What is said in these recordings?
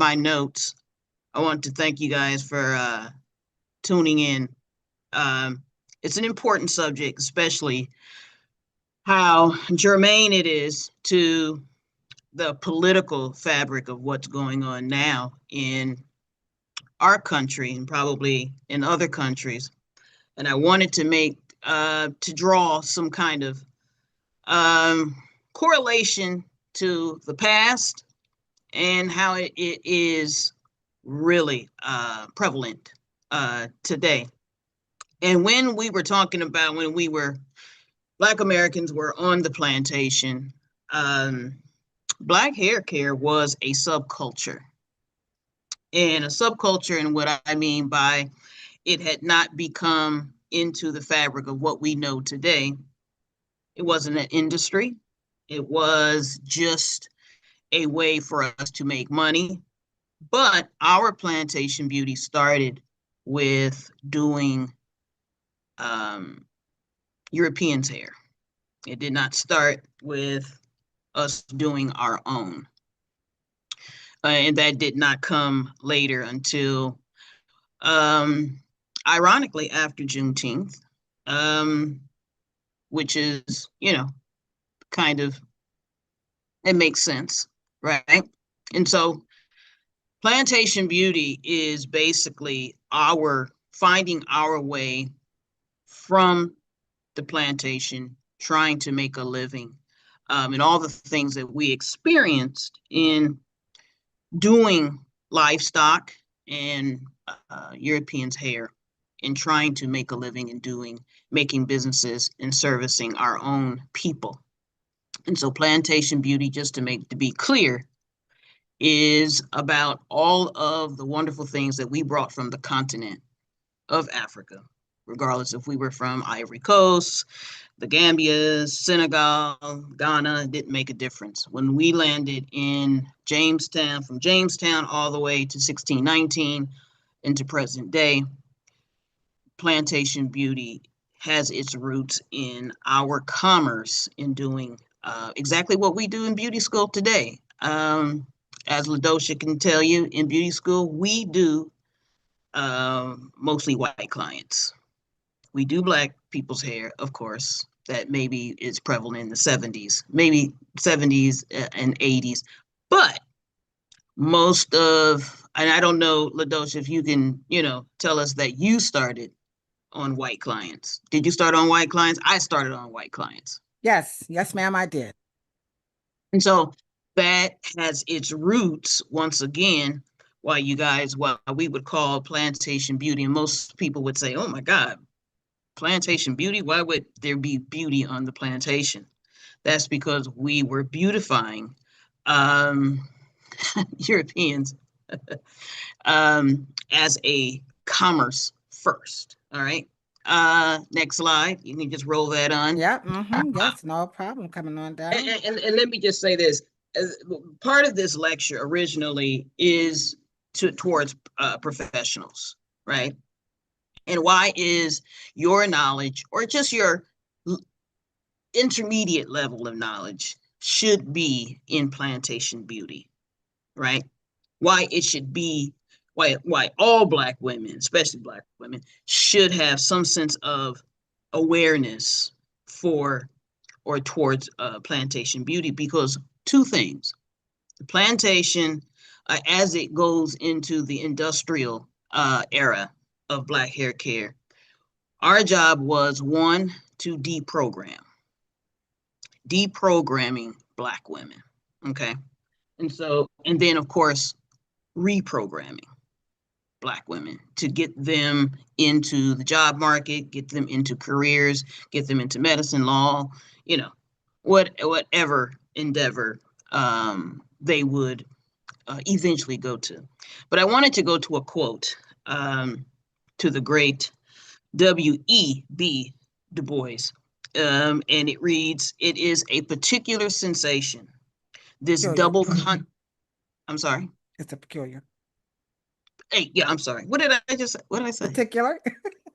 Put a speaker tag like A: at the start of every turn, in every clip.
A: my notes. I want to thank you guys for tuning in. Um, it's an important subject, especially how germane it is to the political fabric of what's going on now in our country and probably in other countries. And I wanted to to draw some kind of um, correlation to the past and how it is really prevalent today. And when we were talking about when Black Americans were on the plantation, um, Black hair care was a subculture. And a subculture, and what I mean by it had not become into the fabric of what we know today. It wasn't an industry. It was just a way for us to make money. But our plantation beauty started with doing Europeans' hair. It did not start with us doing our own. And that did not come later until, ironically, after Juneteenth, um, which is, kind of, it makes sense, right? And so plantation beauty is basically our finding our way from the plantation, trying to make a living, and all the things that we experienced in doing livestock and Europeans' hair, and trying to make a living and making businesses and servicing our own people. And so plantation beauty, just to be clear, is about all of the wonderful things that we brought from the continent of Africa, regardless if we were from Ivory Coast, the Gambia, Senegal, Ghana. It didn't make a difference. When we landed in Jamestown, from Jamestown all the way to 1619 into present day, plantation beauty has its roots in our commerce in doing exactly what we do in beauty school today. As Ladosha can tell you, in beauty school, we do mostly white clients. We do Black people's hair, of course. That maybe is prevalent in the 70s, maybe 70s and 80s. But and I don't know, Ladosha, if you can, tell us that you started on white clients. Did you start on white clients? I started on white clients.
B: Yes, yes, ma'am, I did.
A: And so that has its roots, once again, what we would call plantation beauty. And most people would say, oh my God, plantation beauty? Why would there be beauty on the plantation? That's because we were beautifying Europeans as a commerce first. All right. Next slide. You can just roll that on.
B: Yeah, yes, no problem. Coming on down.
A: And let me just say this. Part of this lecture originally is towards professionals, right? And why is your knowledge, or just your intermediate level of knowledge, should be in plantation beauty, right? Why it should be, why all Black women, especially Black women, should have some sense of awareness for or towards plantation beauty. Because two things: the plantation, as it goes into the industrial era of Black hair care, our job was, one, to deprogramming Black women, okay? And then of course, reprogramming Black women to get them into the job market, get them into careers, get them into medicine, law, whatever endeavor they would eventually go to. But I wanted to go to a quote to the great W.E.B. Du Bois. And it reads, "It is a particular sensation. This
B: Peculiar.
A: I'm sorry.
B: It's a peculiar.
A: Hey, yeah, I'm sorry. What did I say?
B: Particular.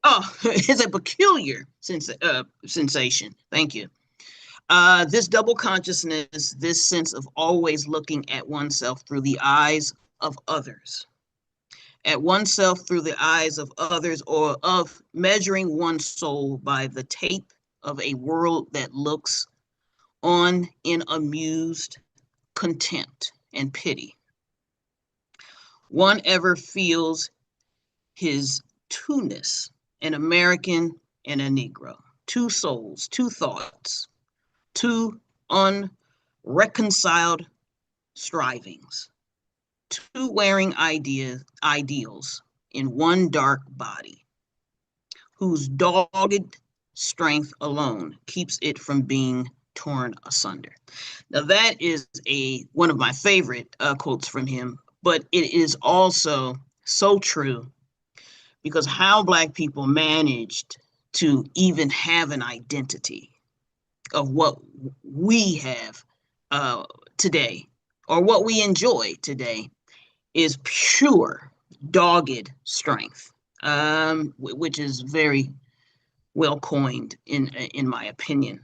A: Oh, it's a peculiar sensation. Thank you. This double consciousness, this sense of always looking at oneself through the eyes of others, at oneself through the eyes of others, or of measuring one's soul by the tape of a world that looks on in amused contempt and pity. One ever feels his two-ness, an American and a Negro, two souls, two thoughts, two unreconciled strivings, two wearing ideals in one dark body, whose dogged strength alone keeps it from being torn asunder. Now that is one of my favorite quotes from him, but it is also so true, because how Black people managed to even have an identity of what we have today, or what we enjoy today, is pure dogged strength, which is very well coined in my opinion.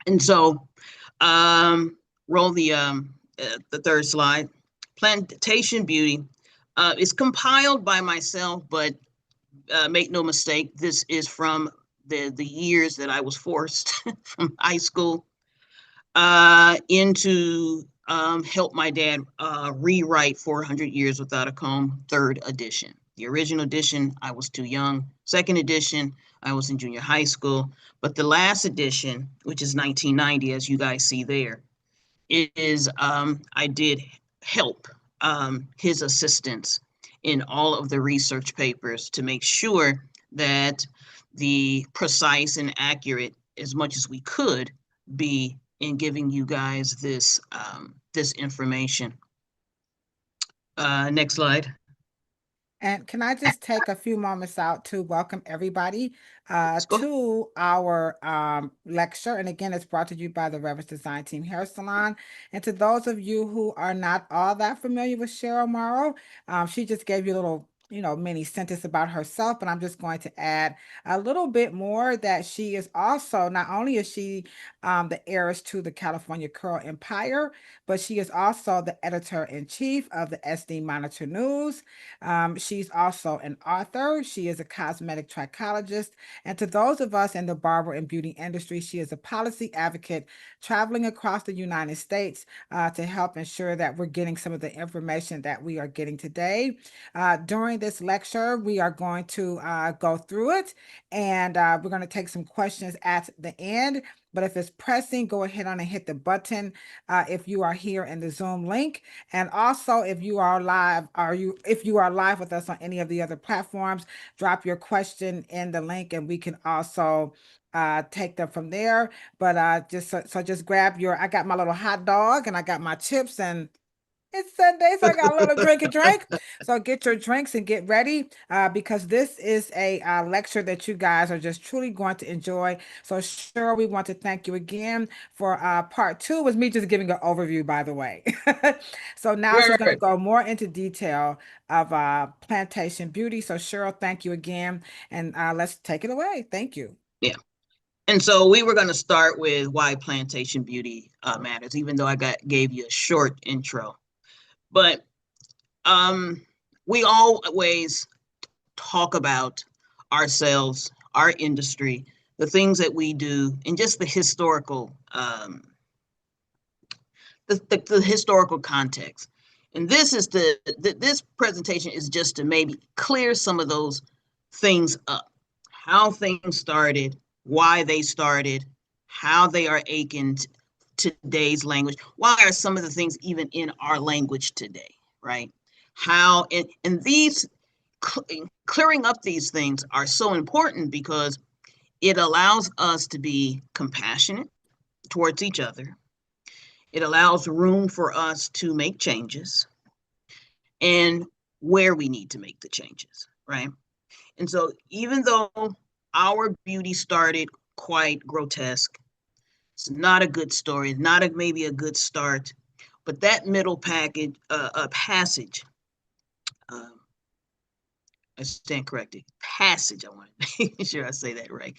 A: And so, roll the third slide. Plantation Beauty is compiled by myself, but make no mistake, this is from the years that I was forced from high school into help my dad rewrite 400 Years Without a Comb, third edition. The original edition, I was too young. Second edition, I was in junior high school. But the last edition, which is 1990, as you guys see there, is I did help his assistance in all of the research papers to make sure that the precise and accurate, as much as we could be, in giving you guys this this information. Next slide.
B: And can I just take a few moments out to welcome everybody
A: Go.
B: to our lecture? And again, it's brought to you by the Reverence Design Team Hair Salon. And to those of you who are not all that familiar with Cheryl Morrow, she just gave you a little mini sentence about herself, but I'm just going to add a little bit more, that she is also, not only is she the heiress to the California Curl Empire, but she is also the editor-in-chief of the Esteemed Monitor News. She's also an author. She is a cosmetic trichologist. And to those of us in the barber and beauty industry, she is a policy advocate traveling across the United States to help ensure that we're getting some of the information that we are getting today. During this lecture, we are going to go through it, and we're going to take some questions at the end. But if it's pressing, go ahead on and hit the button if you are here in the Zoom link. And also, if you are live, if you are live with us on any of the other platforms, drop your question in the link, and we can also take them from there. But just grab I got my little hot dog, and I got my chips, and it's Sunday, so I got a little drink. So get your drinks and get ready because this is a lecture that you guys are just truly going to enjoy. So sure, we want to thank you again for part two. Was me just giving an overview, by the way. So now she's going to go more into detail of Plantation Beauty. So Cheryl, thank you again, and let's take it away. Thank you.
A: Yeah. And so we were going to start with why Plantation Beauty matters, even though I gave you a short intro. But we always talk about ourselves, our industry, the things that we do, and just the historical, the historical context. And this is this presentation is just to maybe clear some of those things up, how things started, why they started, how they are aching today's language. Why are some of the things even in our language today, right? How, and these, clearing up these things are so important because it allows us to be compassionate towards each other. It allows room for us to make changes and where we need to make the changes, right? And so even though our beauty started quite grotesque, it's not a good story, maybe a good start, but that middle passage, I stand corrected, passage, I want to make sure I say that right.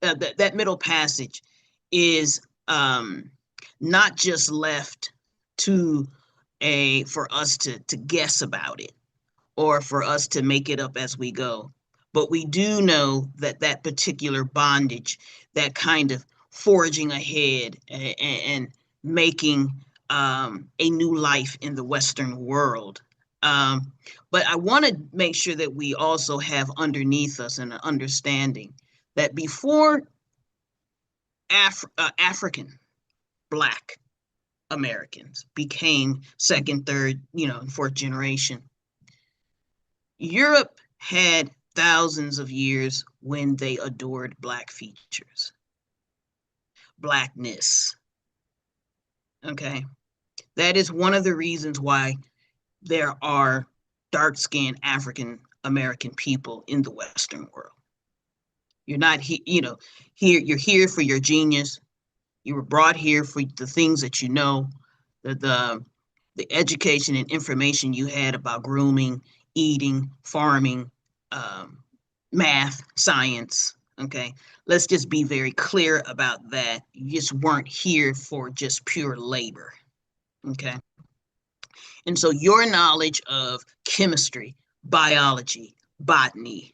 A: That middle passage is not just left to for us to guess about it or for us to make it up as we go. But we do know that that particular bondage, that kind of forging ahead and making a new life in the Western world. Um, but I want to make sure that we also have underneath us an understanding that before African Black Americans became second, third, fourth generation, Europe had thousands of years when they adored Black features, Blackness. Okay. That is one of the reasons why there are dark-skinned African American people in the Western world. You're not here, you're here for your genius. You were brought here for the things that you know, the education and information you had about grooming, eating, farming, math, science. Okay, let's just be very clear about that. You just weren't here for just pure labor. Okay, and so your knowledge of chemistry, biology, botany,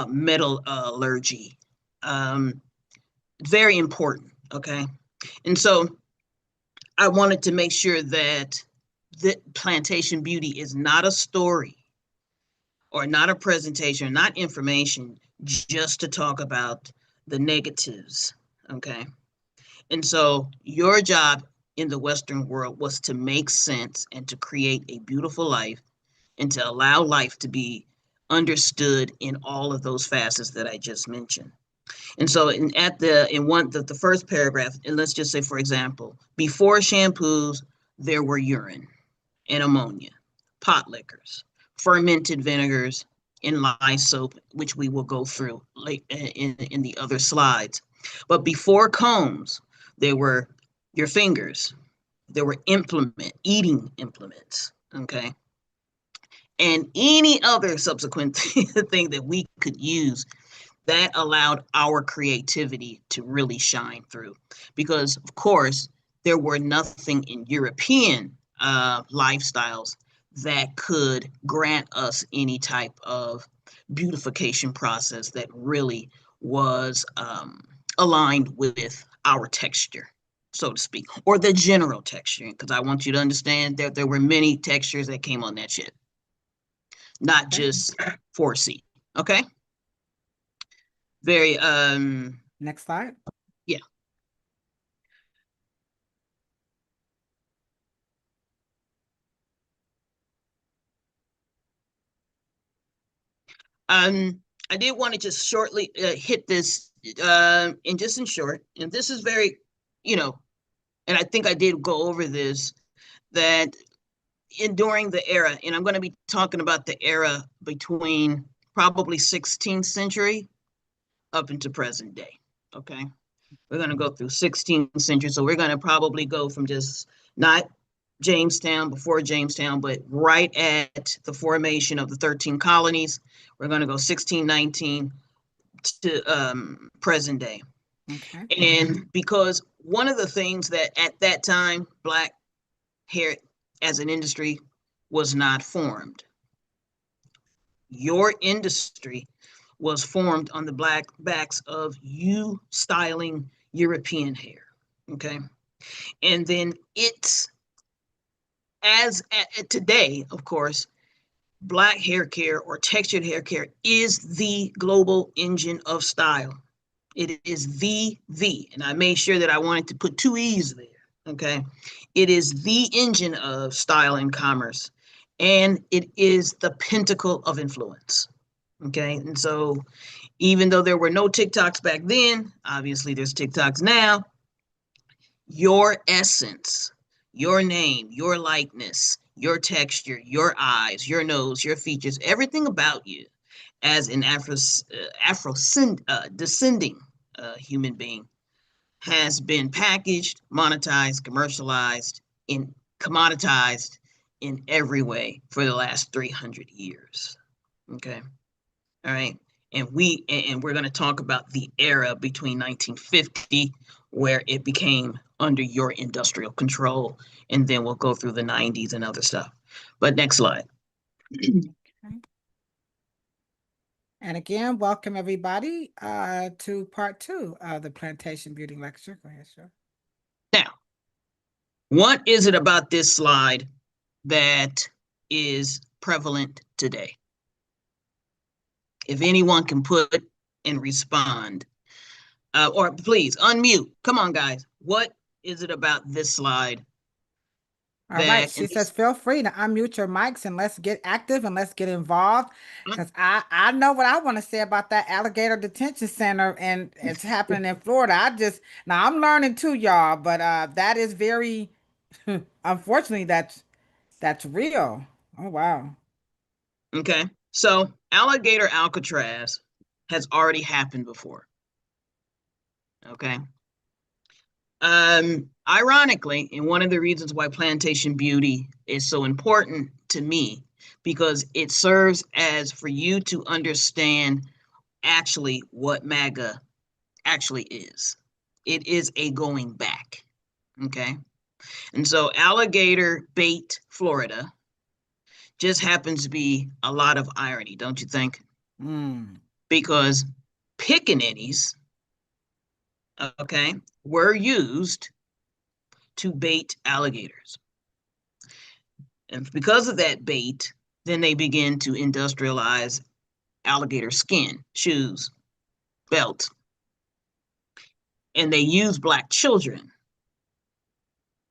A: metallurgy, very important. Okay, and so I wanted to make sure that the Plantation Beauty is not a story or not a presentation, or not information just to talk about the negatives. Okay. And so your job in the Western world was to make sense and to create a beautiful life and to allow life to be understood in all of those facets that I just mentioned. And so the first paragraph, and let's just say, for example, before shampoos, there were urine and ammonia, pot liquors, fermented vinegars, and lye soap, which we will go through in the other slides. But before combs, there were your fingers, there were eating implements, okay? And any other subsequent thing that we could use that allowed our creativity to really shine through. Because, of course, there were nothing in European lifestyles that could grant us any type of beautification process that really was aligned with our texture, so to speak, or the general texture. Because I want you to understand that there were many textures that came on that shit, not just 4C. Okay. Very
B: Next slide.
A: Yeah. I did want to just shortly hit this and just in short, and this is very, and I think I did go over this, that during the era, and I'm going to be talking about the era between probably 16th century up into present day. Okay. We're going to go through 16th century. So we're going to probably go from just not Jamestown, before Jamestown, but right at the formation of the 13 colonies. We're going to go 1619 to present day.
B: Okay.
A: And because one of the things that at that time, Black hair as an industry was not formed. Your industry was formed on the black backs of you styling European hair. Okay. And then it's as today, of course, Black hair care or textured hair care is the global engine of style. It is and I made sure that I wanted to put two E's there. Okay. It is the engine of style and commerce, and it is the pinnacle of influence. Okay. And so even though there were no TikToks back then, obviously there's TikToks now, your essence, your name, your likeness, your texture, your eyes, your nose, your features, everything about you as an descending human being has been packaged, monetized, commercialized, and commoditized in every way for the last 300 years. Okay. All right. And we're going to talk about the era between 1950, where it became under your industrial control. And then we'll go through the 90s and other stuff. But next slide.
B: Okay. And again, welcome everybody to part 2 of the Plantation Beauty lecture. Go ahead, Cheryl.
A: Now, what is it about this slide that is prevalent today? If anyone can put and respond, or please unmute. Come on, guys. What is it about this slide?
B: All right. She says, feel free to unmute your mics and let's get active and let's get involved. Because I know what I want to say about that alligator detention center, and it's happening in Florida. Now I'm learning too, y'all, but that is very, unfortunately, that's real. Oh, wow.
A: Okay. So alligator Alcatraz has already happened before. Okay. Ironically, and one of the reasons why Plantation Beauty is so important to me, because it serves as for you to understand actually what MAGA actually is. It is a going back. Okay. And so Alligator Bait, Florida, just happens to be a lot of irony, don't you think? Because pickaninnies, okay, were used to bait alligators. And because of that bait, then they begin to industrialize alligator skin, shoes, belts. And they use Black children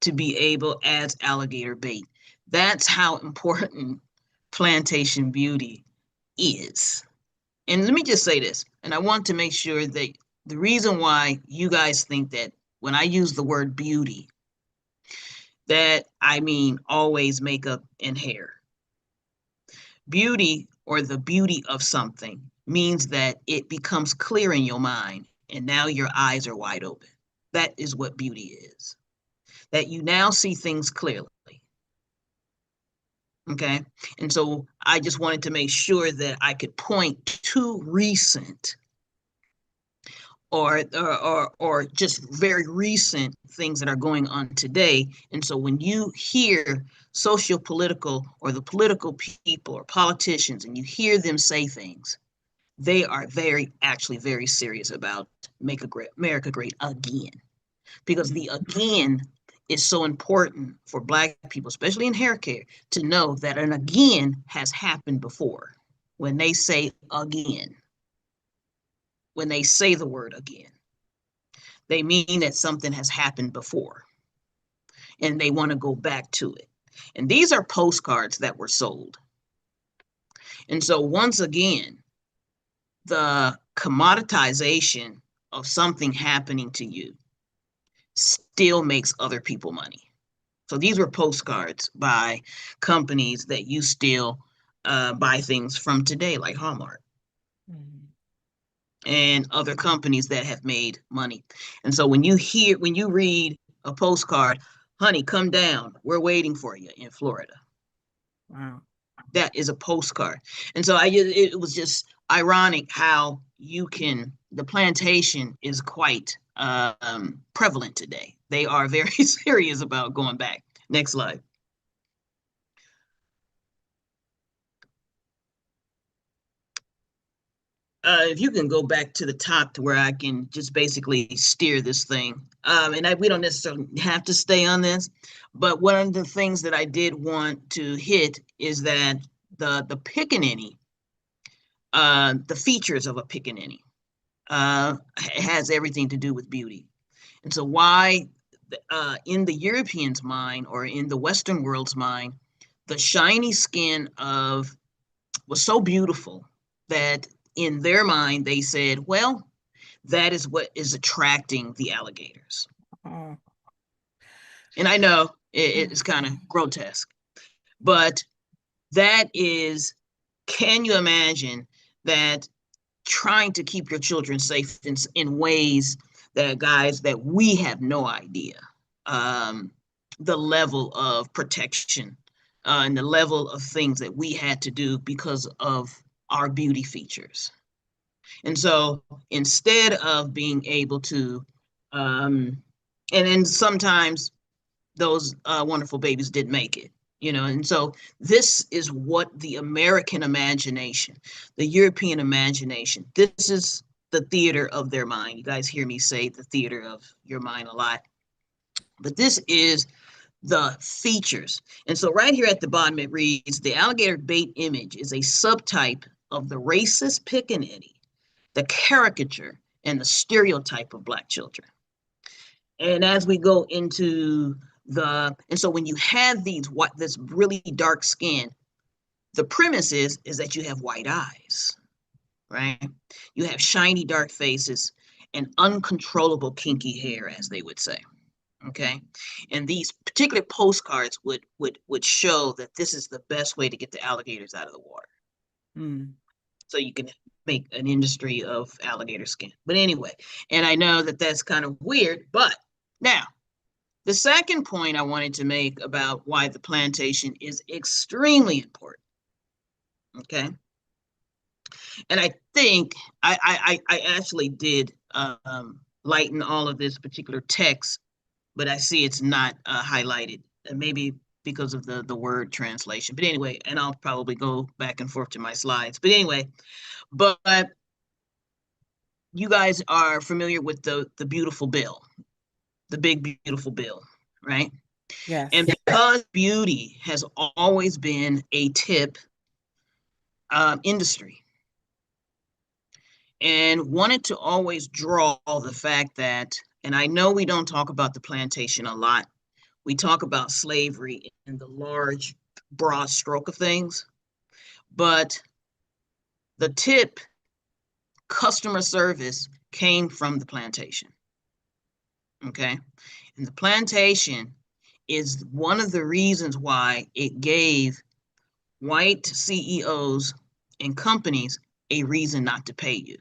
A: to be able as alligator bait. That's how important Plantation Beauty is. And let me just say this, and I want to make sure that the reason why you guys think that when I use the word beauty, that I mean always makeup and hair. Beauty, or the beauty of something, means that it becomes clear in your mind and now your eyes are wide open. That is what beauty is. That you now see things clearly. Okay. And so I just wanted to make sure that I could point to recent or just very recent things that are going on today. And so when you hear socio-political or the political people or politicians and you hear them say things, they are actually very serious about make America great again. Because the again is so important for Black people, especially in hair care, to know that an again has happened before. When they say again, when they say the word again, they mean that something has happened before and they want to go back to it. And these are postcards that were sold. And so once again, the commoditization of something happening to you still makes other people money. So these were postcards by companies that you still buy things from today, like Hallmark. And other companies that have made money. And so when you read a postcard, honey, come down, we're waiting for you in Florida.
B: Wow.
A: That is a postcard. And so it was just ironic how the plantation is quite prevalent today. They are very serious about going back. Next slide. If you can go back to the top to where I can just basically steer this thing. We don't necessarily have to stay on this, but one of the things that I did want to hit is that the pickaninny, the features of a pickaninny, has everything to do with beauty. And so why in the Europeans' mind or in the Western world's mind, the shiny skin was so beautiful that in their mind, they said, well, that is what is attracting the alligators. And I know it's kind of grotesque, but can you imagine that trying to keep your children safe in ways that we have no idea, the level of protection and the level of things that we had to do because of our beauty features. And so instead of being able to And then sometimes those wonderful babies did make it, and so this is what the American imagination, the European imagination, this is the theater of their mind. You guys hear me say the theater of your mind a lot, but this is the features. And so right here at the bottom, it reads, the alligator bait image is a subtype of the racist pickaninny, the caricature, and the stereotype of Black children. And as we go into and so when you have this really dark skin, the premise is that you have white eyes, right? You have shiny dark faces and uncontrollable kinky hair, as they would say. Okay. And these particular postcards would show that this is the best way to get the alligators out of the water. So you can make an industry of alligator skin. But anyway, and I know that that's kind of weird, but now the second point I wanted to make about why the plantation is extremely important. Okay. And I think I actually did lighten all of this particular text, but I see it's not highlighted, maybe because of the word translation. But anyway, and I'll probably go back and forth to my slides. But anyway, but you guys are familiar with the beautiful bill, the big beautiful bill, right?
B: Yes.
A: And because beauty has always been a tip industry, and wanted to always draw the fact that, and I know we don't talk about the plantation a lot. We talk about slavery in the large, broad stroke of things, but the tip customer service came from the plantation. Okay. And the plantation is one of the reasons why it gave white CEOs and companies a reason not to pay you,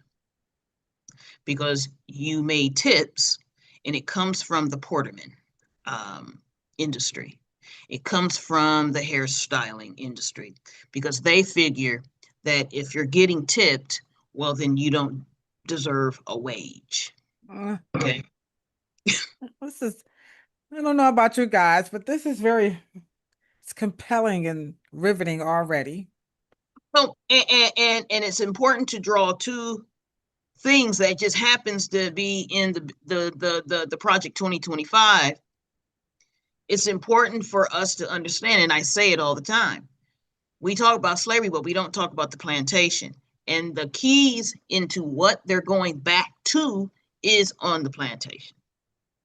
A: because you made tips, and it comes from the Porterman industry. It comes from the hairstyling industry, because they figure that if you're getting tipped, well, then you don't deserve a wage. Okay.
B: This is, I don't know about you guys, but this is it's compelling and riveting already.
A: So, and it's important to draw two things that just happens to be in the Project 2025. It's important for us to understand, and I say it all the time, we talk about slavery, but we don't talk about the plantation. And the keys into what they're going back to is on the plantation.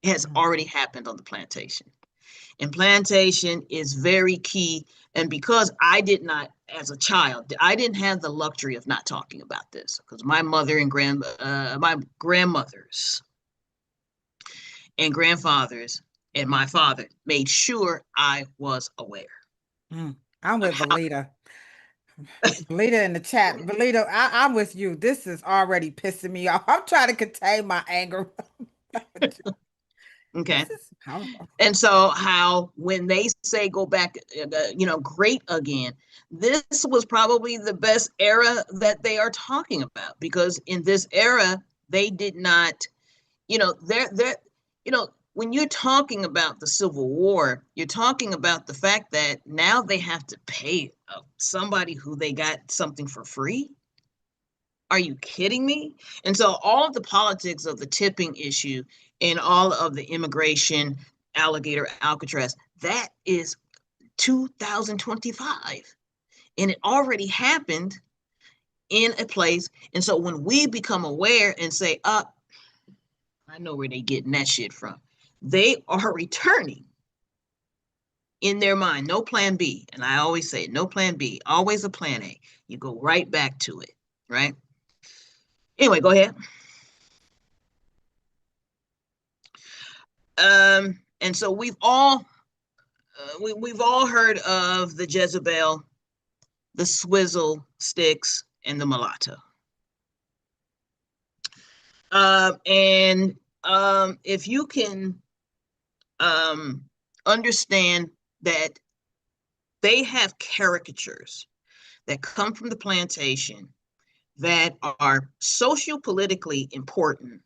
A: It has already happened on the plantation. And plantation is very key. And because I did not, as a child, I didn't have the luxury of not talking about this, because my mother and my grandmothers and grandfathers and my father made sure I was aware.
B: I'm with Belita. Belita in the chat. Belita, I'm with you. This is already pissing me off. I'm trying to contain my anger.
A: Okay.
B: This is powerful.
A: And so how, when they say go back, great again, this was probably the best era that they are talking about, because in this era, they did not, when you're talking about the Civil War, you're talking about the fact that now they have to pay somebody who they got something for free. Are you kidding me? And so all of the politics of the tipping issue and all of the immigration, alligator, Alcatraz, that is 2025. And it already happened in a place. And so when we become aware and say, I know where they're getting that shit from, they are returning in their mind. No plan B. And I always say, no plan B, always a plan A. You go right back to it, right? Anyway, go ahead. And so we've all heard of the Jezebel, the swizzle sticks, and the mulatto. If you can understand that they have caricatures that come from the plantation that are sociopolitically important,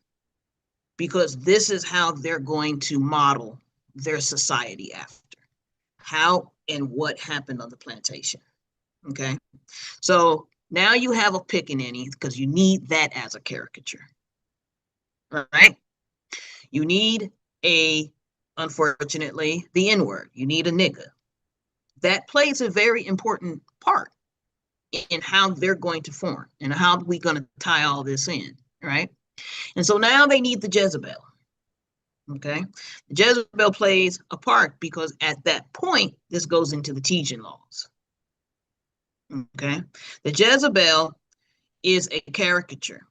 A: because this is how they're going to model their society after. How and what happened on the plantation. Okay. So now you have a pickaninny because you need that as a caricature. Right? You need unfortunately, the N-word. You need a nigga. That plays a very important part in how they're going to form and how we're going to tie all this in, right? And so now they need the Jezebel. Okay. The Jezebel plays a part because at that point, this goes into the Tejan laws. Okay. The Jezebel is a caricature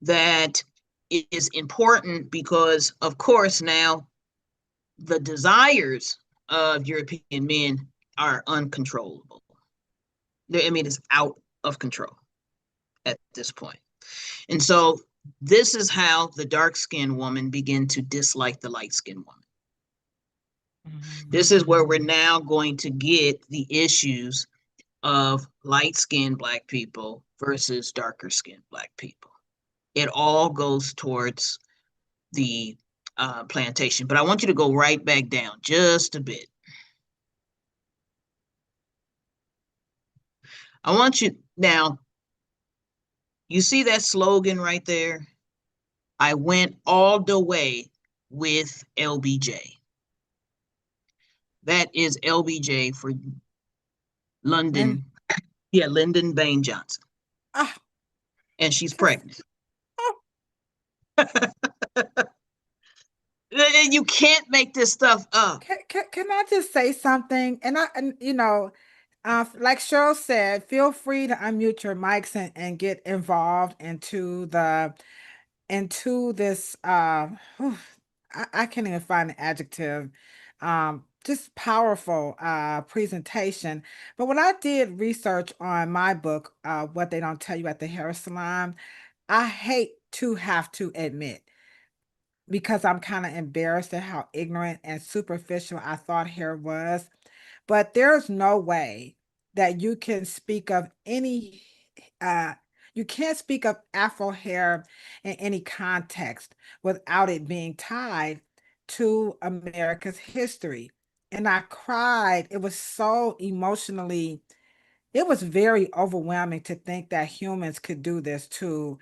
A: that is important because, of course, now the desires of European men are uncontrollable. I mean, it's out of control at this point. And so this is how the dark-skinned woman began to dislike the light-skinned woman. Mm-hmm. This is where we're now going to get the issues of light-skinned Black people versus darker-skinned Black people. It all goes towards the plantation. But I want you to go right back down just a bit. I want you now, you see that slogan right there? I went all the way with LBJ. That is LBJ for London. Yeah, Lyndon Baines Johnson. And she's pregnant. You can't make this stuff up.
B: Can I just say something? And you know, like Cheryl said, feel free to unmute your mics and get involved into this. I can't even find an adjective. Just powerful presentation. But when I did research on my book, What They Don't Tell You at the Hair Salon, I hate to have to admit, because I'm kind of embarrassed at how ignorant and superficial I thought hair was. But there's no way that you can speak of any, you can't speak of Afro hair in any context without it being tied to America's history. And I cried. It was so emotionally, it was very overwhelming to think that humans could do this to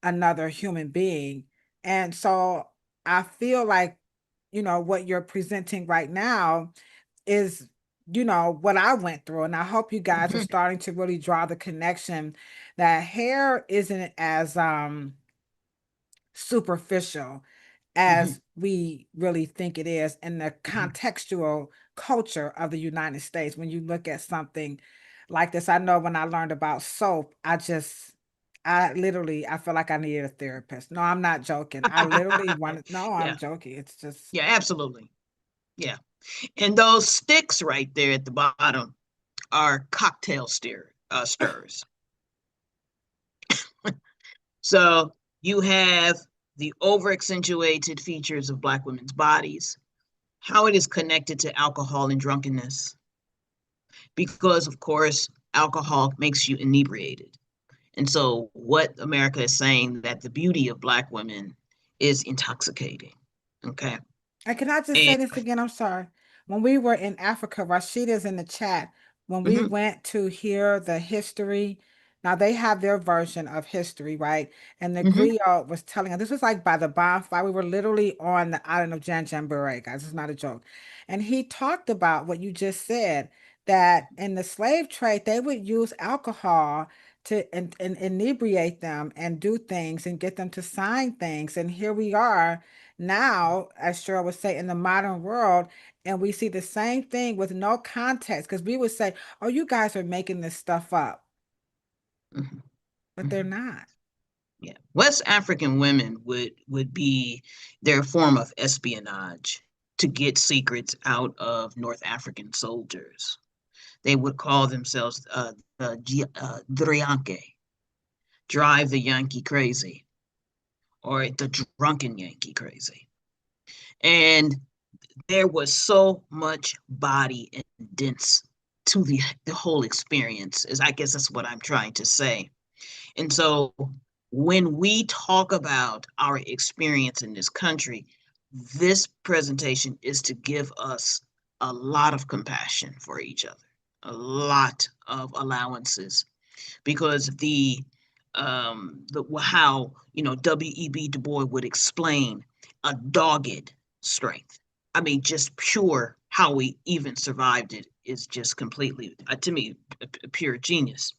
B: another human being. And so I feel like, what you're presenting right now is, what I went through. And I hope you guys are starting to really draw the connection that hair isn't as superficial as we really think it is in the contextual culture of the United States. When you look at something like this, I know when I learned about soap, I feel like I needed a therapist. No, I'm not joking. I literally I'm joking. It's just.
A: Yeah, absolutely. Yeah. And those sticks right there at the bottom are cocktail stirrers. So you have the over accentuated features of Black women's bodies, how it is connected to alcohol and drunkenness. Because, of course, alcohol makes you inebriated. And so what America is saying, that the beauty of Black women is intoxicating. Okay.
B: And can I just say this again? I'm sorry. When we were in Africa, Rashida's in the chat. When we went to hear the history, now they have their version of history, right? And the griot was telling us, this was like by the bonfire. We were literally on the island of Janjambure, guys. It's not a joke. And he talked about what you just said, that in the slave trade, they would use alcohol to and inebriate them and do things and get them to sign things. And here we are now, as Cheryl would say, in the modern world, and we see the same thing with no context, because we would say, oh, you guys are making this stuff up. But they're not.
A: Yeah. West African women would be their form of espionage to get secrets out of North African soldiers. They would call themselves Drianke, drive the Yankee crazy, or the drunken Yankee crazy. And there was so much body and dense to the whole experience, I guess that's what I'm trying to say. And so when we talk about our experience in this country, this presentation is to give us a lot of compassion for each other, a lot of allowances, because the how W.E.B. Du Bois would explain a dogged strength. I mean, just pure how we even survived it is just completely, to me, a pure genius.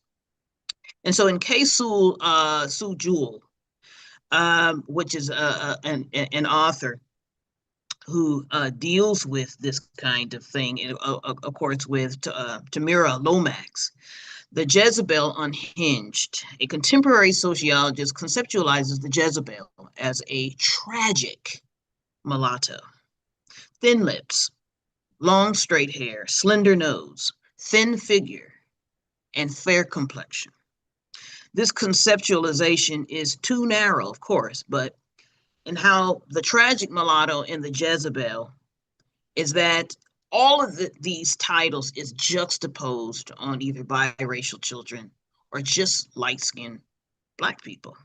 A: And so in Sue Jewell, which is an author who deals with this kind of thing, and, of course, with Tamira Lomax. The Jezebel Unhinged. A contemporary sociologist conceptualizes the Jezebel as a tragic mulatto. Thin lips, long straight hair, slender nose, thin figure, and fair complexion. This conceptualization is too narrow, of course, but in how the tragic mulatto and the Jezebel is that all of these titles is juxtaposed on either biracial children or just light-skinned Black people.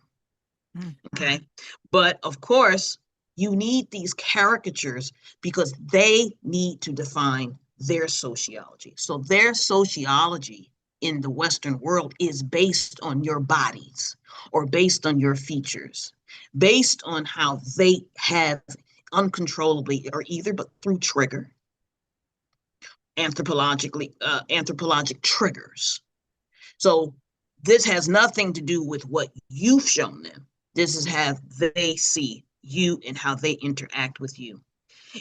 A: Okay. But of course, you need these caricatures because they need to define their sociology. So their sociology in the Western world is based on your bodies or based on your features, based on how they have uncontrollably or either but through trigger anthropologic triggers. So this has nothing to do with what you've shown them. This is how they see you and how they interact with you.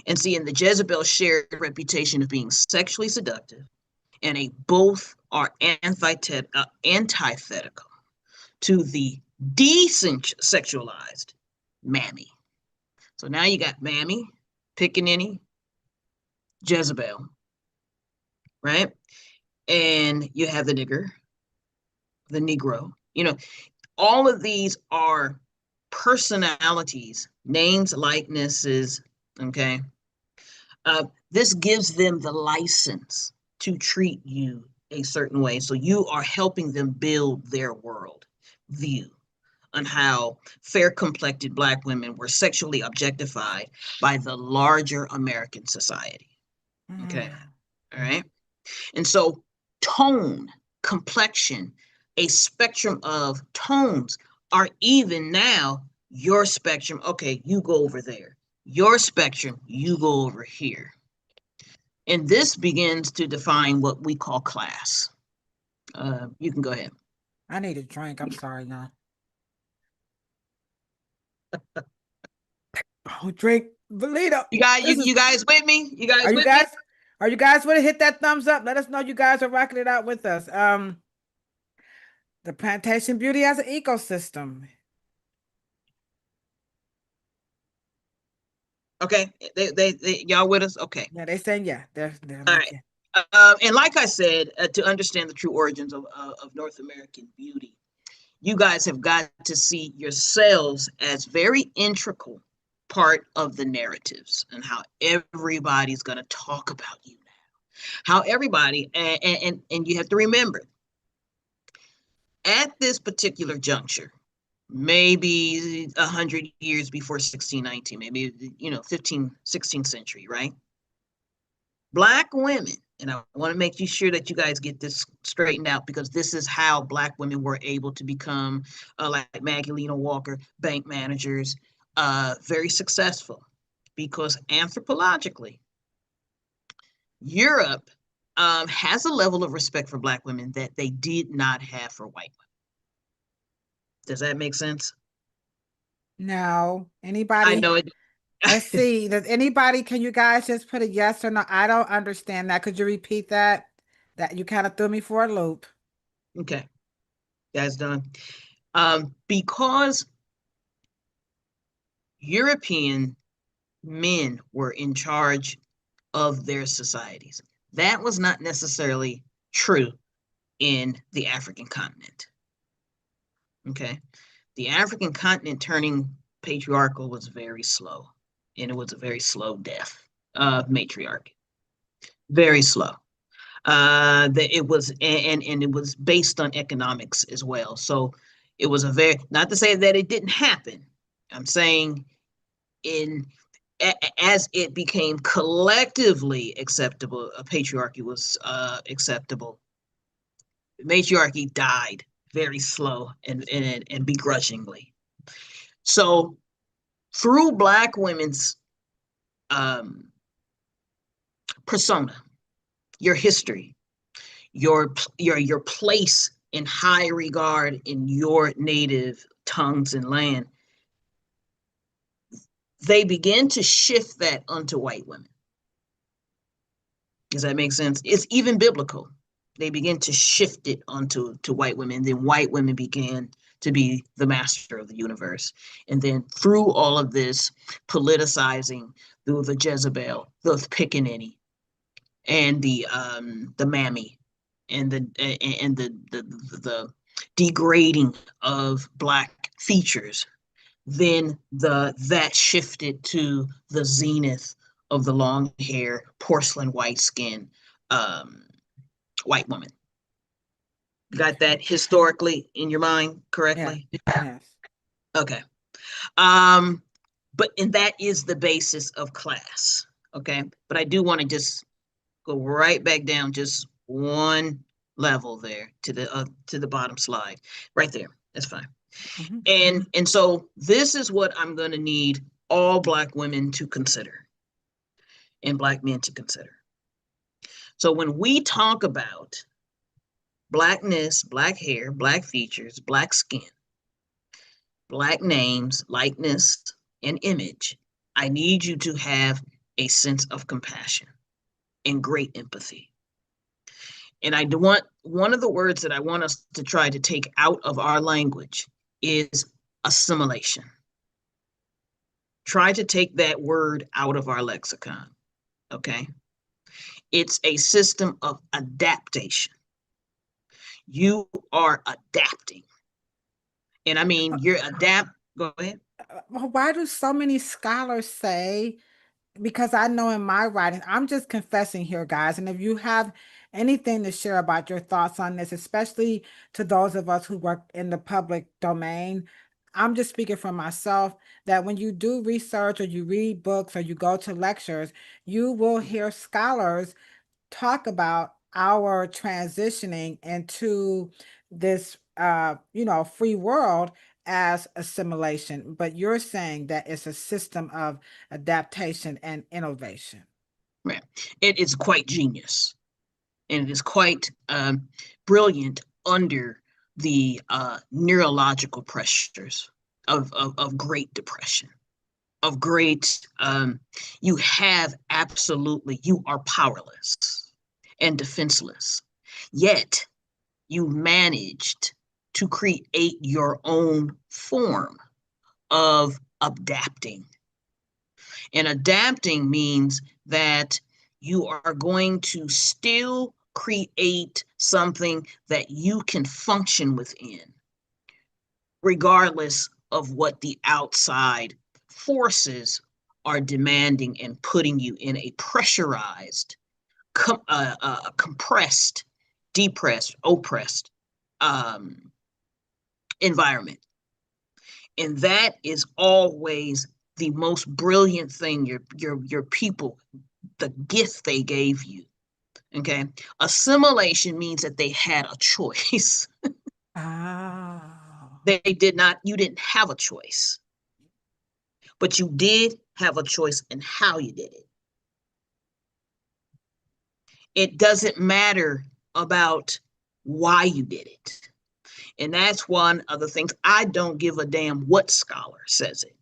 A: And see, in the Jezebel shared reputation of being sexually seductive, and both are antithetical to the desexualized Mammy. So now you got Mammy, Pickaninny, Jezebel, right? And you have the nigger, the Negro. All of these are personalities, names, likenesses, okay? This gives them the license to treat you a certain way. So you are helping them build their world view on how fair-complected Black women were sexually objectified by the larger American society. Okay, all right? And so tone, complexion, a spectrum of tones are even now your spectrum. Okay, you go over there. Your spectrum, you go over here. And this begins to define what we call class. You can go ahead.
B: I need a drink. I'm sorry, y'all. Oh, drink. Belito.
A: You guys with me? You guys
B: Are you
A: with
B: guys?
A: me?
B: Are you guys want to hit that thumbs up? Let us know you guys are rocking it out with us. The Plantation Beauty has an ecosystem.
A: Okay, they y'all with us? Okay.
B: Yeah, they saying yeah. They're
A: All
B: like
A: right.
B: yeah.
A: And like I said, to understand the true origins of North American beauty, you guys have got to see yourselves as very integral part of the narratives and how everybody's going to talk about you now. How everybody, and you have to remember, at this particular juncture, maybe 100 years before 1619, maybe 16th century, right? Black women, and I want to make you sure that you guys get this straightened out because this is how Black women were able to become, like Magdalena Walker, bank managers, very successful, because anthropologically, Europe has a level of respect for Black women that they did not have for white women. Does that make sense?
B: No.
A: I
B: Anybody?
A: know it.
B: Let's see. Does anybody? Can you guys just put a yes or no? I don't understand that. Could you repeat that? That you kind of threw me for a loop.
A: Okay, guys done. Because European men were in charge of their societies. That was not necessarily true in the African continent. Okay. The African continent turning patriarchal was very slow, and it was a very slow death of matriarchy. Very slow. It was and it was based on economics as well. So It was a very, not to say that it didn't happen. I'm saying as it became collectively acceptable, patriarchy was acceptable. Matriarchy died very slow and begrudgingly. So through Black women's persona, your history, your place in high regard in your native tongues and land, they begin to shift that onto white women. Does that make sense? It's even biblical. They begin to shift it onto white women. And then white women began to be the master of the universe. And then through all of this politicizing, through the Jezebel, the pickaninny, and the mammy, and the degrading of Black features, then that shifted to the zenith of the long hair, porcelain white skin, white woman. Got that historically in your mind correctly?
B: Yes.
A: Okay. But and that is the basis of class. Okay. But I do want to just go right back down just one level there to the bottom slide. Right there. That's fine. Mm-hmm. And so this is what I'm going to need all Black women to consider and Black men to consider. So when we talk about Blackness, Black hair, Black features, Black skin, Black names, likeness, and image, I need you to have a sense of compassion and great empathy. And I want, one of the words that I want us to try to take out of our language is assimilation. Try to take that word out of our lexicon, okay? It's a system of adaptation. You are adapting. And I mean, you're go ahead.
B: Why do so many scholars say, because I know in my writing, I'm just confessing here, guys, and if you have anything to share about your thoughts on this, especially to those of us who work in the public domain, I'm just speaking for myself, that when you do research or you read books or you go to lectures, you will hear scholars talk about our transitioning into this free world as assimilation, but you're saying that it's a system of adaptation and innovation.
A: Right. It is quite genius, and it is quite brilliant under the neurological pressures of Great Depression, of great, you are powerless and defenseless, yet you managed to create your own form of adapting. And adapting means that you are going to still create something that you can function within, regardless of what the outside forces are demanding and putting you in a pressurized, compressed, depressed, oppressed environment. And that is always the most brilliant thing your people, the gift they gave you. Okay. Assimilation means that they had a choice.
B: Oh.
A: You didn't have a choice. But you did have a choice in how you did it. It doesn't matter about why you did it. And that's one of the things. I don't give a damn what scholar says it.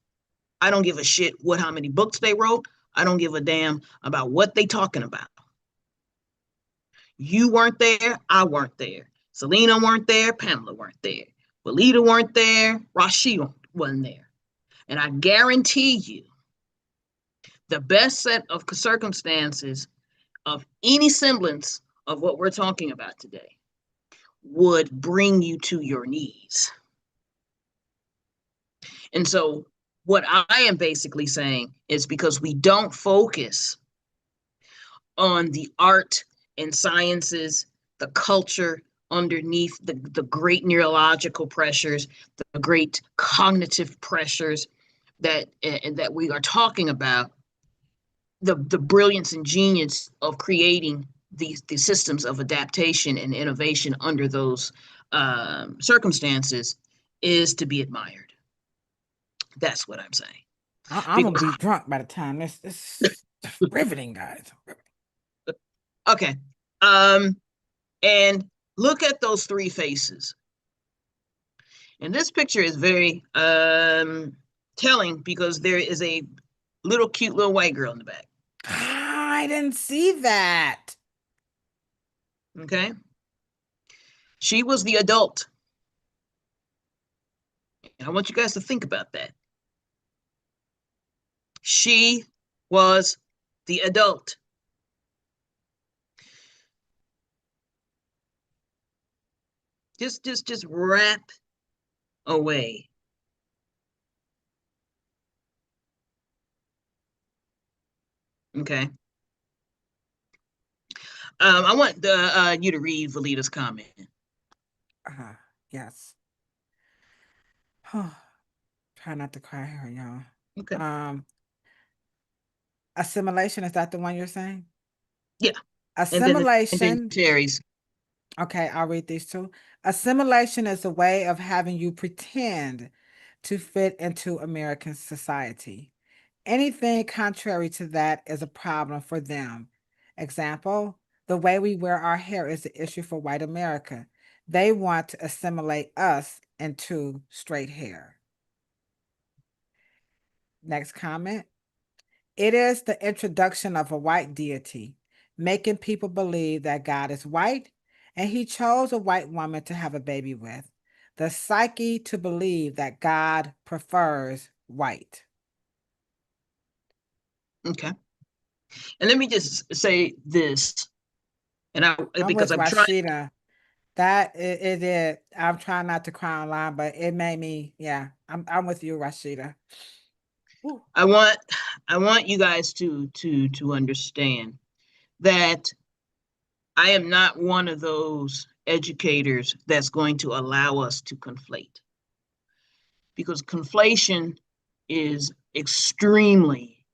A: I don't give a shit how many books they wrote. I don't give a damn about what they talking about. You weren't there. I weren't there. Selena weren't there. Pamela weren't there. Belita weren't there. Rashid wasn't there. And I guarantee you, the best set of circumstances of any semblance of what we're talking about today would bring you to your knees. And so what I am basically saying is, because we don't focus on the art and sciences, the culture underneath the great neurological pressures, the great cognitive pressures that we are talking about, the brilliance and genius of creating these systems of adaptation and innovation under those circumstances is to be admired. That's what I'm saying.
B: I'm gonna
A: Because,
B: be drunk by the time this riveting, guys.
A: okay, and look at those three faces. And this picture is very telling because there is a little cute little white girl in the back.
B: I didn't see that.
A: Okay. She was the adult. And I want you guys to think about that. She was the adult. Just wrap away. Okay. I want you to read Valita's comment.
B: Yes. Try not to cry here, y'all.
A: Okay.
B: Assimilation, is that the one you're saying?
A: Yeah. And then
B: Assimilation.
A: Terry's.
B: Okay, I'll read these two. Assimilation is a way of having you pretend to fit into American society. Anything contrary to that is a problem for them. Example, the way we wear our hair is the issue for white America. They want to assimilate us into straight hair. Next comment. It is the introduction of a white deity, making people believe that God is white and he chose a white woman to have a baby with. The psyche to believe that God prefers white.
A: Okay. And let me just say this, and
B: I'm
A: because
B: with
A: I'm trying.
B: Rashida. That it did. I'm trying not to cry online, but it made me, yeah. I'm with you, Rashida. Ooh.
A: I want you guys to understand that I am not one of those educators that's going to allow us to conflate, because conflation is extremely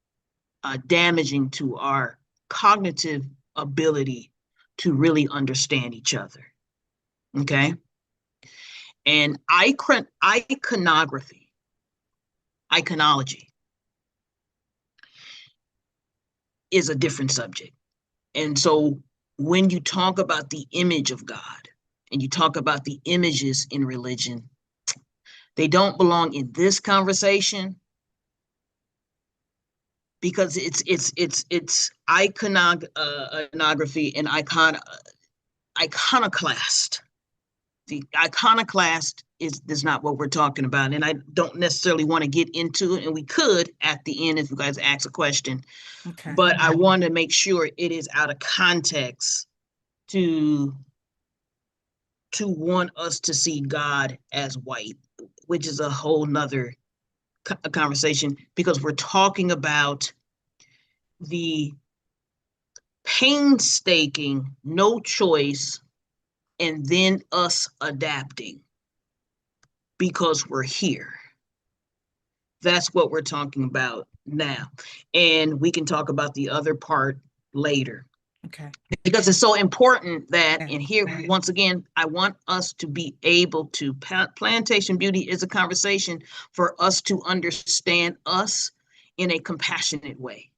A: damaging to our cognitive ability to really understand each other. Okay. And iconography, iconology is a different subject. And so when you talk about the image of God and you talk about the images in religion, they don't belong in this conversation because it's iconography and iconoclast. The iconoclast is not what we're talking about, and I don't necessarily want to get into it, and we could at the end if you guys ask a question.
B: Okay.
A: But I want to make sure it is out of context to want us to see God as white, which is a whole nother conversation, because we're talking about the painstaking no choice and then us adapting because we're here. That's what we're talking about now. And we can talk about the other part later.
B: Okay.
A: Because it's so important that,
B: Yeah.
A: and here, once again, I want us to be able to, Plantation Beauty is a conversation for us to understand us in a compassionate way,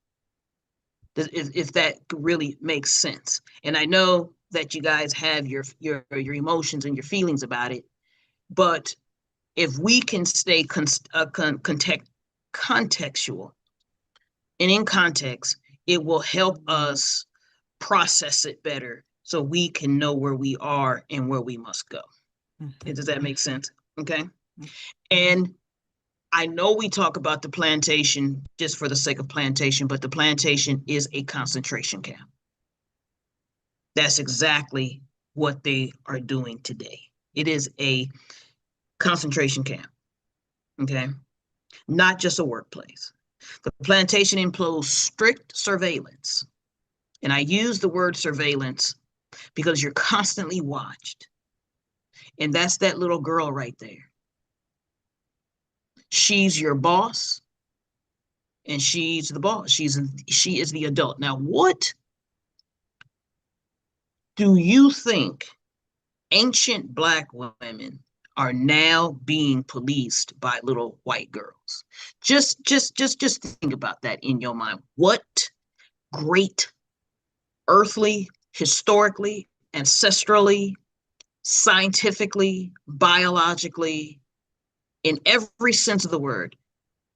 A: if that really makes sense. And I know that you guys have your emotions and your feelings about it, but if we can stay contextual and in context, it will help us process it better so we can know where we are and where we must go.
B: Mm-hmm.
A: Does that make sense? Okay.
B: Mm-hmm.
A: And I know we talk about the plantation just for the sake of plantation, but the plantation is a concentration camp. That's exactly what they are doing today. It is a concentration camp. Okay. Not just a workplace. The plantation employs strict surveillance. And I use the word surveillance because you're constantly watched. And that's that little girl right there. She's your boss, and she's the boss. She is the adult. Now, what do you think ancient Black women are now being policed by little white girls? Just think about that in your mind. What great earthly, historically, ancestrally, scientifically, biologically, in every sense of the word,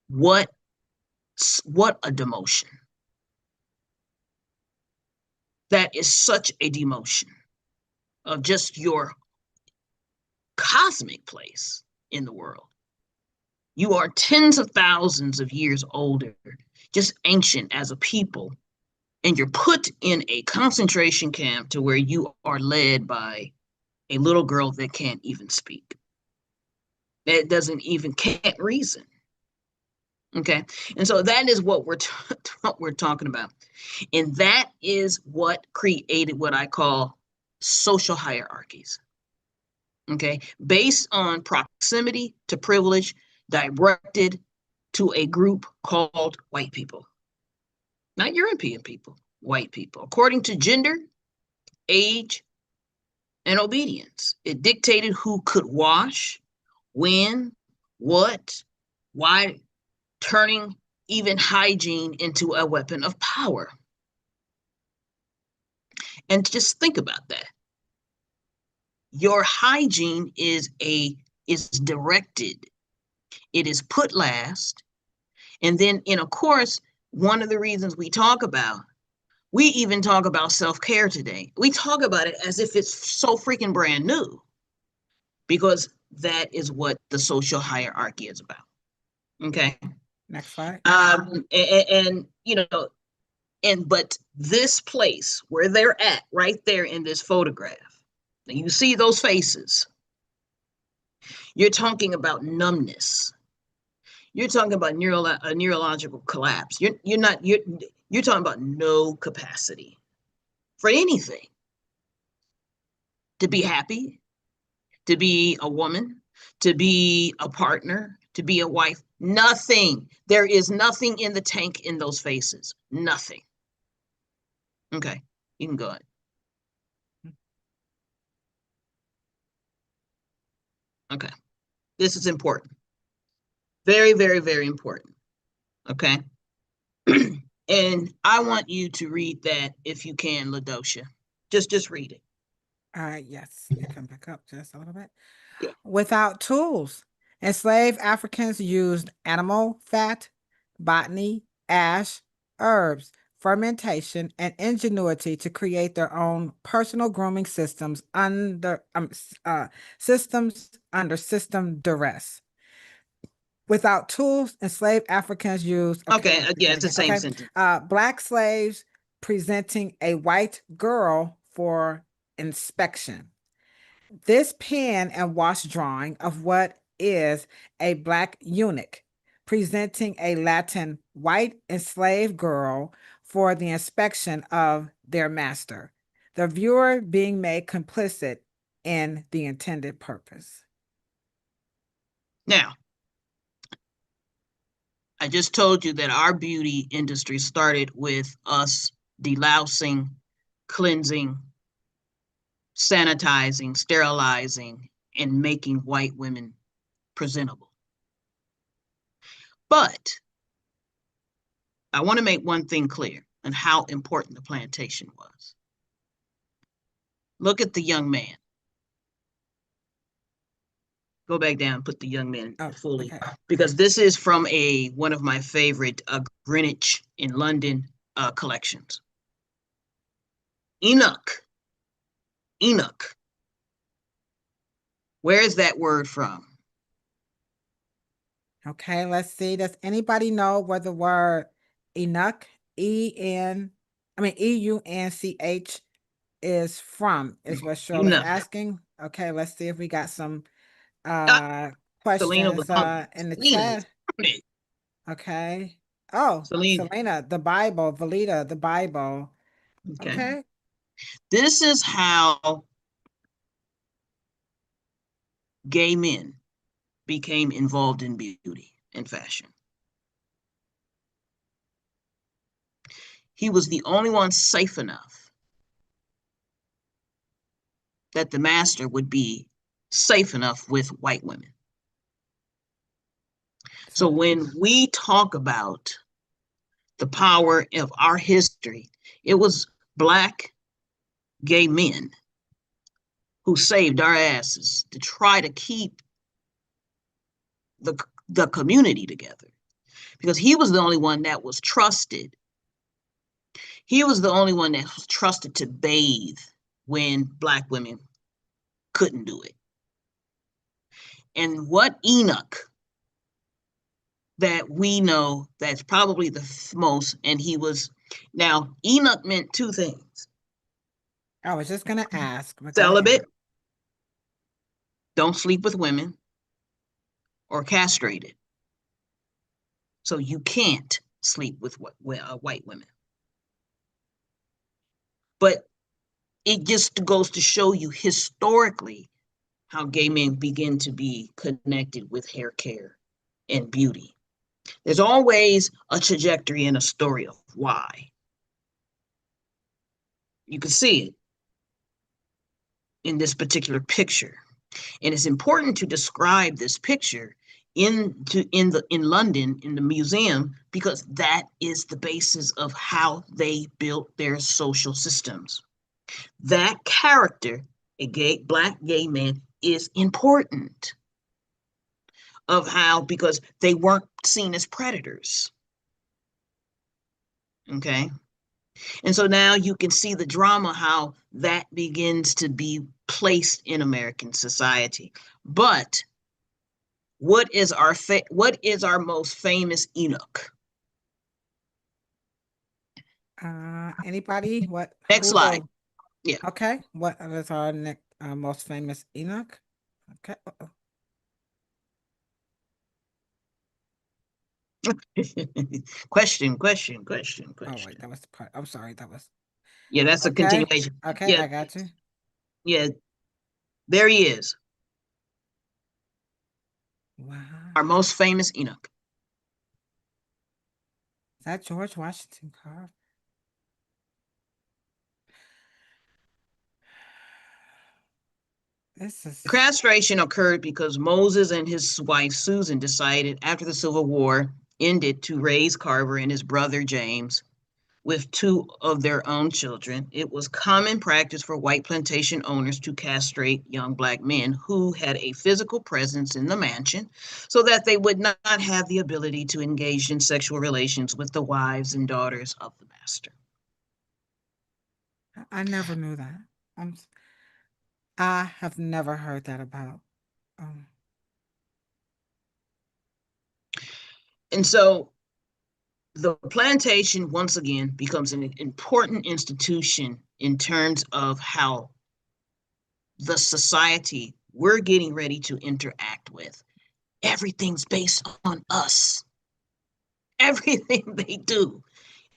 A: what a demotion. That is such a demotion of just your cosmic place in the world. You are tens of thousands of years older, just ancient as a people, and you're put in a concentration camp to where you are led by a little girl that can't even speak, that can't reason. Okay, and so that is what we're talking about, and that is what created what I call social hierarchies. Okay, based on proximity to privilege, directed to a group called white people, not European people, white people, according to gender, age, and obedience. It dictated who could wash, when, what, why, turning even hygiene into a weapon of power. And just think about that. Your hygiene is directed. It is put last. And then, of course, one of the reasons we even talk about self-care today. We talk about it as if it's so freaking brand new, because that is what the social hierarchy is about. Okay.
B: Next slide.
A: But this place where they're at, right there in this photograph, you see those faces. You're talking about numbness. You're talking about a neurological collapse. You're talking about no capacity for anything. To be happy, to be a woman, to be a partner, to be a wife. Nothing. There is nothing in the tank in those faces. Nothing. Okay, you can go ahead. Okay, this is important. Very, very, very important. Okay. And I want you to read that if you can, Ladosha. Just read it.
B: Yes, let me come back up just a little bit.
A: Yeah.
B: Without tools, enslaved Africans used animal fat, botany, ash, herbs, fermentation, and ingenuity to create their own personal grooming systems under system duress. Without tools, enslaved Africans used.
A: Okay, again, it's the same sentence.
B: Black slaves presenting a white girl for inspection. This pen and wash drawing of what is a black eunuch presenting a Latin white enslaved girl for the inspection of their master, the viewer being made complicit in the intended purpose.
A: Now, I just told you that our beauty industry started with us delousing, cleansing, sanitizing, sterilizing, and making white women presentable. But I want to make one thing clear and how important the plantation was. Look at the young man. Go back down, put the young man fully, okay. Because this is from one of my favorite Greenwich in London collections. Enoch. Where is that word from?
B: Okay, let's see. Does anybody know where the word Enoch, EUNCH is from? Is what Cheryl is asking. Okay, let's see if we got some questions in the chat. Okay. Oh, Selena, the Bible, Valita, the Bible. Okay.
A: This is how gay men became involved in beauty and fashion. He was the only one safe enough that the master would be safe enough with white women. So when we talk about the power of our history, it was Black gay men who saved our asses to try to keep the community together, because he was the only one that was trusted. He was the only one that was trusted to bathe when Black women couldn't do it. And what eunuch that we know that's probably the most, and he was, now eunuch meant two things.
B: I was just gonna ask.
A: Celibate, don't sleep with women, or castrated. So you can't sleep with white women. But it just goes to show you historically how gay men begin to be connected with hair care and beauty. There's always a trajectory and a story of why. You can see it in this particular picture. And it's important to describe this picture in London in the museum, because that is the basis of how they built their social systems. That character, a Black gay man, is important of how, because they weren't seen as predators. Okay. And so now you can see the drama, how that begins to be placed in American society. But what is our most famous eunuch?
B: Anybody? What?
A: Next slide. Yeah.
B: Okay. What is our next most famous eunuch? Okay.
A: Question.
B: Oh wait, that was the part. I'm sorry. That was.
A: Yeah, that's a continuation.
B: Okay,
A: Yeah.
B: I got you.
A: Yeah. There he is.
B: Wow.
A: Our most famous eunuch.
B: Is that George Washington Carver? This is.
A: Castration occurred because Moses and his wife Susan decided after the Civil War ended to raise Carver and his brother James with two of their own children. It was common practice for white plantation owners to castrate young Black men who had a physical presence in the mansion so that they would not have the ability to engage in sexual relations with the wives and daughters of the master.
B: I never knew that. I have never heard that about.
A: And so the plantation, once again, becomes an important institution in terms of how the society we're getting ready to interact with. Everything's based on us. Everything they do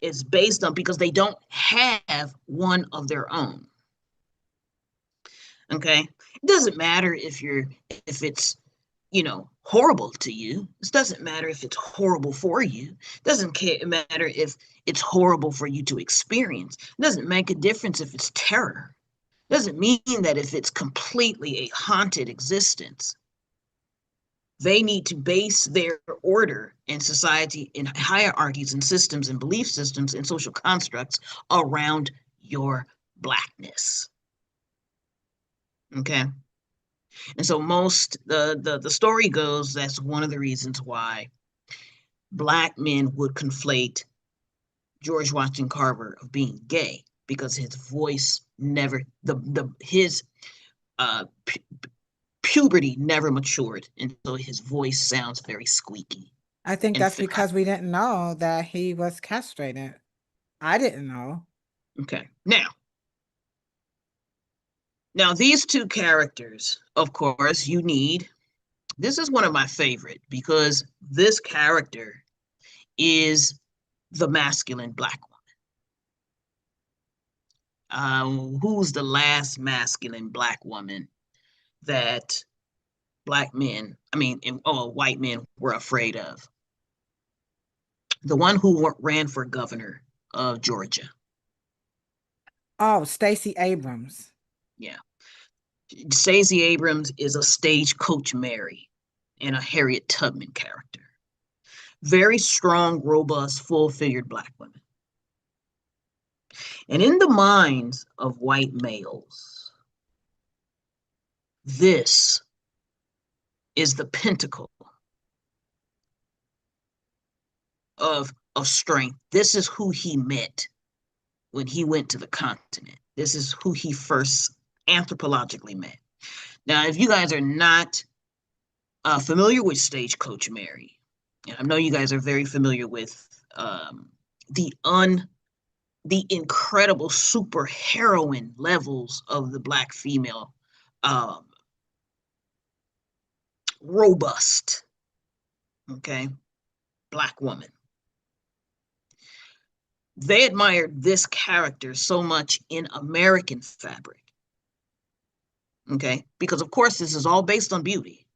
A: is based on, because they don't have one of their own. Okay? It doesn't matter if it's horrible to you. It doesn't matter if it's horrible for you. It doesn't matter if it's horrible for you to experience. It doesn't make a difference if it's terror. It doesn't mean that if it's completely a haunted existence. They need to base their order and society in hierarchies and systems and belief systems and social constructs around your Blackness. Okay. And so the story goes, that's one of the reasons why Black men would conflate George Washington Carver of being gay, because his voice never, his puberty never matured, and so his voice sounds very squeaky.
B: I think that's because we didn't know that he was castrated. I didn't know.
A: Okay. Now these two characters, of course, this is one of my favorite, because this character is the masculine Black woman. Who's the last masculine Black woman that white men were afraid of. The one who ran for governor of Georgia.
B: Oh, Stacey Abrams.
A: Yeah. Stacey Abrams is a stagecoach Mary and a Harriet Tubman character. Very strong, robust, full-figured Black women. And in the minds of white males, this is the pinnacle of strength. This is who he met when he went to the continent. This is who he first anthropologically met. Now, if you guys are not familiar with Stagecoach Mary, and I know you guys are very familiar with the incredible super heroine levels of the Black female, robust, okay, Black woman. They admired this character so much in American fabric, okay, because of course this is all based on beauty.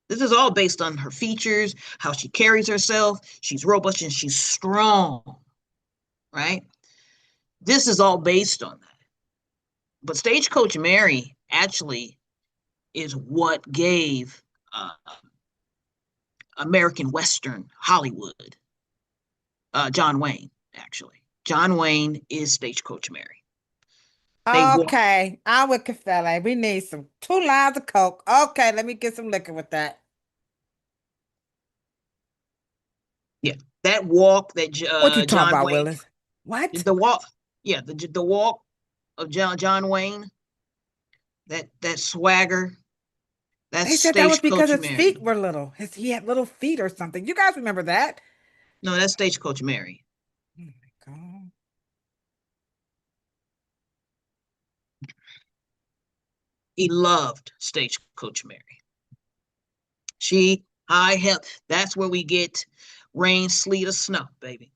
A: This is all based on her features, how she carries herself. She's robust and she's strong, right? This is all based on that. But Stagecoach Mary actually is what gave American Western Hollywood John Wayne, actually. John Wayne is Stagecoach Mary.
B: Okay, I'm with Cafele. We need some 2 lines of Coke. Okay, let me get some liquor with that.
A: Yeah, that walk that
B: What you talking
A: John
B: about,
A: Wayne,
B: Willis? What?
A: the walk, yeah, the walk of John Wayne, that swagger, that's
B: They said that was because
A: Stagecoach
B: his
A: Mary.
B: feet were little. He had little feet or something. You guys remember that?
A: No, that's Stagecoach Mary.
B: Oh my God.
A: He loved Stagecoach Mary. That's where we get rain, sleet, or snow, baby.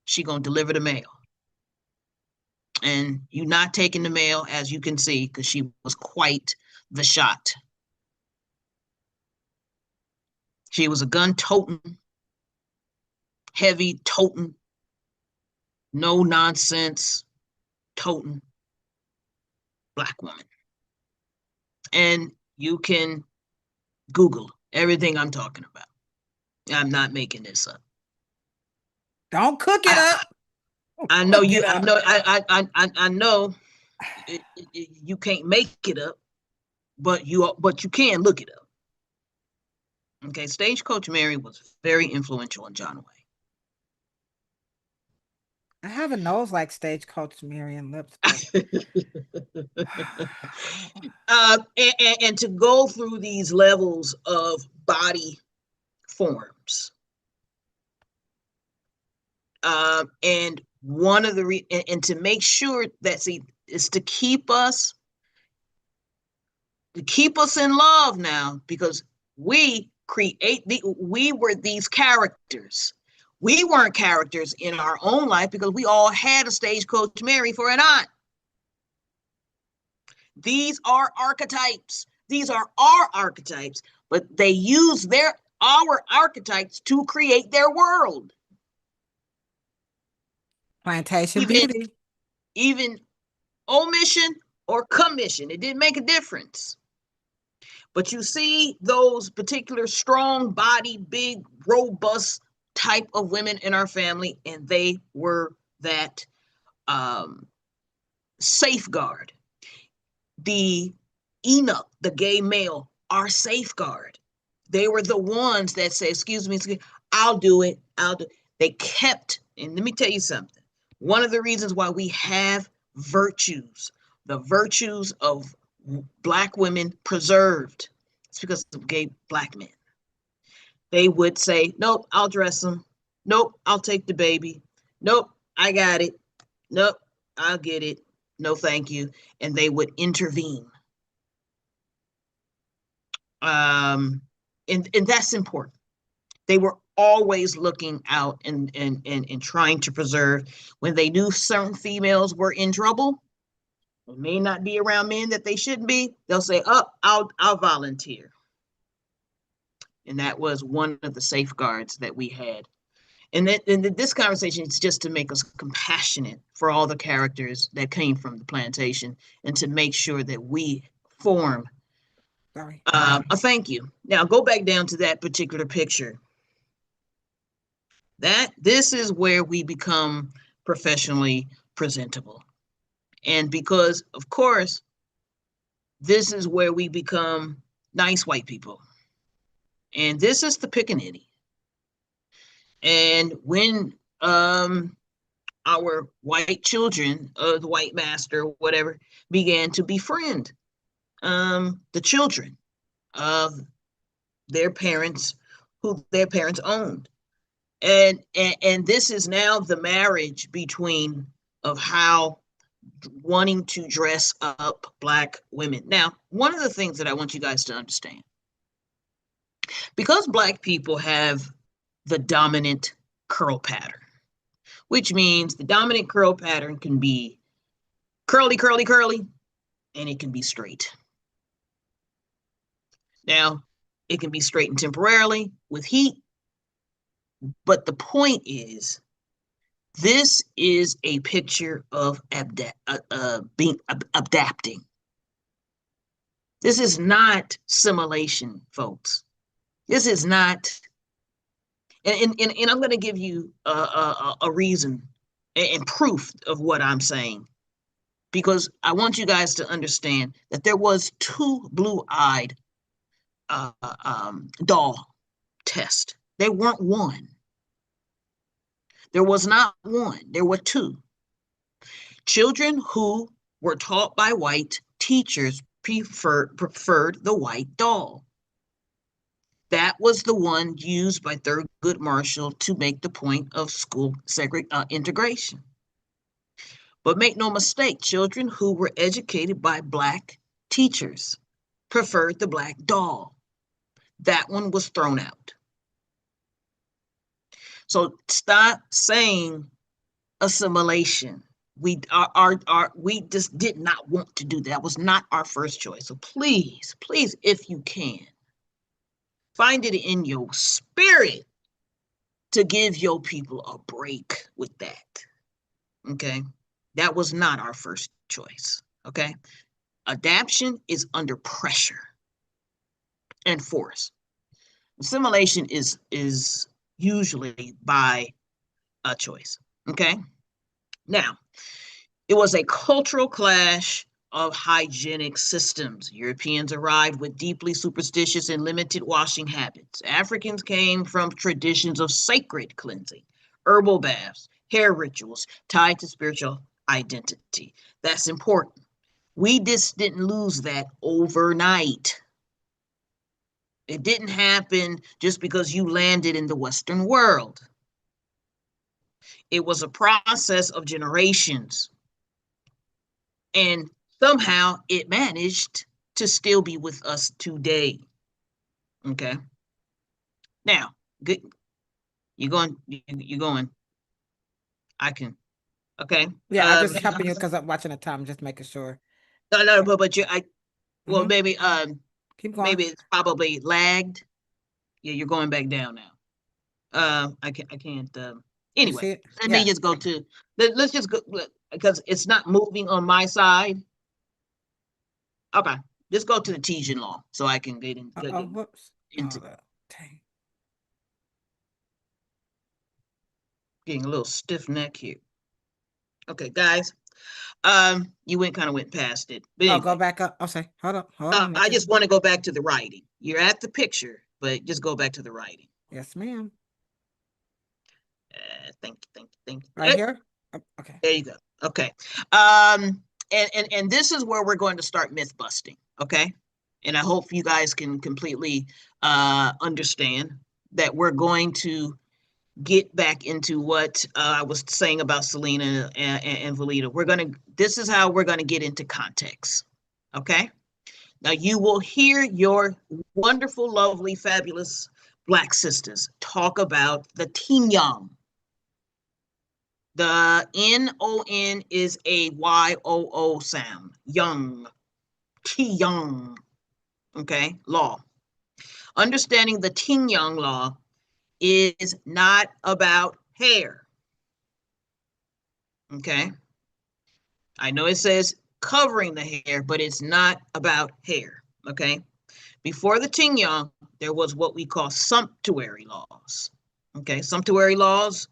A: She gonna deliver the mail. And you not taking the mail, as you can see, because she was quite the shot. She was a gun-toting, heavy-toting, no-nonsense, toting Black woman. And you can Google everything I'm talking about. I'm not making this up.
B: Don't cook it up.
A: I know you. I know. I know. You can't make it up, but you can look it up. Okay, Stagecoach Mary was very influential in John Wayne.
B: I have a nose like Stagecoach Mary and lips, but
A: and to go through these levels of body forms, and one of the and to make sure that is to keep us in love now, because we were these characters. We weren't characters in our own life because we all had a Stagecoach Mary for an aunt. These are archetypes. These are our archetypes, but they use our archetypes to create their world.
B: Plantation Beauty.
A: Even omission or commission, it didn't make a difference. But you see those particular strong body, big, robust type of women in our family, and they were that safeguard. The Enoch, the gay male, our safeguard. They were the ones that say, excuse me, I'll do it. They kept, and let me tell you something. One of the reasons why we have virtues, the virtues of Black women preserved, it's because of gay Black men. They would say, nope, I'll dress them. Nope, I'll take the baby. Nope, I got it. Nope, I'll get it. No, thank you. And they would intervene. And that's important. They were always looking out and trying to preserve. When they knew certain females were in trouble, they may not be around men that they shouldn't be, they'll say, oh, I'll volunteer. And that was one of the safeguards that we had. And this conversation is just to make us compassionate for all the characters that came from the plantation and to make sure that we form a thank you. Now go back down to that particular picture. This is where we become professionally presentable. And because, of course, this is where we become nice white people. And this is the pickaninny. And when our white children, the white master, whatever, began to befriend the children of their parents, who their parents owned. And this is now the marriage between of how wanting to dress up Black women. Now, one of the things that I want you guys to understand, because Black people have the dominant curl pattern, which means the dominant curl pattern can be curly, curly, curly, and it can be straight. Now, it can be straightened temporarily with heat, but the point is, this is a picture of adapting. This is not simulation, folks. This is not, and I'm going to give you a reason and proof of what I'm saying, because I want you guys to understand that there was 2 blue-eyed doll tests. There weren't one. There was not one. There were 2. Children who were taught by white teachers preferred the white doll. That was the one used by Thurgood Marshall to make the point of school integration. But make no mistake, children who were educated by Black teachers preferred the black doll. That one was thrown out. So stop saying assimilation. We just did not want to do that. That was not our first choice. So please, please, if you can, find it in your spirit to give your people a break with that. Okay? That was not our first choice. Okay? Adaptation is under pressure and force. Assimilation is usually by a choice. Okay? Now, it was a cultural clash of hygienic systems. Europeans arrived with deeply superstitious and limited washing habits. Africans came from traditions of sacred cleansing, herbal baths, hair rituals tied to spiritual identity. That's important. We just didn't lose that overnight. It didn't happen just because you landed in the Western world. It was a process of generations. And somehow it managed to still be with us today. Okay. Now, good. You're going. I can. Okay.
B: Yeah, I'm just helping you because I'm watching the time, just making sure.
A: No, but well, maybe
B: keep going.
A: Maybe it's probably lagged. Yeah, you're going back down now. I can't. Anyway, let me just go to. Let's just go because it's not moving on my side. Okay, let's go to the Tesian law so I can get in.
B: Whoops.
A: Into, getting a little stiff neck here. Okay, guys. You went past it. But anyway,
B: go back up. I'll say, hold on.
A: I just want to go back to the writing. You're at the picture, but just go back to the writing.
B: Yes, ma'am.
A: Thank you.
B: Right here? Okay.
A: There you go. Okay. And this is where we're going to start myth busting. Okay. And I hope you guys can completely understand that we're going to get back into what I was saying about Selena and Valita. This is how we're going to get into context. Okay. Now you will hear your wonderful, lovely, fabulous Black sisters talk about the Tinyang. The N-O-N is a Y-O-O sound. Young. Qi-young. Okay, law. Understanding the Ting Yang law is not about hair. Okay. I know it says covering the hair, but it's not about hair. Okay. Before the Ting Yang, there was what we call sumptuary laws. Okay. Sumptuary laws,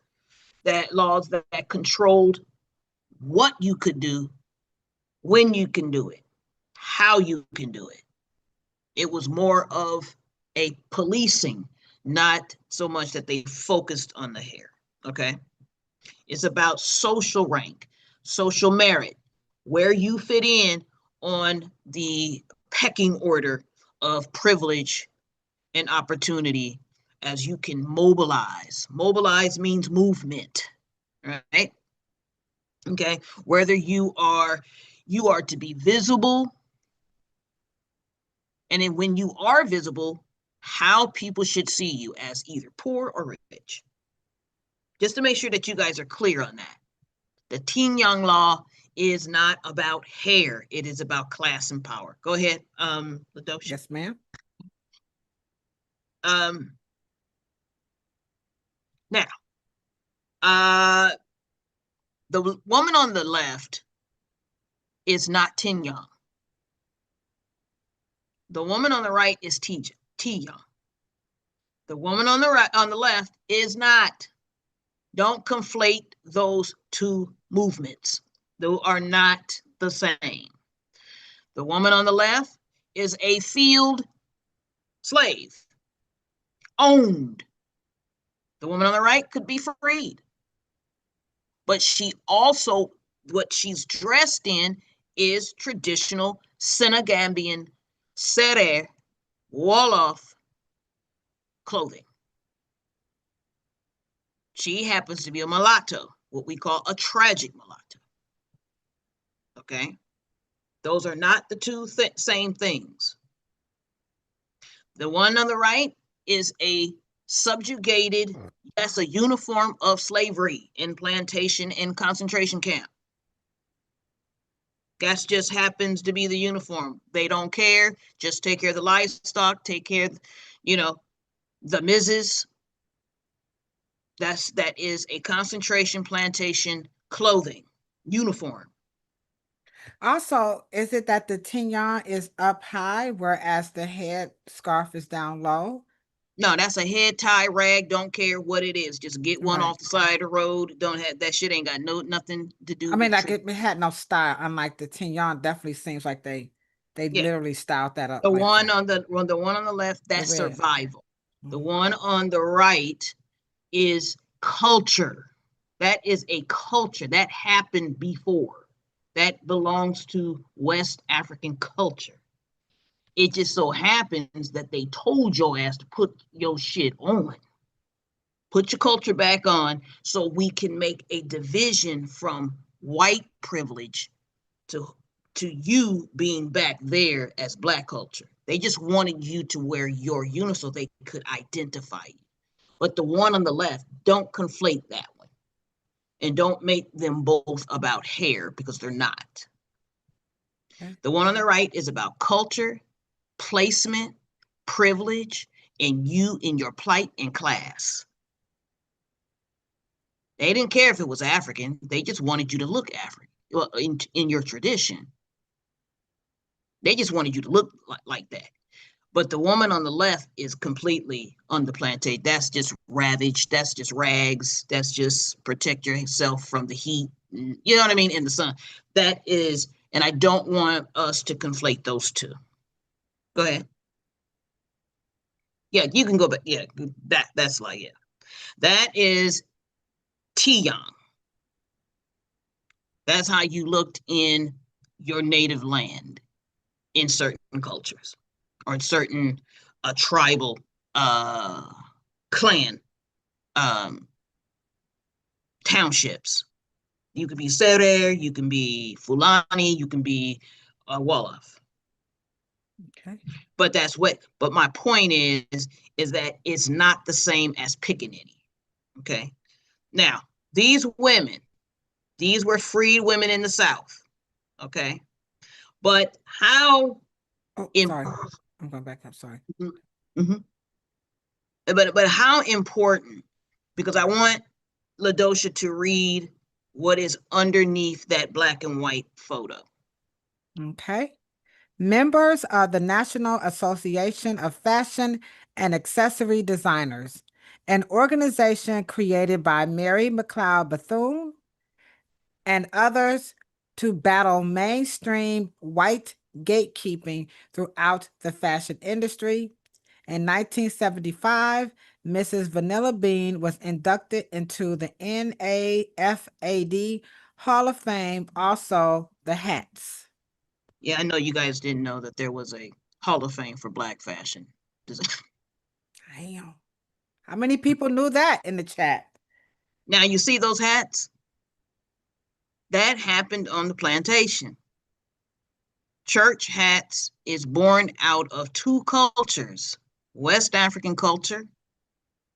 A: that controlled what you could do, when you can do it, how you can do it. It was more of a policing, not so much that they focused on the hair. Okay. It's about social rank, social merit, where you fit in on the pecking order of privilege and opportunity as you can mobilize. Mobilize means movement, right? Okay. Whether you are to be visible, and then when you are visible, how people should see you as either poor or rich. Just to make sure that you guys are clear on that. The Ting Yang law is not about hair. It is about class and power. Go ahead, Ladosha.
B: Yes, ma'am.
A: Now, the woman on the left is not Ting Yang. The woman on the right is T Yang. The woman on the right, on the left, is not. Don't conflate those two movements. They are not the same. The woman on the left is a field slave, owned. The woman on the right could be freed. But she also, what she's dressed in is traditional Senegambian Serer Wolof clothing. She happens to be a mulatto, what we call a tragic mulatto. Okay? Those are not the two same things. The one on the right is a subjugated, that's a uniform of slavery in plantation and concentration camp. That just happens to be the uniform. They don't care. Just take care of the livestock, take care of, the Mrs. That is a concentration plantation clothing uniform.
B: Also, is it that the tignon is up high, whereas the head scarf is down low?
A: No, that's a head tie rag. Don't care what it is. Just get one off the side of the road. Don't have that shit. Ain't got nothing to do.
B: I mean, like it had no style. Unlike the tignon, definitely seems like they literally styled that up.
A: The
B: like
A: one
B: that.
A: on the one on the left, that's survival.
B: Mm-hmm.
A: The one on the right is culture. That is a culture that happened before. That belongs to West African culture. It just so happens that they told your ass to put your shit on. Put your culture back on so we can make a division from white privilege to you being back there as Black culture. They just wanted you to wear your uniform so they could identify you. But the one on the left, don't conflate that one. And don't make them both about hair because they're not. Okay. The one on the right is about culture, placement, privilege, and you in your plight and class. They didn't care if it was African. They just wanted you to look African. Well, in your tradition. They just wanted you to look like that. But the woman on the left is completely on the plantation. That's just ravaged. That's just rags. That's just protect yourself from the heat. You know what I mean? In the sun. That is, and I don't want us to conflate those two. Go ahead. Yeah, you can go back. Yeah, that's like, yeah. That is Tiyang. That's how you looked in your native land in certain cultures or in certain tribal clan townships. You could be Serer, you can be Fulani, you can be Wolof. Okay. But my point is that it's not the same as pickaninny. Okay. Now, these were freed women in the South. Okay. But how?
B: Sorry. I'm going back up. Sorry. Mm-hmm.
A: but how important, because I want Ladosha to read what is underneath that black and white photo.
B: Okay. Members of the National Association of Fashion and Accessory Designers, an organization created by Mary McLeod Bethune and others to battle mainstream white gatekeeping throughout the fashion industry. In 1975, Mrs. Vanilla Bean was inducted into the NAFAD Hall of Fame, also the hats.
A: Yeah, I know you guys didn't know that there was a Hall of Fame for Black fashion.
B: Damn. How many people knew that in the chat?
A: Now, you see those hats? That happened on the plantation. Church hats is born out of two cultures, West African culture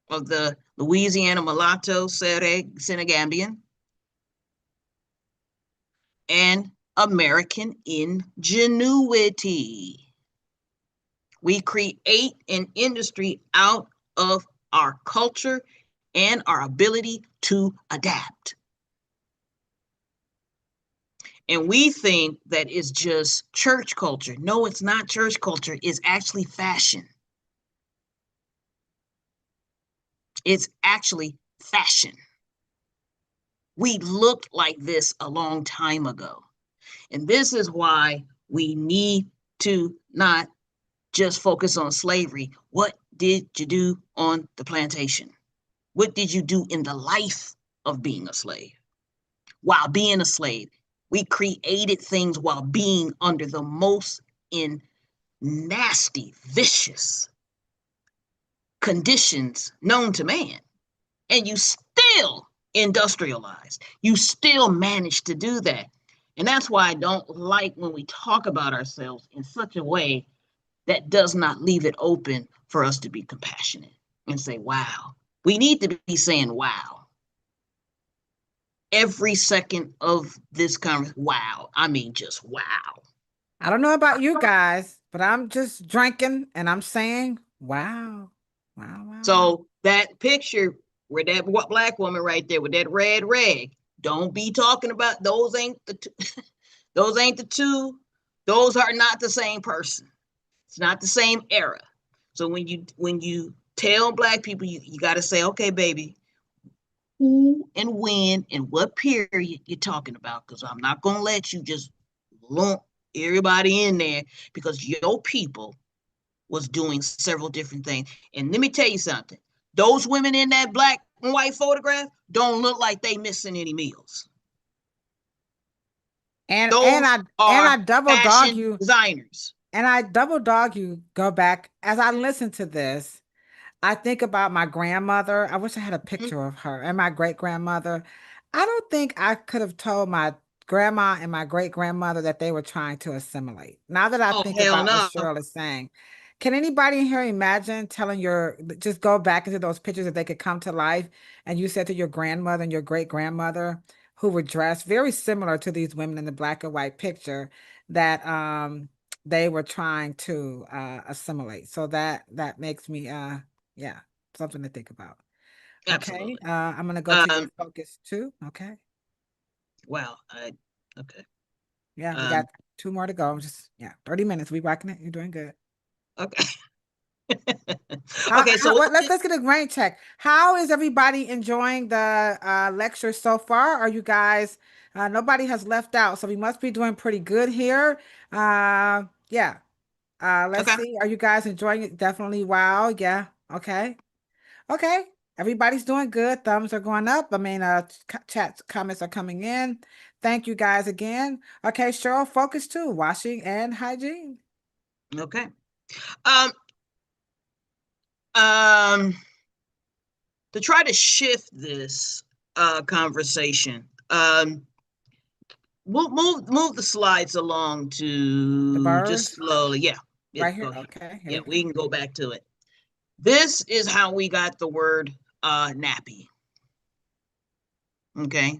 A: of the Louisiana mulatto Senegambian and American ingenuity. We create an industry out of our culture and our ability to adapt. And we think that it's just church culture. No, it's not church culture. It's actually fashion. It's actually fashion. We looked like this a long time ago. And this is why we need to not just focus on slavery. What did you do on the plantation? What did you do in the life of being a slave? While being a slave, we created things while being under the most nasty, vicious conditions known to man. And you still industrialized. You still managed to do that. And that's why I don't like when we talk about ourselves in such a way that does not leave it open for us to be compassionate and say, wow. We need to be saying, wow. Every second of this conversation, wow. I mean, just wow.
B: I don't know about you guys, but I'm just drinking and I'm saying, wow. Wow, wow.
A: So that picture where that black woman right there with that red rag, don't be talking about those ain't the two. Those ain't the two. Those are not the same person. It's not the same era. So when you tell black people, you got to say, okay, baby, who and when and what period you're talking about, because I'm not going to let you just lump everybody in there, because your people was doing several different things. And let me tell you something. Those women in that black and white photograph don't look like they missing any meals.
B: And
A: Those
B: I
A: are
B: double dog
A: fashion
B: you.
A: designers.
B: And I double dog you go back as I listen to this. I think about my grandmother. I wish I had a picture of her and my great grandmother. I don't think I could have told my grandma and my great grandmother that they were trying to assimilate. Now that I
A: Oh,
B: think
A: hell
B: about what
A: no.
B: Cheryl is saying, can anybody in here imagine telling just go back into those pictures that they could come to life? And you said to your grandmother and your great grandmother who were dressed very similar to these women in the black and white picture that they were trying to assimilate. So that makes me yeah, something to think about. Okay,
A: Absolutely.
B: I'm gonna go to your focus too. Okay.
A: Wow. Okay.
B: Yeah, we got 2 more to go. Just 30 minutes. We rocking it. You're doing good.
A: Okay.
B: Okay,
A: So
B: let's get a brain check. How is everybody enjoying the lecture so far? Are you guys? Nobody has left out, so we must be doing pretty good here. Yeah. Let's
A: okay.
B: see. Are you guys enjoying it? Definitely. Wow. Yeah. Okay. Okay. Everybody's doing good. Thumbs are going up. I mean, chat comments are coming in. Thank you guys again. Okay, Cheryl, focus too. Washing and hygiene.
A: Okay. Um, um, to try to shift this conversation, we'll move the slides along
B: The
A: to just
B: birds
A: slowly. Yeah.
B: right here.
A: Go ahead.
B: Okay, here
A: Yeah,
B: we
A: we
B: go.
A: can go back to it. This is how we got the word nappy. Okay.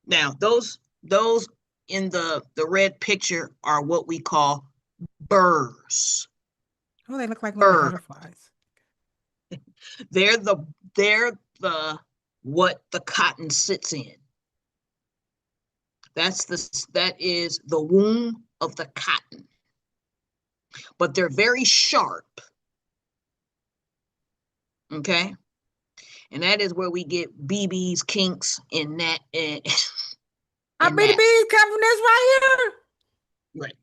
A: Now, those in the red picture are what we call burrs.
B: Oh, they look like little
A: Burr.
B: butterflies.
A: They're the what the cotton sits in. That is the womb of the cotton. But they're very sharp. Okay? And that is where we get BBs, kinks, and that and,
B: I
A: and
B: mean, the
A: that.
B: bees come from this right here.
A: Right.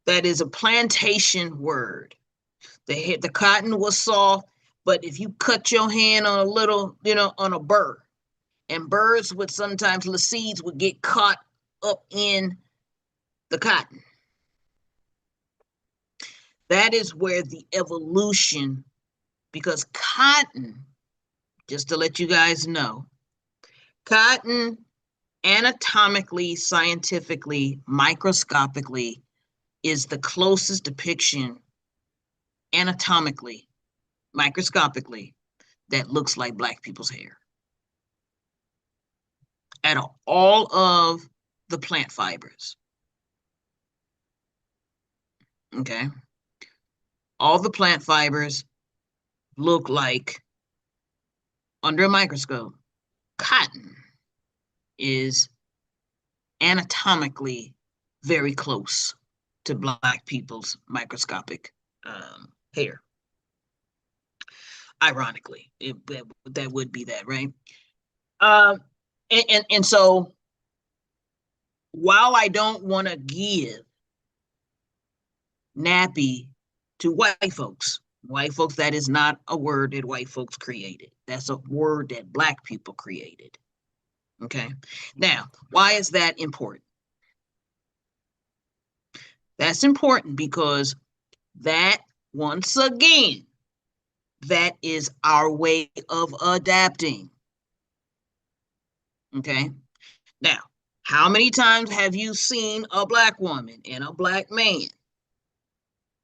A: That is a plantation word. The cotton was soft, but if you cut your hand on a little, on a burr, and birds would sometimes, the seeds would get caught up in the cotton. That is where the evolution, because cotton, just to let you guys know, cotton anatomically, scientifically, microscopically is the closest depiction anatomically, microscopically, that looks like Black people's hair. Out of all of the plant fibers. Okay. All the plant fibers look like, under a microscope, cotton is anatomically very close to Black people's microscopic hair. Ironically, that would be that, right? And so while I don't want to give nappy to white folks, that is not a word that white folks created. That's a word that Black people created. Okay. Now, why is that important? That's important because that, once again, that is our way of adapting. Okay. Now, how many times have you seen a Black woman and a Black man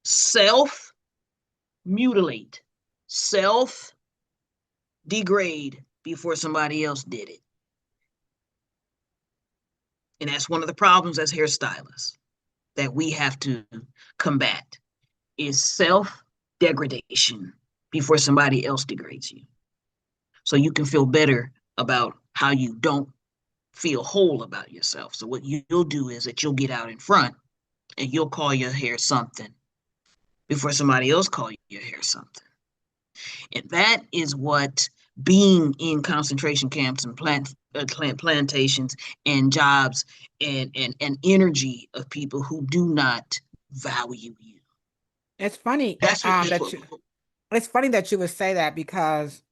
A: self-mutilate, self-degrade before somebody else did it? And that's one of the problems as hairstylists that we have to combat, is self-degradation before somebody else degrades you. So you can feel better about how you don't feel whole about yourself. So what you'll do is that you'll get out in front and you'll call your hair something before somebody else call your hair something. And that is what being in concentration camps and plantations and jobs and energy of people who do not value you.
B: It's funny
A: That's what
B: that it's funny that you would say that, because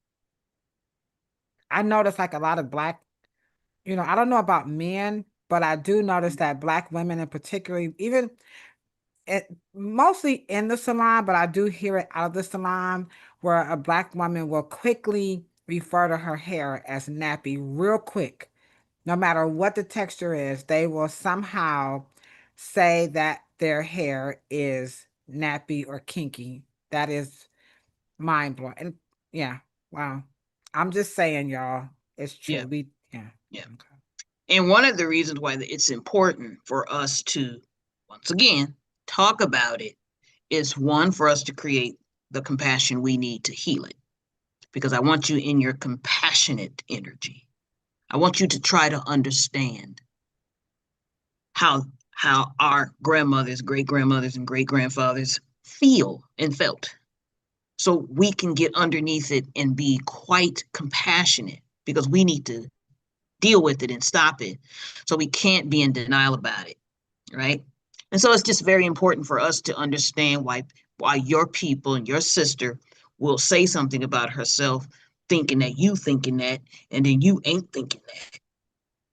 B: I notice like a lot of Black, I don't know about men, but I do notice that Black women in particular, even mostly in the salon, but I do hear it out of the salon, where a Black woman will quickly refer to her hair as nappy real quick. No matter what the texture is, they will somehow say that their hair is nappy or kinky. That is mind blowing. And yeah, wow. I'm just saying, y'all, it's true.
A: Yeah.
B: Yeah.
A: Okay. And one of the reasons why it's important for us to, once again, talk about it is, one, for us to create the compassion we need to heal it. Because I want you in your compassionate energy. I want you to try to understand how our grandmothers, great-grandmothers, and great-grandfathers feel and felt. So we can get underneath it and be quite compassionate, because we need to deal with it and stop it. So we can't be in denial about it, right? And so it's just very important for us to understand why your people and your sister will say something about herself thinking that you thinking that, and then you ain't thinking that,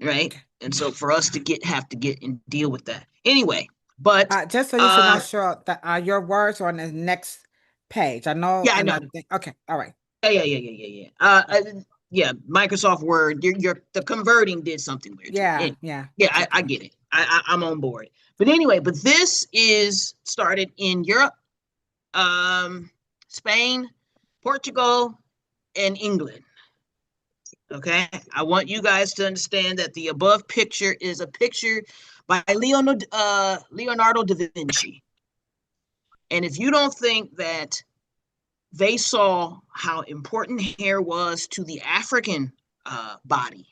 A: right? And so for us to have to get and deal with that. Anyway, but
B: just so you should know, Cheryl, that your words are on the next page. I know.
A: Yeah, I know.
B: Okay, all right.
A: Yeah. Microsoft Word, you're the converting did something weird.
B: Yeah.
A: Okay. I get it. I'm on board. But anyway, this is started in Europe, Spain, Portugal, and England. Okay. I want you guys to understand that the above picture is a picture by Leonardo da Vinci. And if you don't think that they saw how important hair was to the African body.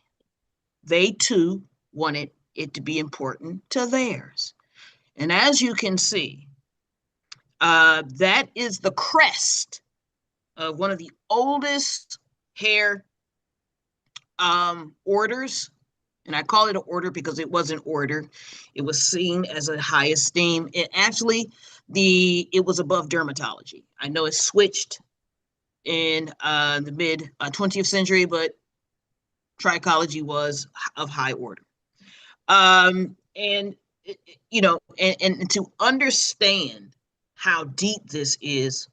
A: They too wanted it to be important to theirs. And as you can see, that is the crest of one of the oldest hair orders. And I call it an order because it was an order. It was seen as a high esteem. It actually, it was above dermatology. I know it switched in the mid 20th century, but trichology was of high order. And you know, and to understand how deep this is,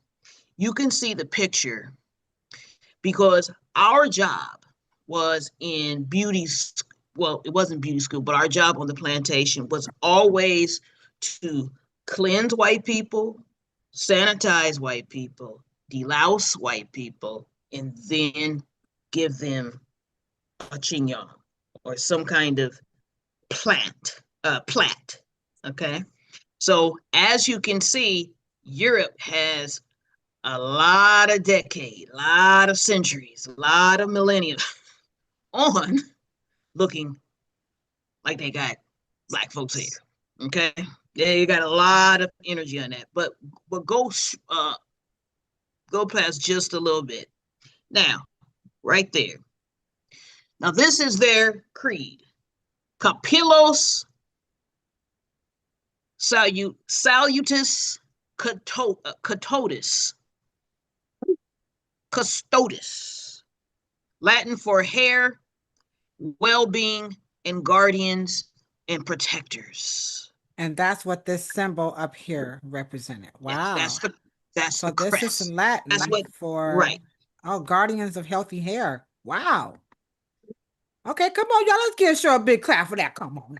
A: you can see the picture because our job was in beauty. Well, it wasn't beauty school, but our job on the plantation was always to cleanse white people, sanitize white people, delouse white people, and then give them a chignon or some kind of plat. Okay. So as you can see, Europe has a lot of decades, a lot of centuries, a lot of millennia on looking like they got black folks hair. Okay. They got a lot of energy on that. But go past just a little bit. Now, right there. Now, this is their creed. Capillos salutis custodis. Custodis. Latin for hair, well-being, and guardians and protectors.
B: And that's what this symbol up here represented.
A: Yes,
B: Wow.
A: that's
B: So
A: the
B: this
A: crest.
B: is Latin
A: That's what
B: for,
A: right.
B: oh, guardians of healthy hair. Wow. Okay, come on, y'all. Let's give Cheryl a big clap for that. Come on.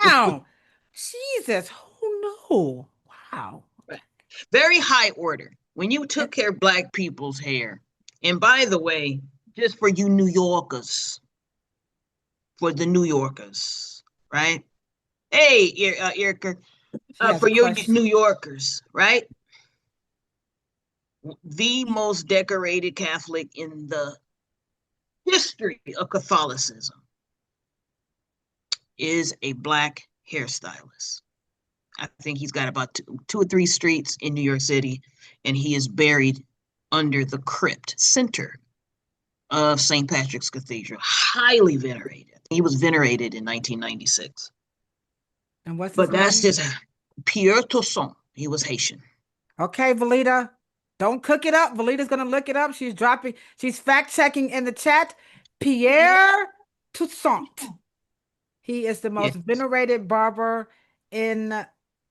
B: Down. Jesus. Oh no. Wow.
A: Right. Very high order. When you took care of black people's hair, and by the way, just for you New Yorkers, for the New Yorkers, right? Hey, Erica, for your New Yorkers, right? The most decorated Catholic in the history of Catholicism is a black hairstylist. I think he's got about two or three streets in New York City, and he is buried under the crypt center of St. Patrick's Cathedral, highly venerated. He was venerated in 1996.
B: And what's
A: but
B: his
A: that's
B: name?
A: just Pierre Toussaint. He was Haitian.
B: Okay, Valita, don't cook it up. Valita's gonna look it up. She's fact checking in the chat. Pierre Toussaint. He is the most venerated barber in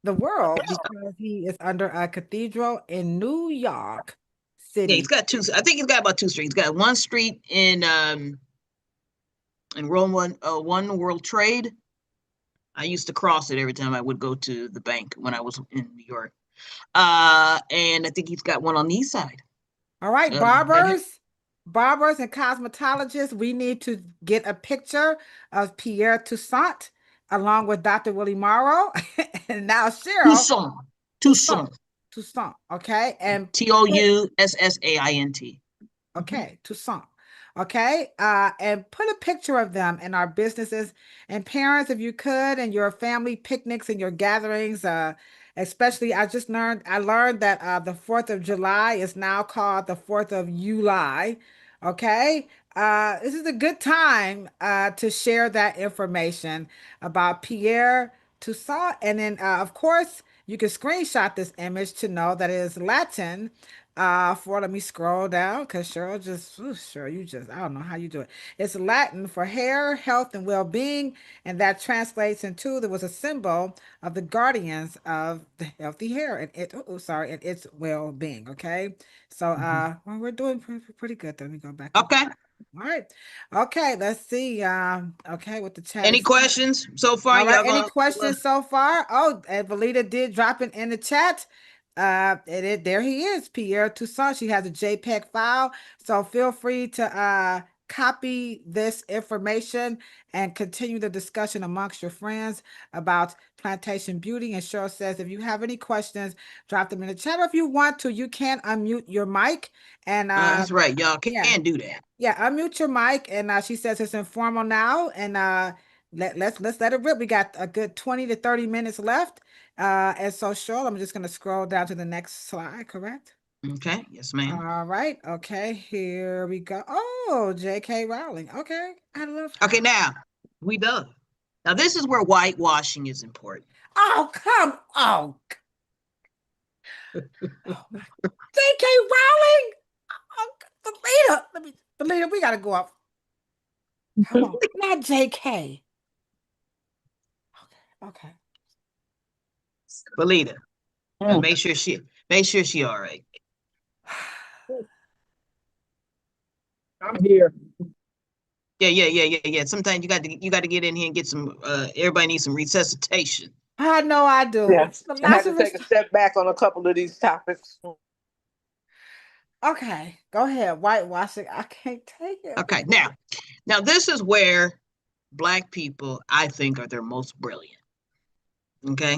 B: the world because he is under a cathedral in New York City.
A: Yeah, he's got two. I think he's got about two streets. He's got one street in Rome, One World Trade. I used to cross it every time I would go to the bank when I was in New York. And I think he's got one on the east side.
B: All right, barbers and cosmetologists, we need to get a picture of Pierre Toussaint along with Dr. Willie Morrow and now Cheryl. Toussaint, okay? And
A: Toussaint.
B: Okay, Toussaint. Okay, and put a picture of them in our businesses and parents, if you could, and your family picnics and your gatherings. Especially, I learned that the 4th of July is now called the 4th of July. Okay, this is a good time to share that information about Pierre Toussaint, and then of course you can screenshot this image to know that it is Latin let me scroll down because Cheryl, you just, I don't know how you do it. It's Latin for hair, health, and well-being, and that translates into there was a symbol of the guardians of the healthy hair and and its well-being. Okay, so well, we're doing pretty good. Let me go back.
A: Okay.
B: All right. Okay, let's see. Okay, with the chat.
A: Any questions so far?
B: All right, any questions so far? Oh, and Valita did drop it in the chat. There he is, Pierre Toussaint. She has a JPEG file, so feel free to copy this information and continue the discussion amongst your friends about Plantation Beauty. And Cheryl says, if you have any questions, drop them in the chat. Or if you want to, you can unmute your mic. And
A: that's right. Y'all
B: yeah.
A: can do that.
B: Yeah, unmute your mic. And she says it's informal now. And let's let it rip. We got a good 20 to 30 minutes left. And so, Cheryl, I'm just going to scroll down to the next slide, correct?
A: Okay. Yes, ma'am.
B: All right. Okay, here we go. Oh, J.K. Rowling. Okay, I love her.
A: Okay, now we done. Now this is where whitewashing is important.
B: Oh, come on. Oh, J.K. Rowling. Oh, Belita, we gotta go up. Come on, not J.K. Okay.
A: Belita, make sure she all right.
C: I'm here.
A: Yeah. Sometimes you got to get in here and get some. Everybody needs some resuscitation.
B: I know I do.
C: Yes. I had to take a step back on a couple of these topics.
B: Okay, go ahead. Whitewashing. I can't take it.
A: Okay, now this is where Black people, I think, are their most brilliant. Okay,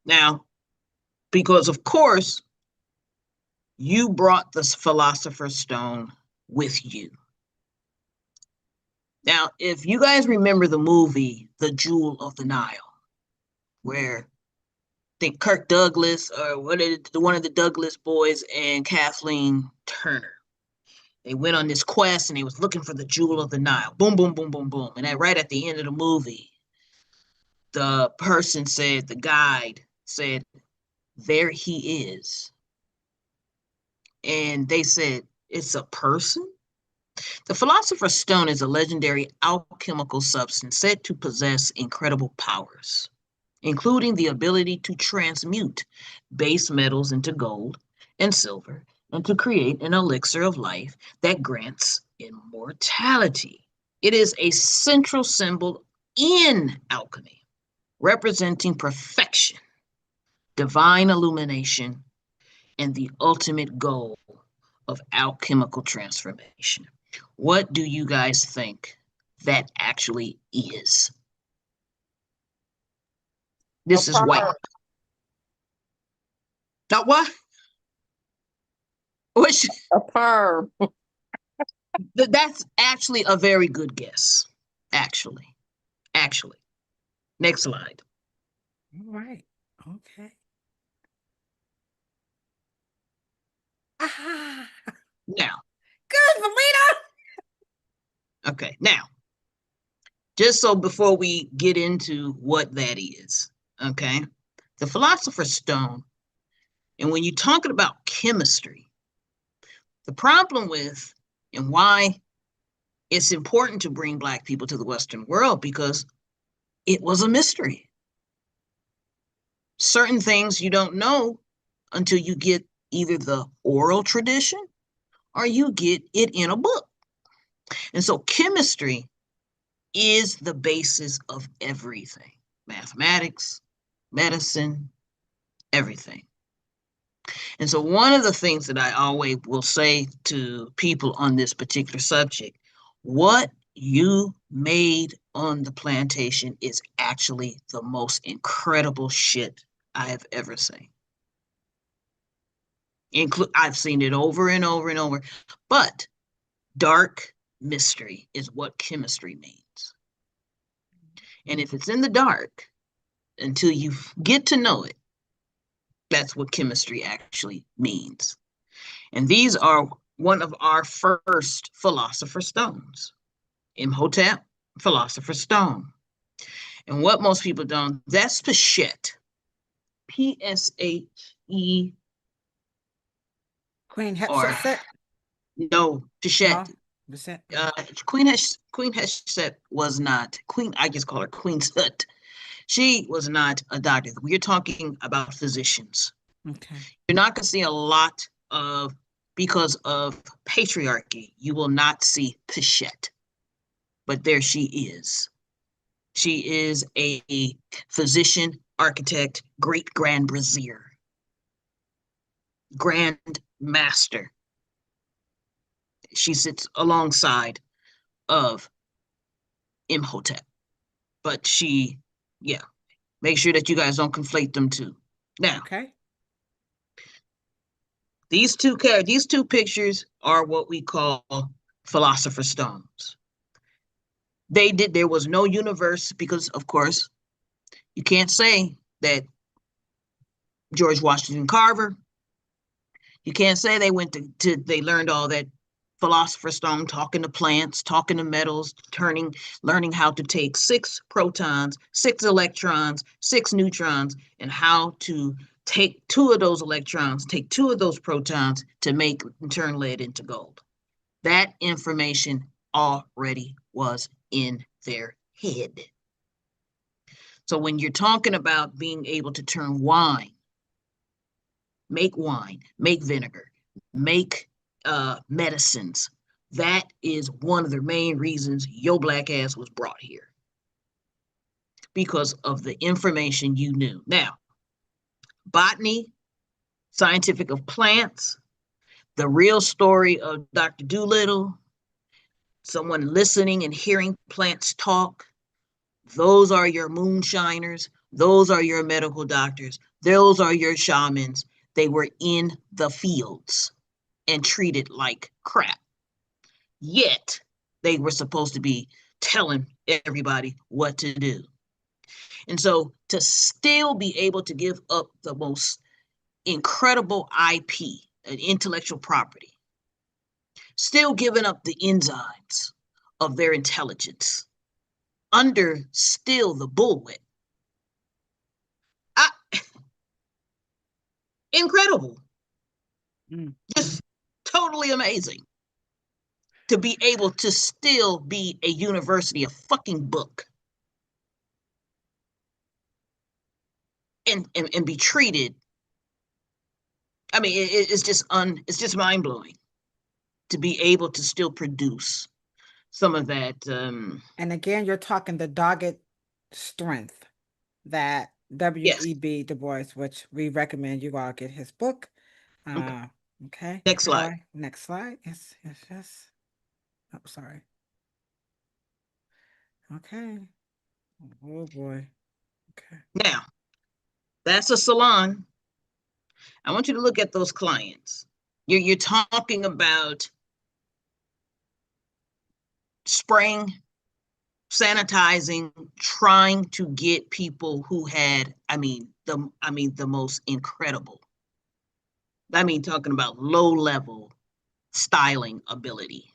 A: now because of course you brought this philosopher's stone with you. Now, if you guys remember the movie The Jewel of the Nile, where I think Kirk Douglas or one of the Douglas boys and Kathleen Turner, they went on this quest and they was looking for the Jewel of the Nile. Boom, boom, boom, boom, boom. And then right at the end of the movie, the person said, the guide said, there he is. And they said, it's a person? The Philosopher's Stone is a legendary alchemical substance said to possess incredible powers, including the ability to transmute base metals into gold and silver and to create an elixir of life that grants immortality. It is a central symbol in alchemy, representing perfection, divine illumination, and the ultimate goal of alchemical transformation. What do you guys think that actually is? This is white. Not what? Which
C: a perm.
A: That's actually a very good guess. Actually. Next slide.
B: All right. Okay. Ah.
A: Now.
B: Good, Melina.
A: Okay, now. Just so before we get into what that is, okay? The Philosopher's Stone, and when you're talking about chemistry, the problem with and why it's important to bring Black people to the Western world because it was a mystery. Certain things you don't know until you get either the oral tradition or you get it in a book. And so chemistry is the basis of everything. Mathematics, medicine, everything. And so one of the things that I always will say to people on this particular subject, what you made on the plantation is actually the most incredible shit I have ever seen. I've seen it over and over and over, but dark mystery is what chemistry means. And if it's in the dark, until you get to know it, that's what chemistry actually means. And these are one of our first philosopher's stones. Imhotep, philosopher's stone. And what most people don't, that's Peshet. P-S-H-E.
B: Queen Hatshepsut?
A: No, Peshet.
B: No,
A: Queen Hatshepsut was not, I just call her Queen Tut. She was not a doctor. We're talking about physicians.
B: Okay.
A: You're not going to see a lot of, because of patriarchy, you will not see Peshet. But there she is. She is a physician, architect, great grand brazier, grand master. She sits alongside of Imhotep. But she, yeah, make sure that you guys don't conflate them two. Now,
B: Okay.
A: these two pictures are what we call philosopher's stones. There was no universe because, of course, you can't say that George Washington Carver, you can't say they went they learned all that philosopher's stone, talking to plants, talking to metals, learning how to take 6 protons, 6 electrons, 6 neutrons, and how to take 2 of those electrons, take 2 of those protons to make and turn lead into gold. That information already was in their head. So when you're talking about being able to turn wine, make vinegar, make medicines, that is one of the main reasons your black ass was brought here. Because of the information you knew. Now, botany, scientific of plants, the real story of Dr. Dolittle, someone listening and hearing plants talk, those are your moonshiners. Those are your medical doctors. Those are your shamans. They were in the fields and treated like crap. Yet they were supposed to be telling everybody what to do. And so to still be able to give up the most incredible IP, intellectual property, still giving up the enzymes of their intelligence under still the bullwhip. Incredible. Just totally amazing to be able to still be a university, a fucking book, and be treated. I mean, it's just mind-blowing to be able to still produce some of that.
B: And again, you're talking the dogged strength that W.E.B. Du Bois, which we recommend you all get his book. Okay.
A: Next slide.
B: Next slide. Yes. Oh, sorry. Okay. Oh boy. Okay.
A: Now, that's a salon. I want you to look at those clients. You're talking about spraying, sanitizing, trying to get people who had, the most incredible. Talking about low-level styling ability.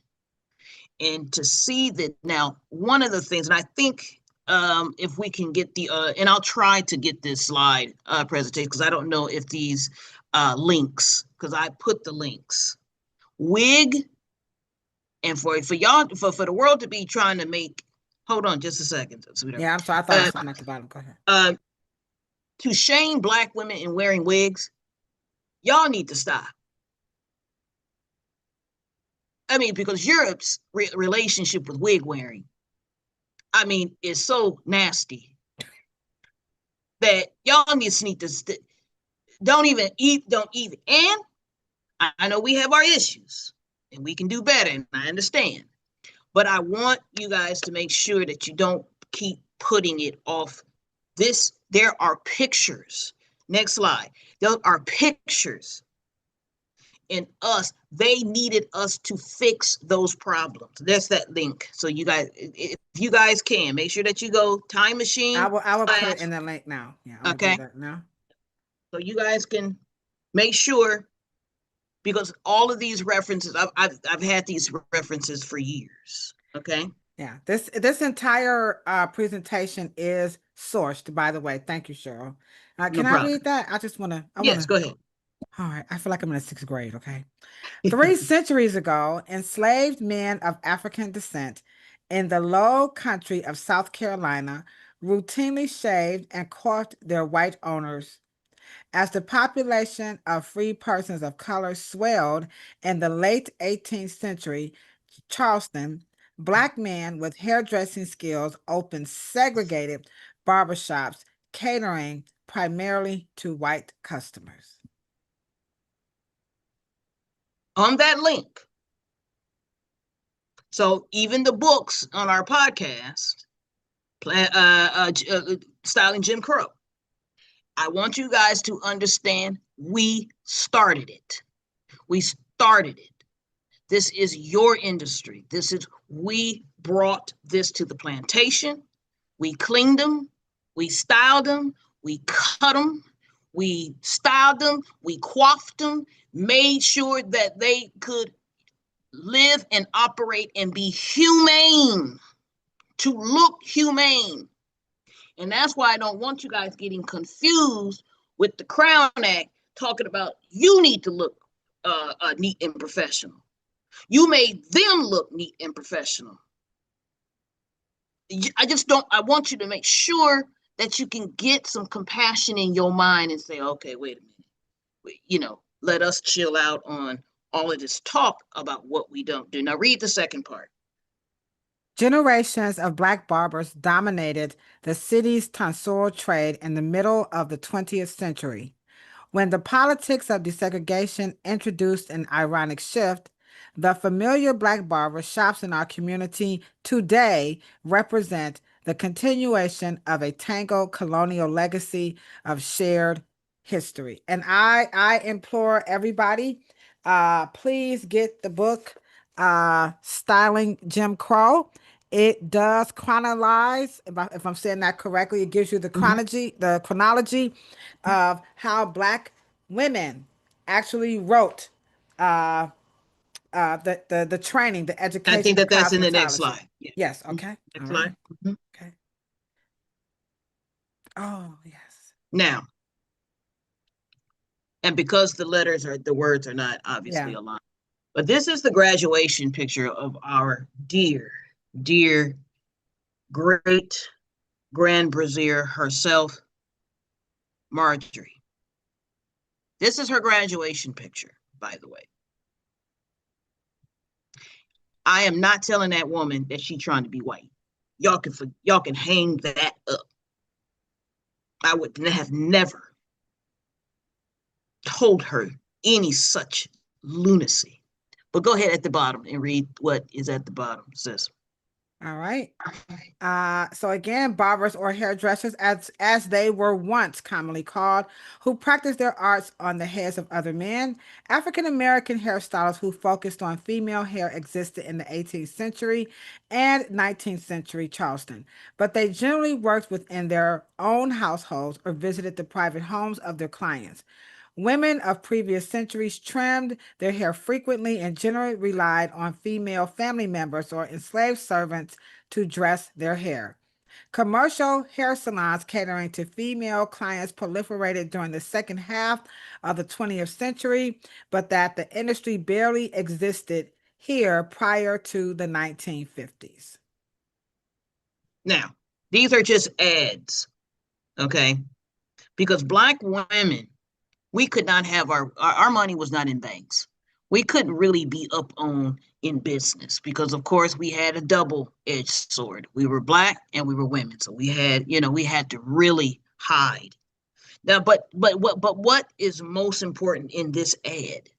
A: And to see that now, one of the things, and I think if we can get and I'll try to get this slide presentation, because I don't know if these links, because I put the links. Wig, and for y'all, for the world to be trying to make, hold on just a second, sweetheart.
B: Yeah, I'm sorry, I thought I was something at the bottom. Go ahead.
A: To shame Black women in wearing wigs, y'all need to stop. Because Europe's relationship with wig wearing, is so nasty that y'all need to don't even eat. And I know we have our issues and we can do better, and I understand. But I want you guys to make sure that you don't keep putting it off. There are pictures. Next slide. There are pictures in us. They needed us to fix those problems. There's that link. So you guys, if you guys can, make sure that you go Time Machine.
B: I will put it in the link now. Yeah.
A: Okay.
B: Do that now.
A: So you guys can make sure, because all of these references, I've had these references for years. Okay.
B: Yeah. This entire presentation is sourced, by the way. Thank you, Cheryl. Can I read that? I just want to.
A: Yes, go ahead.
B: All right. I feel like I'm in the 6th grade. Okay. 3 centuries ago, enslaved men of African descent in the low country of South Carolina routinely shaved and coiffed their white owners. As the population of free persons of color swelled in the late 18th century, Charleston, Black men with hairdressing skills opened segregated barbershops, catering primarily to white customers.
A: On that link, So even the books on our podcast, Styling Jim Crow, I want you guys to understand we started it. We started it. This is your industry. We brought this to the plantation. We cleaned them. We styled them. We cut them. We styled them. We coiffed them, made sure that they could live and operate and be humane, to look humane. And that's why I don't want you guys getting confused with the Crown Act talking about you need to look neat and professional. You made them look neat and professional. I want you to make sure that you can get some compassion in your mind and say, okay, wait a minute. Let us chill out on all of this talk about what we don't do. Now read the second part.
B: Generations of Black barbers dominated the city's tonsure trade in the middle of the 20th century. When the politics of desegregation introduced an ironic shift, the familiar Black barber shops in our community today represent the continuation of a tangled colonial legacy of shared history. And I implore everybody, please get the book, Styling Jim Crow. It does chronologize, if I'm saying that correctly, it gives you the chronology of how Black women actually wrote the training, the education.
A: I think that's in the next slide.
B: Yeah. Yes. Okay.
A: Next slide. Mm-hmm.
B: Okay. Oh, yes.
A: Now, and because the words are not obviously aligned, but this is the graduation picture of our dear great Grand Brazier herself, Marjorie. This is her graduation picture, by the way. I am not telling that woman that she's trying to be white. Y'all can hang that up. I would have never told her any such lunacy. But go ahead at the bottom and read what is at the bottom, sis.
B: All right. So again, barbers or hairdressers, as they were once commonly called, who practiced their arts on the heads of other men. African-American hairstylists who focused on female hair existed in the 18th century and 19th century Charleston, but they generally worked within their own households or visited the private homes of their clients. Women of previous centuries trimmed their hair frequently and generally relied on female family members or enslaved servants to dress their hair. Commercial hair salons catering to female clients proliferated during the second half of the 20th century, but that the industry barely existed here prior to the 1950s.
A: Now, these are just ads, okay? Because Black women, we could not have our money was not in banks. We couldn't really be up on in business because, of course, we had a double-edged sword. We were Black and we were women, so we had to really hide. Now, but what is most important in this ad?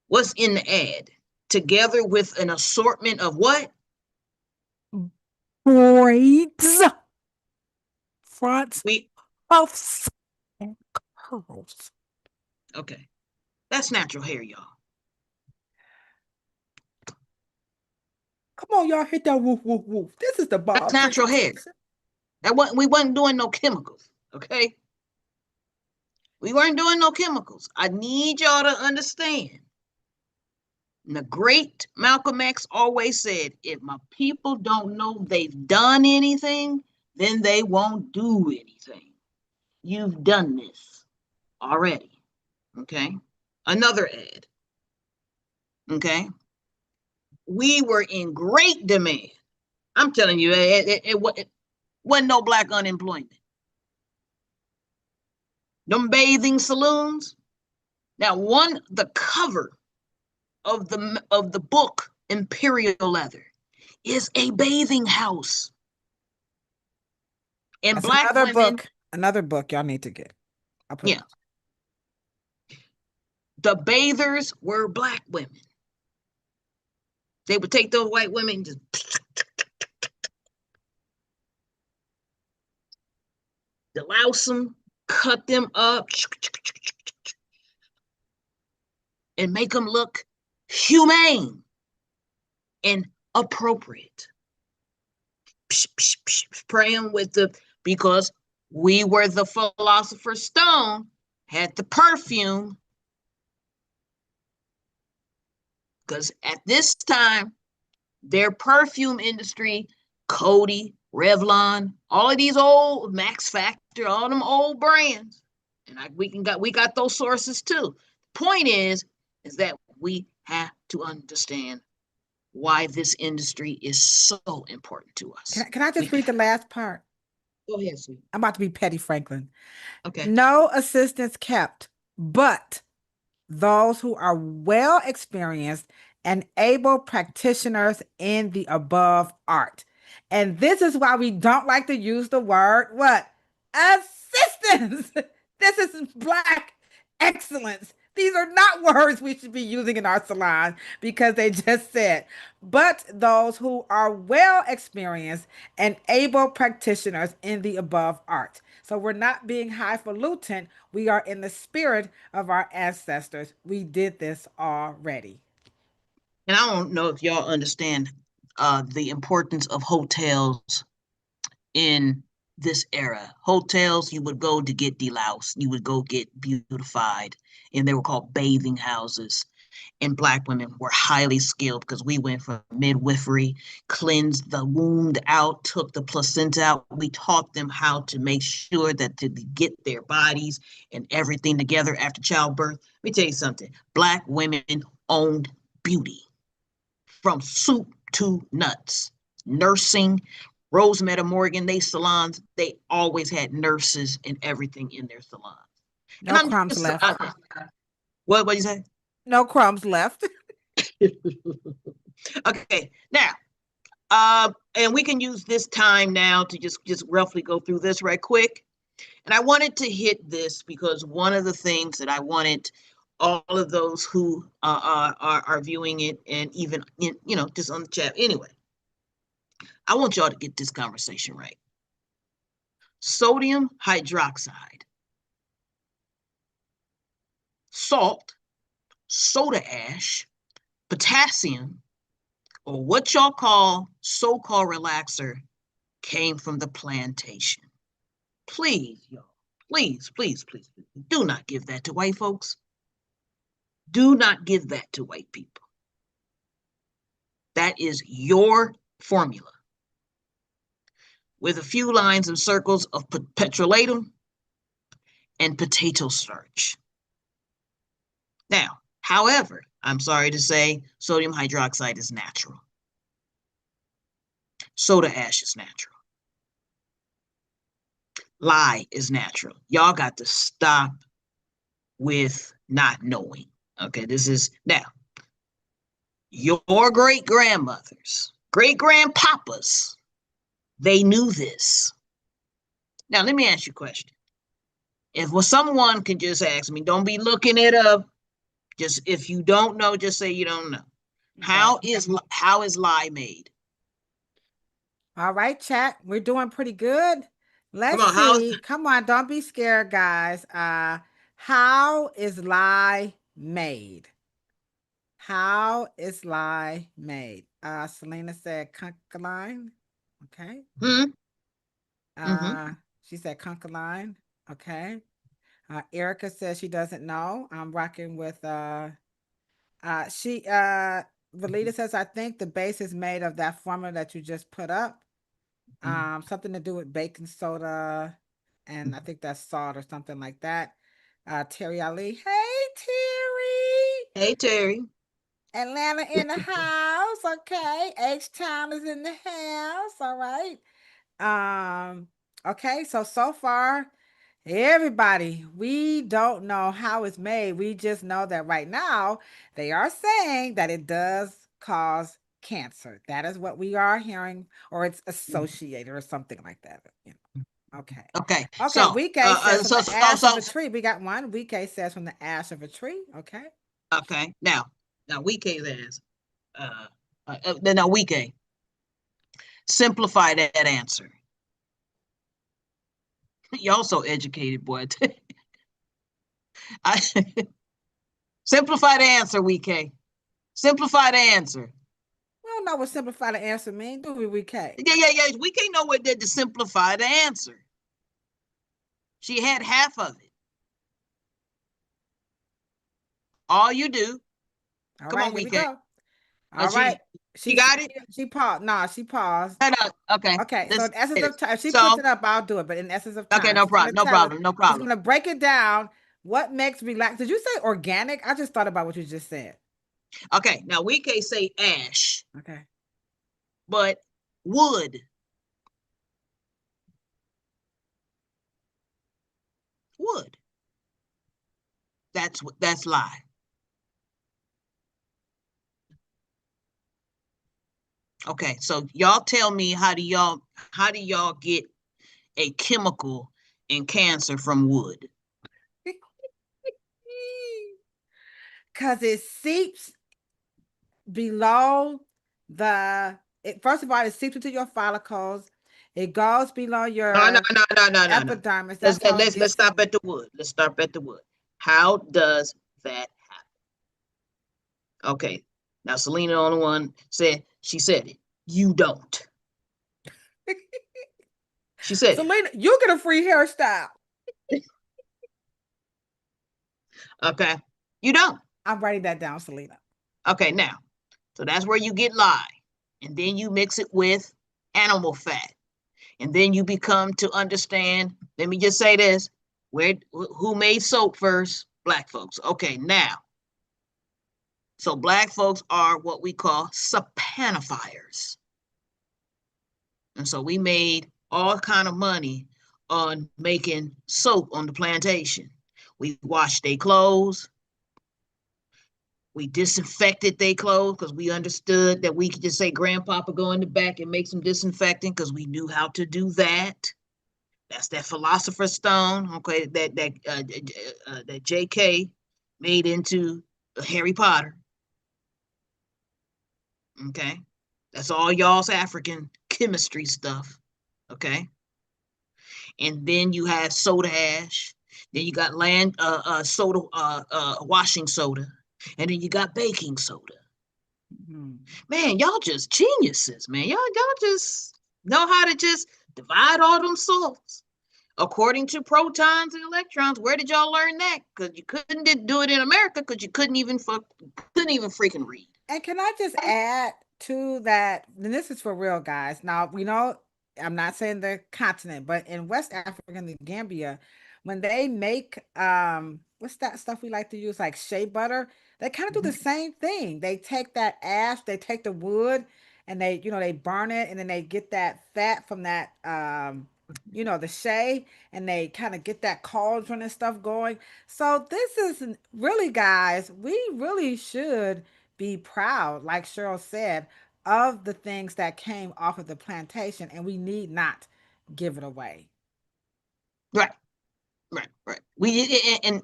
A: What's in the ad? Together with an assortment of what?
B: Braids, fronts, puffs, and curls.
A: Okay, that's natural hair, y'all.
B: Come on, y'all, hit that woof, woof, woof. This is the Bob.
A: That's natural hair. We wasn't doing no chemicals, okay? We weren't doing no chemicals. I need y'all to understand. And the great Malcolm X always said, if my people don't know they've done anything, then they won't do anything. You've done this already, okay? Another ad, okay? We were in great demand. I'm telling you, it wasn't no Black unemployment. Them bathing saloons. Now, the cover of the book Imperial Leather is a bathing house. And
B: that's
A: Black women,
B: another book y'all need to get. I'll put it.
A: The bathers were Black women. They would take those white women and just delouse them, cut them up, and make them look humane and appropriate. Spray them with because we were the Philosopher's Stone, had the perfume. Because at this time, their perfume industry, Coty, Revlon, all of these old Max Factor, all them old brands, and we got those sources too. Point is that we have to understand why this industry is so important to us.
B: Can I just read the last part?
A: Go ahead, sweet.
B: I'm about to be petty, Franklin.
A: Okay.
B: No assistance kept, but those who are well experienced and able practitioners in the above art. And this is why we don't like to use the word what? Assistance. This is Black excellence. These are not words we should be using in our salon because they just said, but those who are well experienced and able practitioners in the above art. So we're not being highfalutin. We are in the spirit of our ancestors. We did this already.
A: And I don't know if y'all understand the importance of hotels in this era. Hotels, you would go to get deloused, you would go get beautified, and they were called bathing houses. And Black women were highly skilled because we went from midwifery, cleansed the wound out, took the placenta out. We taught them how to make sure that to get their bodies and everything together after childbirth. Let me tell you something. Black women owned beauty from soup to nuts. Nursing, Rosemary Morgan, they salons, they always had nurses and everything in their salons.
B: No crumbs left.
A: What you say?
B: No crumbs left.
A: Okay, now, and we can use this time now to just roughly go through this right quick. And I wanted to hit this because one of the things that I wanted all of those who are viewing it and even in, just on the chat anyway, I want y'all to get this conversation right. Sodium hydroxide, salt, soda ash, potassium, or what y'all call so-called relaxer came from the plantation. Please, y'all, please, do not give that to white folks. Do not give that to white people. That is your formula. With a few lines and circles of petrolatum and potato starch. Now, however, I'm sorry to say, sodium hydroxide is natural. Soda ash is natural. Lye is natural. Y'all got to stop with not knowing. Okay, this is now. Your great-grandmothers, great-grandpapas, they knew this. Now, let me ask you a question. If someone can just ask me, don't be looking it up. Just if you don't know, just say you don't know. How is lye made?
B: All right, chat. We're doing pretty good. Let's see. Come on, don't be scared, guys. How is lye made? How is lye made? Selena said concoctions. Okay. She said concoctions. Okay. Erica says she doesn't know. I'm rocking with Valita says, I think the base is made of that formula that you just put up. Something to do with baking soda, and I think that's salt or something like that. Terry Ali. Hey Terry.
A: Hey Terry.
B: Atlanta in the house. Okay. H-Town is in the house. All right. Okay, so far, everybody, we don't know how it's made. We just know that right now they are saying that it does cause cancer. That is what we are hearing, or it's associated or something like that. Okay.
A: Okay.
B: So Week A says from the ash of a tree. We got one. Week A says from the ash of a tree. Okay.
A: Okay. Now Week A says Now, Wike, simplify that answer. Y'all so educated, boy. Simplify the answer, Wike. Simplify the answer.
B: We don't know what simplify the answer mean, do we,
A: Yeah. We can't know what did to simplify the answer. She had half of it. All you do.
B: All
A: Come
B: right,
A: on,
B: here we
A: Wike.
B: go. All right.
A: She got it?
B: She paused. Nah, she paused.
A: No. Okay.
B: Okay, so in essence of time, if she
A: So,
B: puts it up, I'll do it. But in essence of time,
A: okay, no problem.
B: She's gonna break it down. What makes relax? Did you say organic? I just thought about what you just said.
A: Okay, now we can't say ash.
B: Okay.
A: But wood. Wood. That's lie. Okay, so y'all tell me how do y'all get a chemical in cancer from wood?
B: Because it seeps below first of all, it seeps into your follicles. It goes below your
A: No.
B: epidermis.
A: Let's stop at the wood. Let's start at the wood. How does that happen? Okay. Now Selena on the one said it. You don't. She said
B: Selena, you get a free hairstyle.
A: Okay. You don't.
B: I'm writing that down, Selena.
A: Okay, now. So that's where you get lye. And then you mix it with animal fat. And then you become to understand, let me just say this, who made soap first? Black folks. Okay, now. So Black folks are what we call saponifiers. And so we made all kind of money on making soap on the plantation. We washed their clothes. We disinfected their clothes because we understood that we could just say, Grandpapa, go in the back and make some disinfectant because we knew how to do that. That's that philosopher's stone, okay, that J.K. made into Harry Potter. Okay, that's all y'all's African chemistry stuff. Okay, and then you have soda ash. Then you got soda, washing soda, and then you got baking soda. Mm-hmm. Man, y'all just geniuses, man. Y'all just know how to just divide all them salts according to protons and electrons. Where did y'all learn that? Because you couldn't do it in America because you couldn't even freaking read.
B: And can I just add to that? And this is for real, guys. Now we know I'm not saying the continent, but in West Africa and the Gambia, when they make what's that stuff we like to use, like shea butter, they kind of do the same thing. They take that ash, they take the wood, and they burn it, and then they get that fat from that the shea, and they kind of get that cauldron and stuff going. So this is really, guys, we really should be proud, like Cheryl said, of the things that came off of the plantation, and we need not give it away.
A: Right. And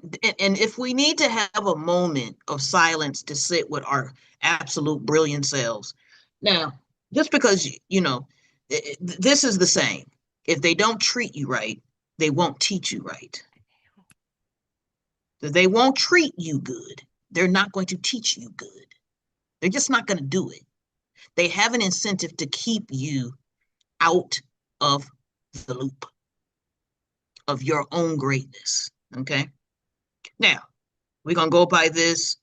A: if we need to have a moment of silence to sit with our absolute brilliant selves. Now, just because this is the saying, if they don't treat you right, they won't teach you right. If they won't treat you good, they're not going to teach you good. They're just not going to do it. They have an incentive to keep you out of the loop of your own greatness. Okay. Now, we're going to go by this.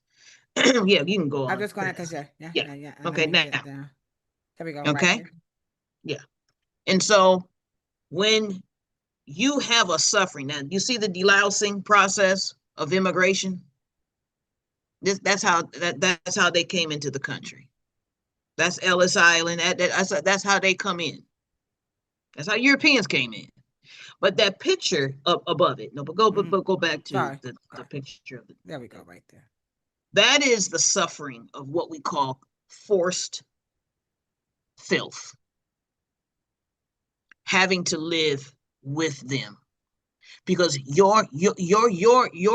A: Yeah, you can go on.
B: I'm just going to, yeah.
A: Okay, now.
B: There we go.
A: Okay.
B: Right.
A: Yeah. And so when you have a suffering, now you see the delousing process of immigration? That's how they came into the country. That's Ellis Island. That's how they come in. That's how Europeans came in. But that picture above it, but go back to the picture of it.
B: There we go, right there.
A: That is the suffering of what we call forced filth. Having to live with them. Because your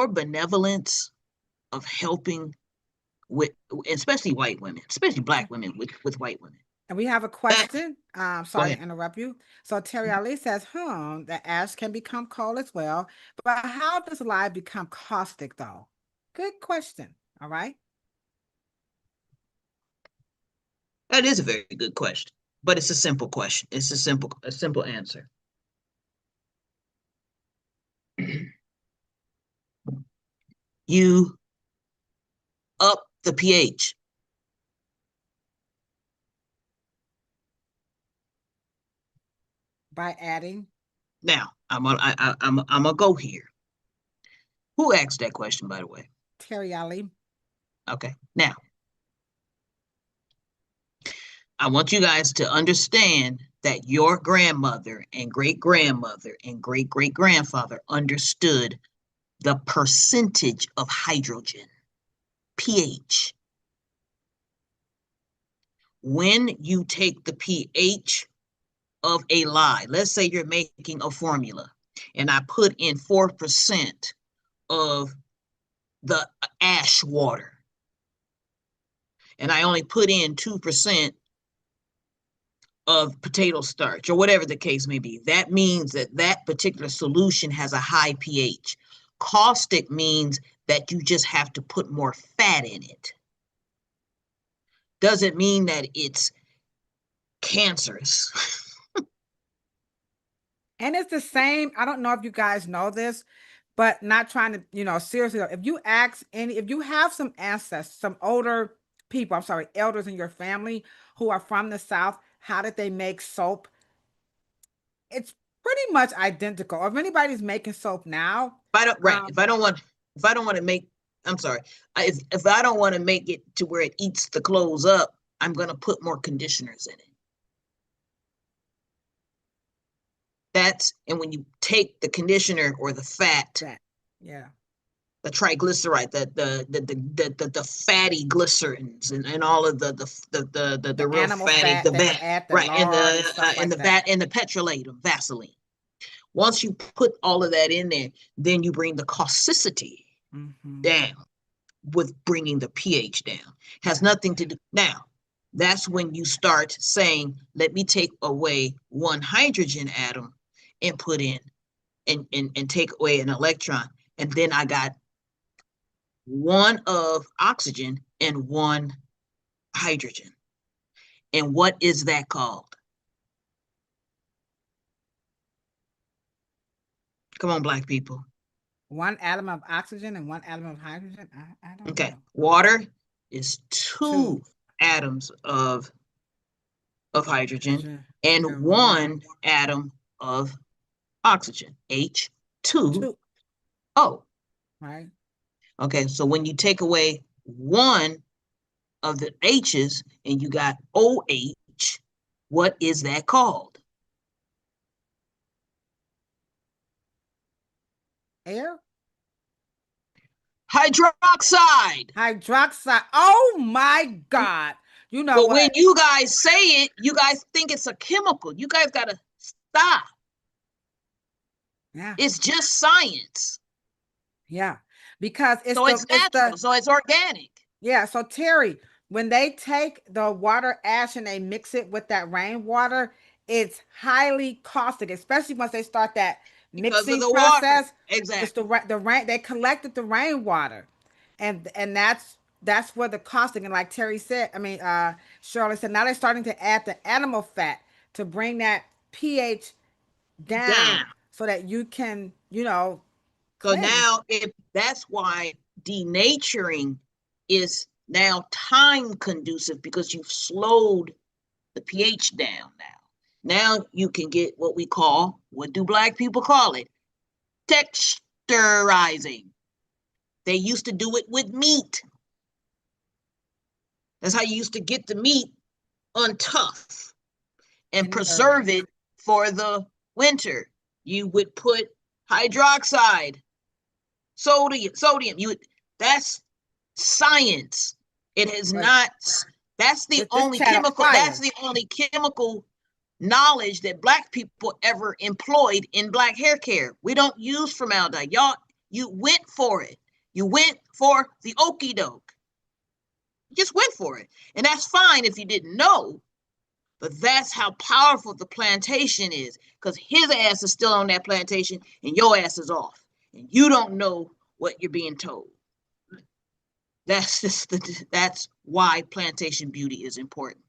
A: benevolence of helping with, especially white women, especially Black women with white women.
B: And we have a
A: That,
B: question.
A: go
B: Sorry
A: ahead.
B: to interrupt you. So Terry Ali says, the ash can become coal as well. But how does lye become caustic though? Good question. All right.
A: That is a very good question, but it's a simple question. It's a simple answer. You up the pH.
B: By adding.
A: Now, I'm gonna go here. Who asked that question, by the way?
B: Terry Ali.
A: Okay. Now, I want you guys to understand that your grandmother and great grandmother and great great grandfather understood the percentage of hydrogen, pH. When you take the pH of a lye, let's say you're making a formula, and I put in 4% of the ash water, and I only put in 2% of potato starch or whatever the case may be, that means that that particular solution has a high pH. Caustic means that you just have to put more fat in it. Doesn't mean that it's cancerous.
B: And it's the same. I don't know if you guys know this, but not trying to, seriously, if you if you have some ancestors, some older people, elders in your family who are from the South, how did they make soap? It's pretty much identical. Or if anybody's making soap now,
A: If I don't want to make, I'm sorry, if I don't want to make it to where it eats the clothes up, I'm going to put more conditioners in it. And when you take the conditioner or the fat,
B: yeah,
A: the triglyceride, the fatty glycerins, and all of the real
B: animal
A: fatty,
B: fat, they would add the
A: right,
B: lard and stuff like that.
A: and the petrolatum, Vaseline. Once you put all of that in there, then you bring the causticity down with bringing the pH down. Has nothing to do. Now, that's when you start saying, let me take away one hydrogen atom and put in and take away an electron. And then I got one of oxygen and one hydrogen. And what is that called? Come on, Black people.
B: One atom of oxygen and one atom of hydrogen? I don't know.
A: Water is two atoms of hydrogen and one atom of oxygen, H2O.
B: Right.
A: Okay, so when you take away one of the H's and you got OH, what is that called?
B: Air?
A: Hydroxide.
B: Oh my God. You know
A: but
B: what?
A: When you guys say it, you guys think it's a chemical. You guys got to stop.
B: Yeah.
A: It's just science.
B: Yeah. Because it's
A: natural, so it's organic.
B: Yeah. So Terry, when they take the water ash and they mix it with that rainwater, it's highly caustic, especially once they start that mixing process.
A: Water. Exactly.
B: It's the rain. They collected the rainwater, and that's where the caustic, and like Terry said, Shirley said, now they're starting to add the animal fat to bring that pH down. So that you can, cleanse.
A: So now, if that's why denaturing is now time conducive, because you've slowed the pH down now you can get what we call, what do Black people call it? Texturizing. They used to do it with meat. That's how you used to get the meat untough and preserve it for the winter. You would put hydroxide, sodium. That's science. It has not. That's the only chemical. That's the only chemical knowledge that Black people ever employed in Black hair care. We don't use formaldehyde. Y'all, you went for it. You went for the okie doke. You just went for it. And that's fine if you didn't know, but that's how powerful the plantation is, because his ass is still on that plantation and your ass is off. And you don't know what you're being told. That's why plantation beauty is important.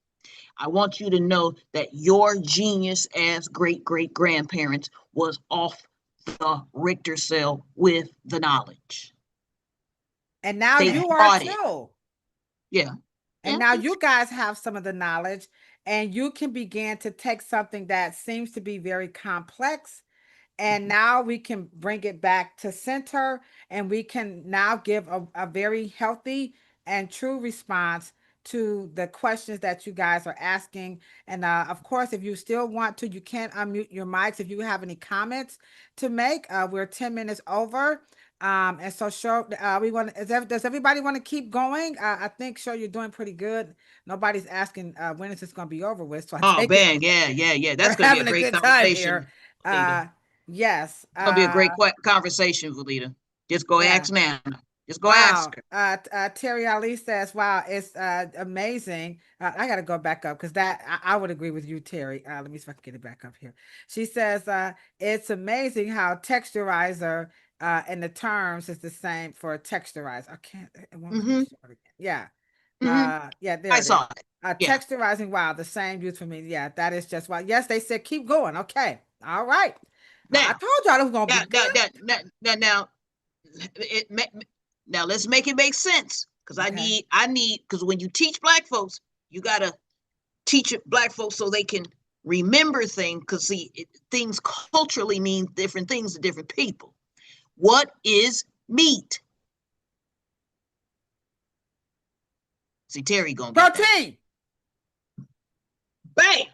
A: I want you to know that your genius ass great great grandparents was off the Richter scale with the knowledge.
B: And now
A: They
B: you are
A: brought it.
B: too.
A: Yeah.
B: And now you guys have some of the knowledge, and you can begin to take something that seems to be very complex, and now we can bring it back to center, and we can now give a very healthy and true response to the questions that you guys are asking. And of course, if you still want to, you can unmute your mics if you have any comments to make. We're 10 minutes over. And so sure, we want does everybody want to keep going? I think sure you're doing pretty good. Nobody's asking when is this going to be over with. So I
A: Oh,
B: take
A: man. Yeah.
B: we're
A: That's going to be a
B: having a
A: great
B: good time
A: conversation,
B: here.
A: Valita.
B: Yes.
A: It's going to be a great conversation, Valita. Just go
B: Yeah.
A: ask Nana. Just go
B: Wow.
A: ask her.
B: Terry Ali says, wow, it's amazing. I got to go back up because I would agree with you, Terry. Let me see if I can get it back up here. She says, it's amazing how texturizer and the terms is the same for texturize. I can't, it won't let me show it again. Yeah. Yeah, there
A: I
B: it is.
A: saw it. Yeah.
B: Texturizing, wow, the same use for me. Yeah, that is just wow. Yes, they said keep going. Okay. All right. I
A: Now,
B: told y'all it was gonna be good.
A: now let's make it make sense, because
B: Okay.
A: I need because when you teach Black folks, you gotta teach Black folks so they can remember things, because see, things culturally mean different things to different people. What is meat? See, Terry gonna get that.
B: Protein.
A: Bam!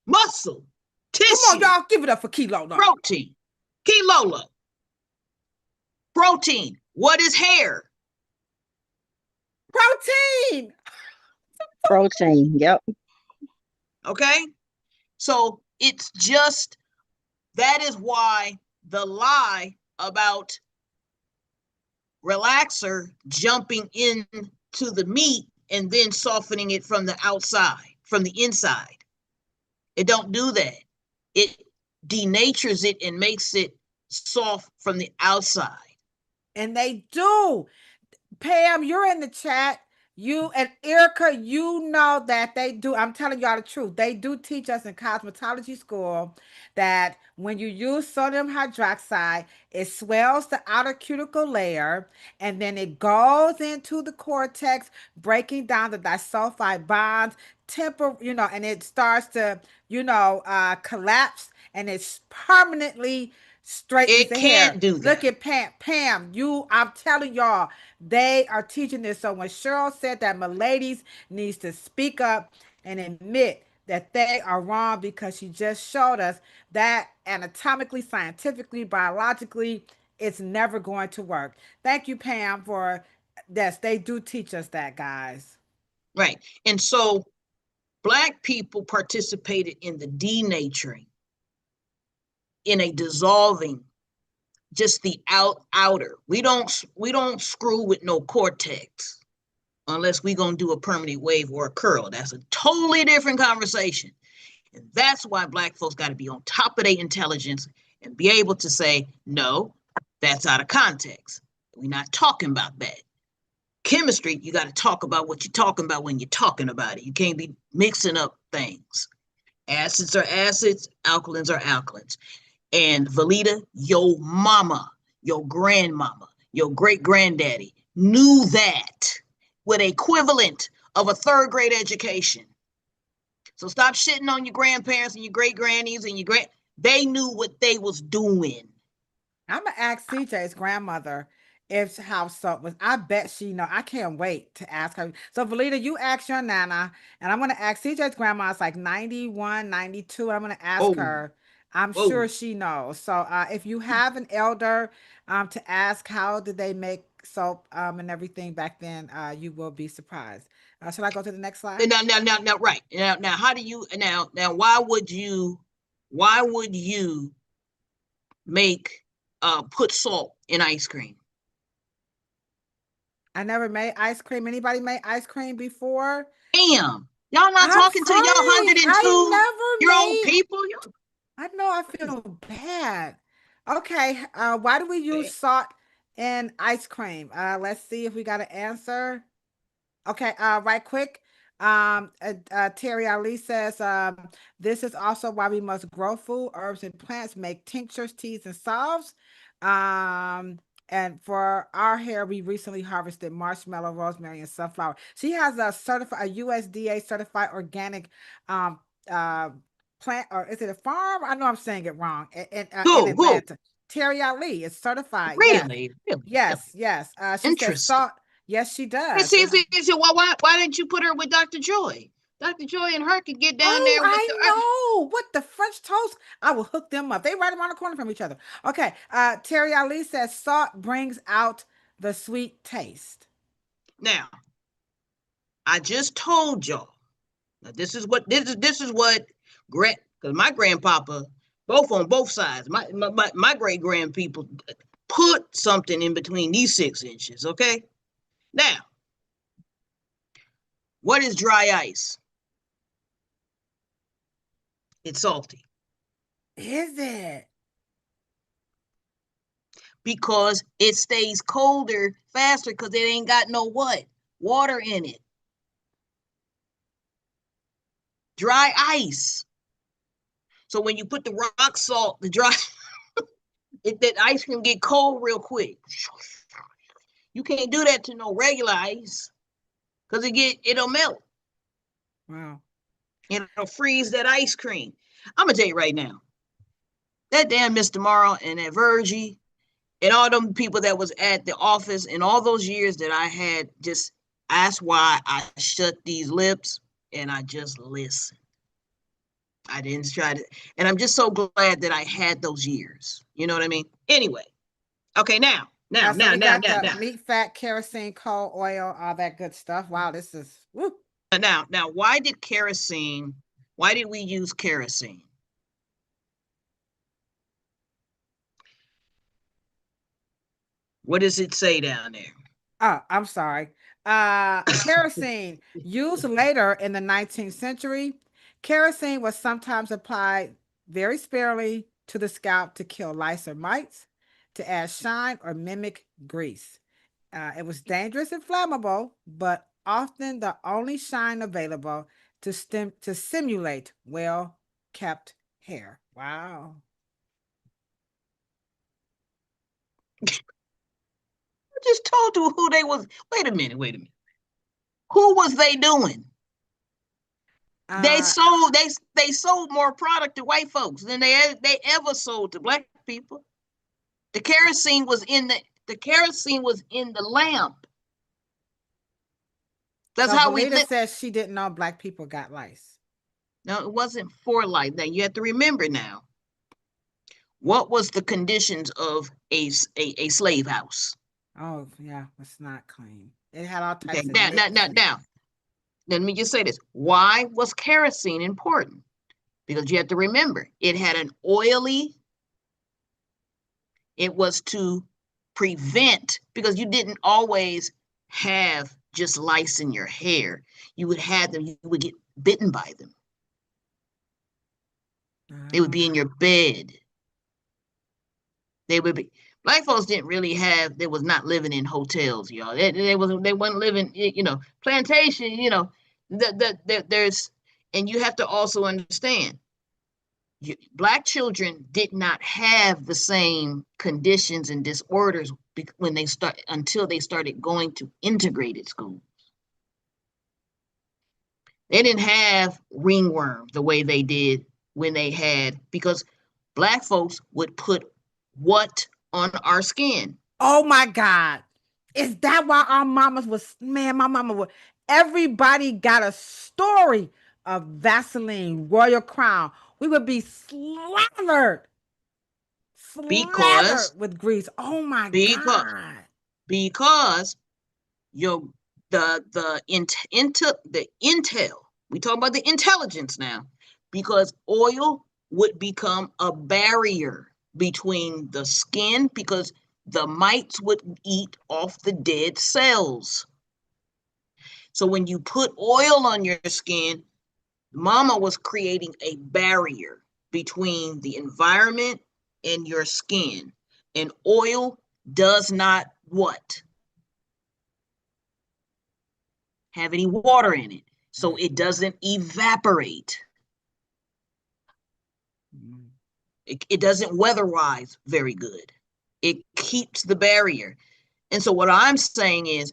A: Muscle,
B: Come on,
A: tissue,
B: y'all, give it up for Kilo now.
A: protein, Kilolo. Protein. What is hair?
B: Protein.
D: Protein. Yep.
A: Okay. So it's just, that is why the lie about relaxer jumping into the meat and then softening it from the outside, from the inside. It don't do that. It denatures it and makes it soft from the outside.
B: And they do. Pam, you're in the chat. You and Erica, you know that they do. I'm telling y'all the truth. They do teach us in cosmetology school that when you use sodium hydroxide, it swells the outer cuticle layer and then it goes into the cortex, breaking down the disulfide bonds, and it starts to, collapse, and it's permanently straightens
A: It
B: the hair.
A: can't do
B: Look
A: that.
B: at Pam, I'm telling y'all, they are teaching this. So when Cheryl said that Miladies needs to speak up and admit that they are wrong, because she just showed us that anatomically, scientifically, biologically, it's never going to work. Thank you, Pam, for this. They do teach us that, guys.
A: Right. And so Black people participated in the denaturing, in a dissolving, just the outer. We don't screw with no cortex unless we gonna do a permanent wave or a curl. That's a totally different conversation. And that's why Black folks got to be on top of their intelligence and be able to say, no, that's out of context. We're not talking about that. Chemistry, you got to talk about what you're talking about when you're talking about it. You can't be mixing up things. Acids are acids, alkalins are alkalins. And Valita, your mama, your grandmama, your great granddaddy knew that with equivalent of a third grade education. So stop shitting on your grandparents and your great grannies and they knew what they was doing.
B: I'm gonna ask CJ's grandmother if how soap was. I bet she know. I can't wait to ask her. So Valita, you ask your nana, and I'm gonna ask CJ's grandma. It's like 91, 92. I'm gonna ask her. I'm sure she knows. So if you have an elder to ask how did they make soap and everything back then, you will be surprised. Shall I go to the next slide?
A: Now, right. Now, how do you now why would you make put salt in ice cream?
B: I never made ice cream. Anybody made ice cream before?
A: Damn. Y'all not
B: I'm
A: talking to y'all
B: sorry. I
A: 102-year-old
B: never made.
A: people?
B: I know I feel bad. Okay. Why do we use salt in ice cream? Let's see if we got an answer. Okay, right quick. Terry Ali says, this is also why we must grow food, herbs, and plants, make tinctures, teas, and salves. And for our hair, we recently harvested marshmallow, rosemary, and sunflower. She has a USDA certified organic uh plant, or is it a farm? I know I'm saying it wrong. In
A: Who?
B: Atlanta. Terry Ali is certified. Yes.
A: Really? Really?
B: Yes, yes. She says
A: Interesting.
B: salt. Yes, she
A: And
B: does.
A: see, why didn't you put her with Dr. Joy? Dr. Joy and her could get down
B: Oh,
A: there with
B: I
A: the.
B: know. What, the French toast? I will hook them up. They right around the corner from each other. Okay. Terry Ali says salt brings out the sweet taste.
A: Now, I just told y'all. Now, this is what because my grandpapa, both on both sides, my great grandpeople put something in between these 6 inches. Okay. Now, what is dry ice? It's salty.
B: Is it?
A: Because it stays colder faster because it ain't got no what? Water in it. Dry ice. So when you put the rock salt, that ice can get cold real quick. You can't do that to no regular ice because it'll melt.
B: Wow.
A: It'll freeze that ice cream. I'm gonna tell you right now, that damn Mr. Morrow and that Virgie and all them people that was at the office and all those years that I had just asked why I shut these lips and I just listened. I didn't try to, and I'm just so glad that I had those years. You know what I mean? Anyway, okay, now.
B: So we got the meat, fat, kerosene, coal, oil, all that good stuff. Wow, this is woo.
A: Now, why did we use kerosene? What does it say down there?
B: Oh, I'm sorry. Kerosene, used later in the 19th century. Kerosene was sometimes applied very sparingly to the scalp to kill lice or mites, to add shine or mimic grease. It was dangerous and flammable, but often the only shine available to simulate well-kept hair. Wow.
A: I just told you who they was. Wait a minute. Who was they doing? They sold more product to white folks than they ever sold to black people. The kerosene was in the lamp. That's
B: so
A: how
B: Belita says she didn't know black people got lice.
A: No, it wasn't for life. Now you have to remember now. What was the conditions of a slave house?
B: Oh yeah, it's not clean. It had all types
A: Okay,
B: of
A: now. Let me just say this. Why was kerosene important? Because you have to remember, it had an oily, it was to prevent, because you didn't always have just lice in your hair. You would have them, you would get bitten by them. They would be in your bed. They would be, black folks didn't really have, they was not living in hotels, y'all. They weren't living, plantation, there's, and you have to also understand, black children did not have the same conditions and disorders until they started going to integrated schools. They didn't have ringworm the way they did when they had, because black folks would put what on our skin?
B: Oh my God. Is that why our mamas was, man, my mama would, everybody got a story of Vaseline, Royal Crown. We would be slathered with grease. Oh my God.
A: Because the intel, we talk about the intelligence now, because oil would become a barrier between the skin, because the mites would eat off the dead cells. So when you put oil on your skin, mama was creating a barrier between the environment and your skin. And oil does not what? Have any water in it. So it doesn't evaporate. It doesn't weatherize very good. It keeps the barrier. And so what I'm saying is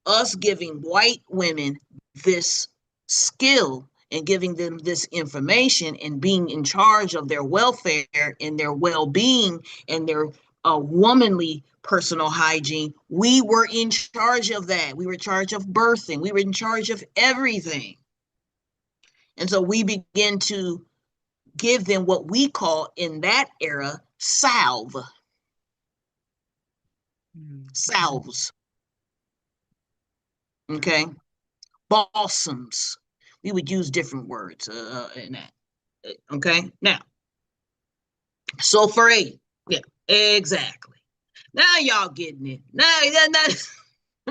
A: us giving white women this skill and giving them this information and being in charge of their welfare and their well-being and their womanly personal hygiene, we were in charge of that. We were in charge of birthing. We were in charge of everything. And so we begin to give them what we call in that era salve. Salves. Okay. Balsams. We would use different words in that. Okay. Now, sulfurate. Yeah, exactly. Now y'all getting it. Now,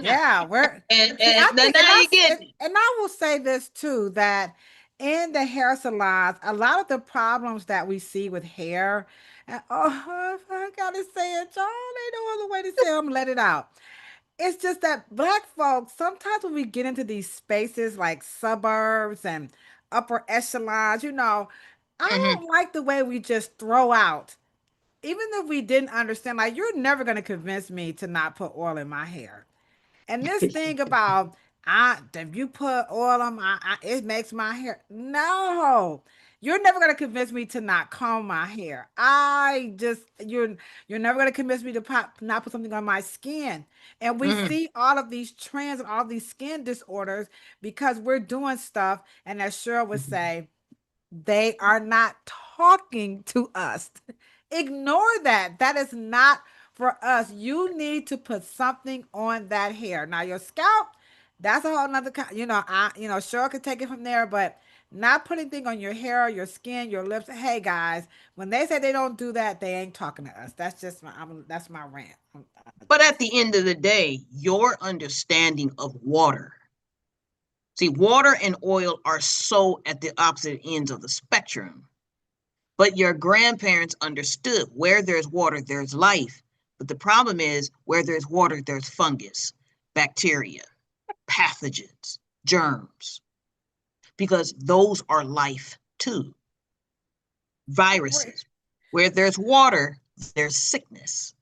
B: yeah, we're
A: and
B: now
A: you get it.
B: And I will say this too, that in the hair salons, a lot of the problems that we see with hair, oh, I gotta say it, y'all, ain't no other way to say it, I'm let it out. It's just that black folks, sometimes when we get into these spaces like suburbs and upper echelons, I don't like the way we just throw out, even if we didn't understand, like, you're never going to convince me to not put oil in my hair. And this thing about, if you put oil on it makes my hair. No, you're never gonna convince me to not comb my hair. You're never gonna convince me to not put something on my skin. And we see all of these trends and all these skin disorders because we're doing stuff. And as Cheryl would say, they are not talking to us. Ignore that. That is not for us. You need to put something on that hair. Now your scalp, that's a whole nother Cheryl could take it from there, but not putting anything on your hair, your skin, your lips. Hey guys, when they say they don't do that, they ain't talking to us. That's just that's my rant.
A: But at the end of the day, your understanding of water. See, water and oil are so at the opposite ends of the spectrum. But your grandparents understood where there's water, there's life. But the problem is where there's water, there's fungus, bacteria, pathogens, germs, because those are life too. Viruses. Where there's water, there's sickness.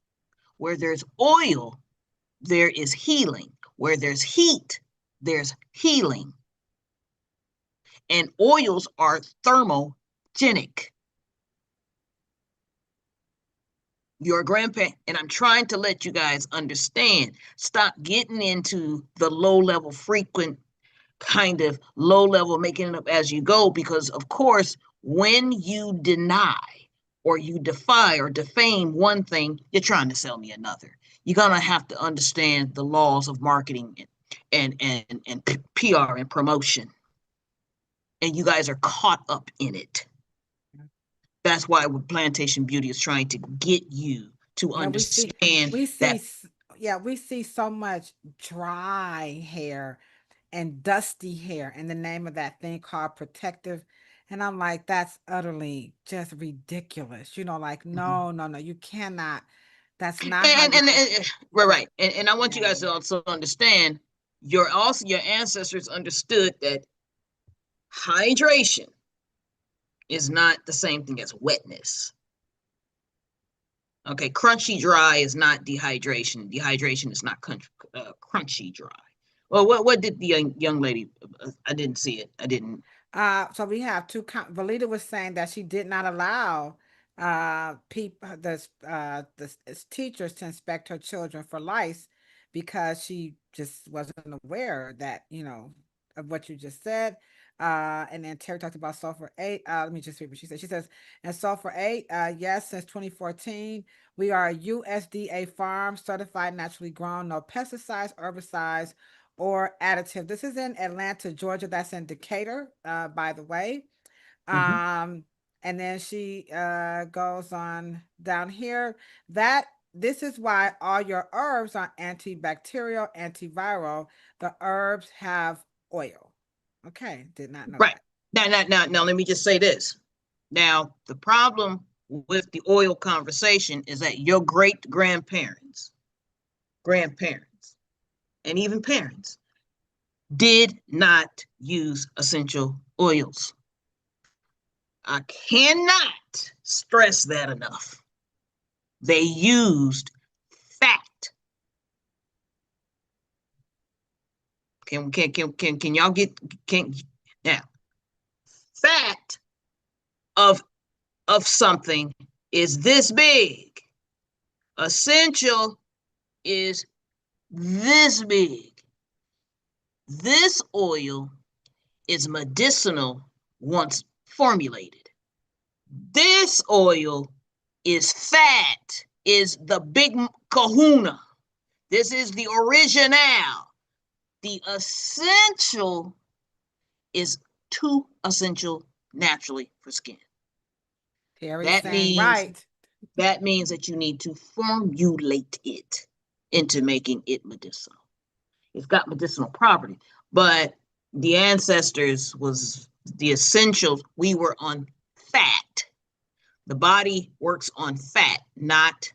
A: Where there's oil, there is healing. Where there's heat, there's healing. And oils are thermogenic. Your grandparent, and I'm trying to let you guys understand, stop getting into the low level, frequent kind of low level, making it up as you go, because of course, when you deny or you defy or defame one thing, you're trying to sell me another. You're gonna have to understand the laws of marketing and PR and promotion. And you guys are caught up in it. That's why Plantation Beauty is trying to get you to understand that.
B: We see so much dry hair and dusty hair in the name of that thing called protective. And I'm like, that's utterly just ridiculous. Like, no, you cannot. That's not how
A: right. And I want you guys to also understand your ancestors understood that hydration is not the same thing as wetness. Okay, crunchy dry is not dehydration. Dehydration is not crunchy dry. Well, what did the young lady? I didn't see it. I didn't.
B: So we have two. Valita was saying that she did not allow the teachers to inspect her children for lice because she just wasn't aware that of what you just said. And then Terry talked about sulfur 8. Let me just read what she said. She says, and sulfur 8, yes, since 2014, we are a USDA farm certified naturally grown, no pesticides, herbicides, or additive. This is in Atlanta, Georgia. That's in Decatur, by the way. And then she goes on down here. That this is why all your herbs are antibacterial, antiviral. The herbs have oil. Okay, did not know
A: Right.
B: that.
A: Now, let me just say this. Now, the problem with the oil conversation is that your great grandparents, and even parents did not use essential oils. I cannot stress that enough. They used fat. Can y'all get now? Fat of something is this big. Essential is this big. This oil is medicinal once formulated. This oil is fat, is the big kahuna. This is the original. The essential is too essential naturally for skin.
B: Terry's saying right.
A: That means that you need to formulate it into making it medicinal. It's got medicinal property, but the ancestors was the essentials. We were on fat. The body works on fat, not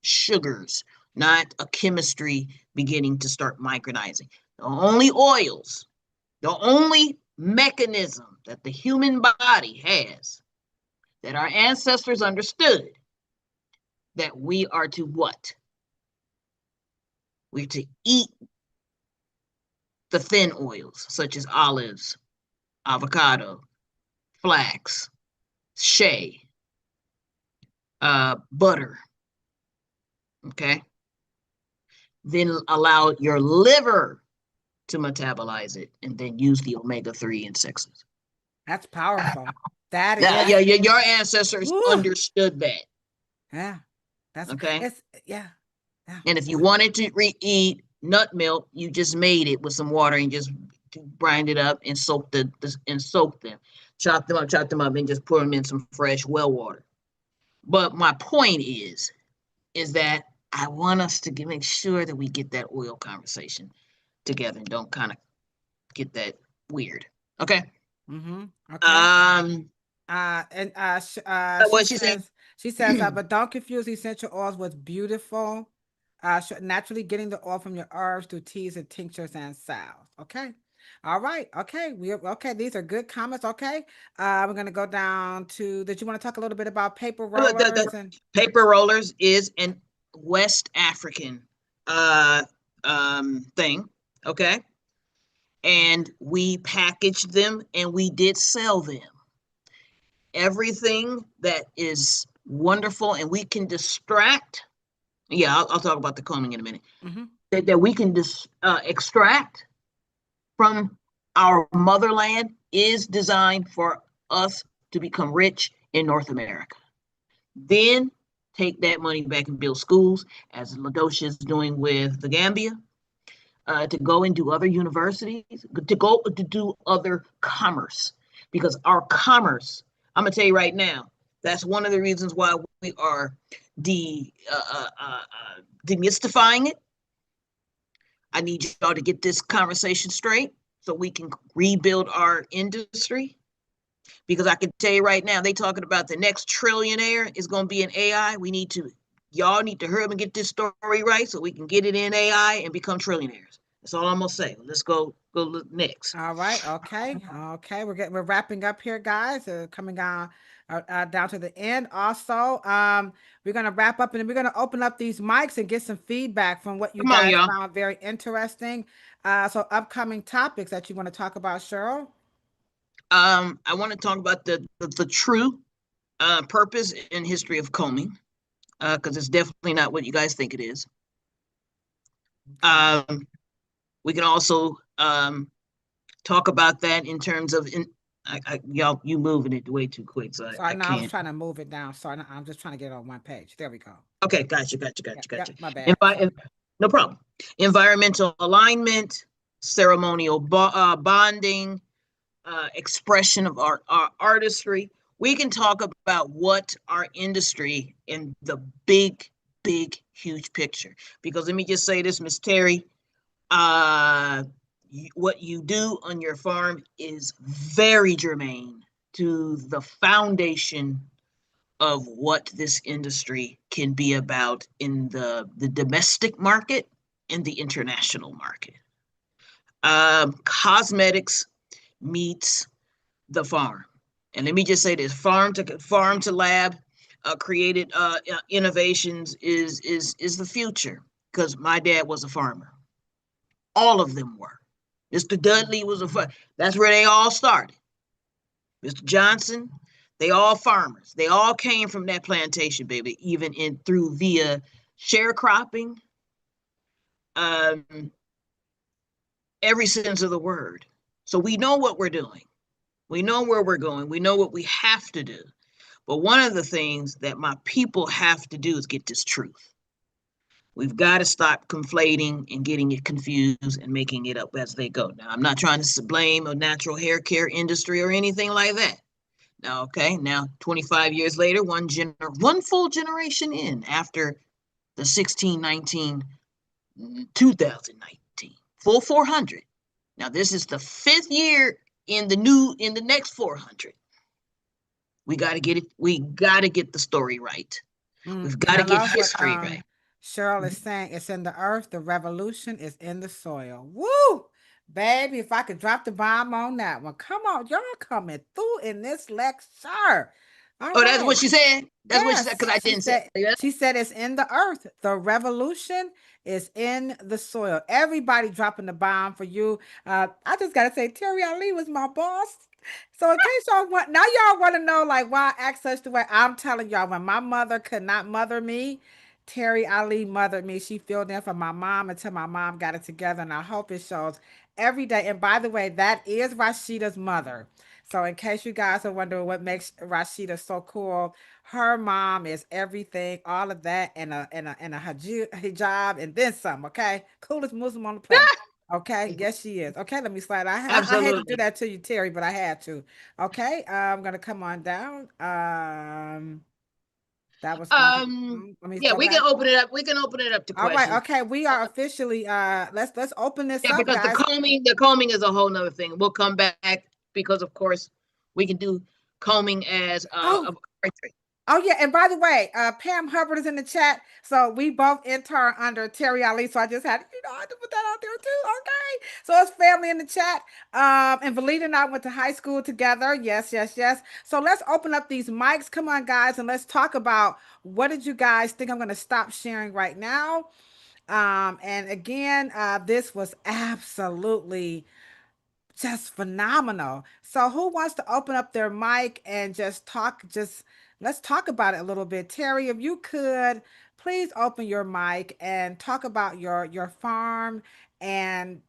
A: sugars, not a chemistry beginning to start micronizing. The only oils, the only mechanism that the human body has that our ancestors understood that we are to what? We're to eat the thin oils, such as olives, avocado, flax, shea, butter, okay? Then allow your liver to metabolize it and then use the omega-3 and 6s.
B: That's powerful. That
A: Yeah,
B: is.
A: your ancestors understood that.
B: Yeah. That's
A: okay.
B: Yeah.
A: And if you wanted to eat nut milk, you just made it with some water and just grind it up and soak them, chop them up, and just pour them in some fresh well water. But my point is that I want us to make sure that we get that oil conversation together and don't kind of get that weird. Okay.
B: Mm-hmm. Okay.
A: What she said?
B: She says, but don't confuse essential oils with beautiful. Naturally getting the oil from your herbs through teas and tinctures and salves. Okay. All right. Okay. Okay. These are good comments. Okay. We're going to go down to, did you want to talk a little bit about paper rollers?
A: Paper rollers is an West African thing. Okay. And we packaged them and we did sell them. Everything that is wonderful and we can distract. Yeah, I'll talk about the combing in a minute.
B: Mm-hmm.
A: That we can extract from our motherland is designed for us to become rich in North America. Then take that money back and build schools, as Ladosha is doing with the Gambia, to go and do other universities, to do other commerce, because our commerce, I'm gonna tell you right now, that's one of the reasons why we are demystifying it. I need y'all to get this conversation straight so we can rebuild our industry. Because I can tell you right now, they talking about the next trillionaire is going to be in AI. Y'all need to hurry up and get this story right so we can get it in AI and become trillionaires. That's all I'm gonna say. Let's go next.
B: All right. Okay. We're wrapping up here, guys. Coming down to the end. Also, we're gonna wrap up and then we're gonna open up these mics and get some feedback from what you guys found very interesting. So upcoming topics that you want to talk about, Cheryl.
A: I want to talk about the true purpose and history of combing, because it's definitely not what you guys think it is. We can also talk about that in terms of y'all, you moving it way too quick, so I can't.
B: I was trying to move it down. Sorry, I'm just trying to get it on one page. There we go.
A: Okay, gotcha.
B: Yep, my bad.
A: No problem. Environmental alignment, ceremonial bonding, expression of our artistry. We can talk about what our industry and the big big, huge picture. Because let me just say this, Miss Terry, what you do on your farm is very germane to the foundation of what this industry can be about in the domestic market and the international market. Cosmetics meets the farm. And let me just say this: farm to lab created innovations is the future, because my dad was a farmer. All of them were. Mr. Dudley was a farmer. That's where they all started. Mr. Johnson, they all farmers. They all came from that plantation, baby, even in through via sharecropping, every sense of the word. So we know what we're doing. We know where we're going. We know what we have to do. But one of the things that my people have to do is get this truth. We've got to stop conflating and getting it confused and making it up as they go. Now, I'm not trying to blame a natural hair care industry or anything like that. Now, okay, now 25 years later, one full generation in after the 1619, 2019, full 400. Now, this is the 5th year in the next 400. We got to get it. We got to get the story right. We've got to get history right.
B: Cheryl is saying it's in the earth. The revolution is in the soil. Woo! Baby, if I could drop the bomb on that one. Come on, y'all coming through in this lecture.
A: Oh, that's what she said? That's what she said, because I didn't say
B: that. She said it's in the earth. The revolution is in the soil. Everybody dropping the bomb for you. I just got to say, Terry Ali was my boss. So in case y'all want, now y'all want to know like why I act such the way. I'm telling y'all, when my mother could not mother me, Terry Ali mothered me. She filled in for my mom until my mom got it together. And I hope it shows every day. And by the way, that is Rashida's mother. So in case you guys are wondering what makes Rashida so cool, her mom is everything, all of that, and a hijab, and then some. Okay, coolest Muslim on the planet. Okay, yes she is. Okay, let me slide. I had to do that to you, Terry, but I had to. Okay, I'm gonna come on down. That was
A: yeah, we can open it up. We can open it up to questions.
B: All right, okay, we are officially let's open this up,
A: because
B: guys.
A: the combing is a whole nother thing. We'll come back because of course we can do combing as
B: Oh yeah, and by the way, Pam Hubbard is in the chat, so we both intern under Terry Ali. So I just had I had to put that out there too. Okay, so it's family in the chat. And Valita and I went to high school together. Yes, yes, yes. So let's open up these mics. Come on, guys, and let's talk about what did you guys think. I'm going to stop sharing right now. And again, this was absolutely just phenomenal. So who wants to open up their mic and just talk, let's talk about it a little bit. Terry, if you could, please open your mic and talk about your farm and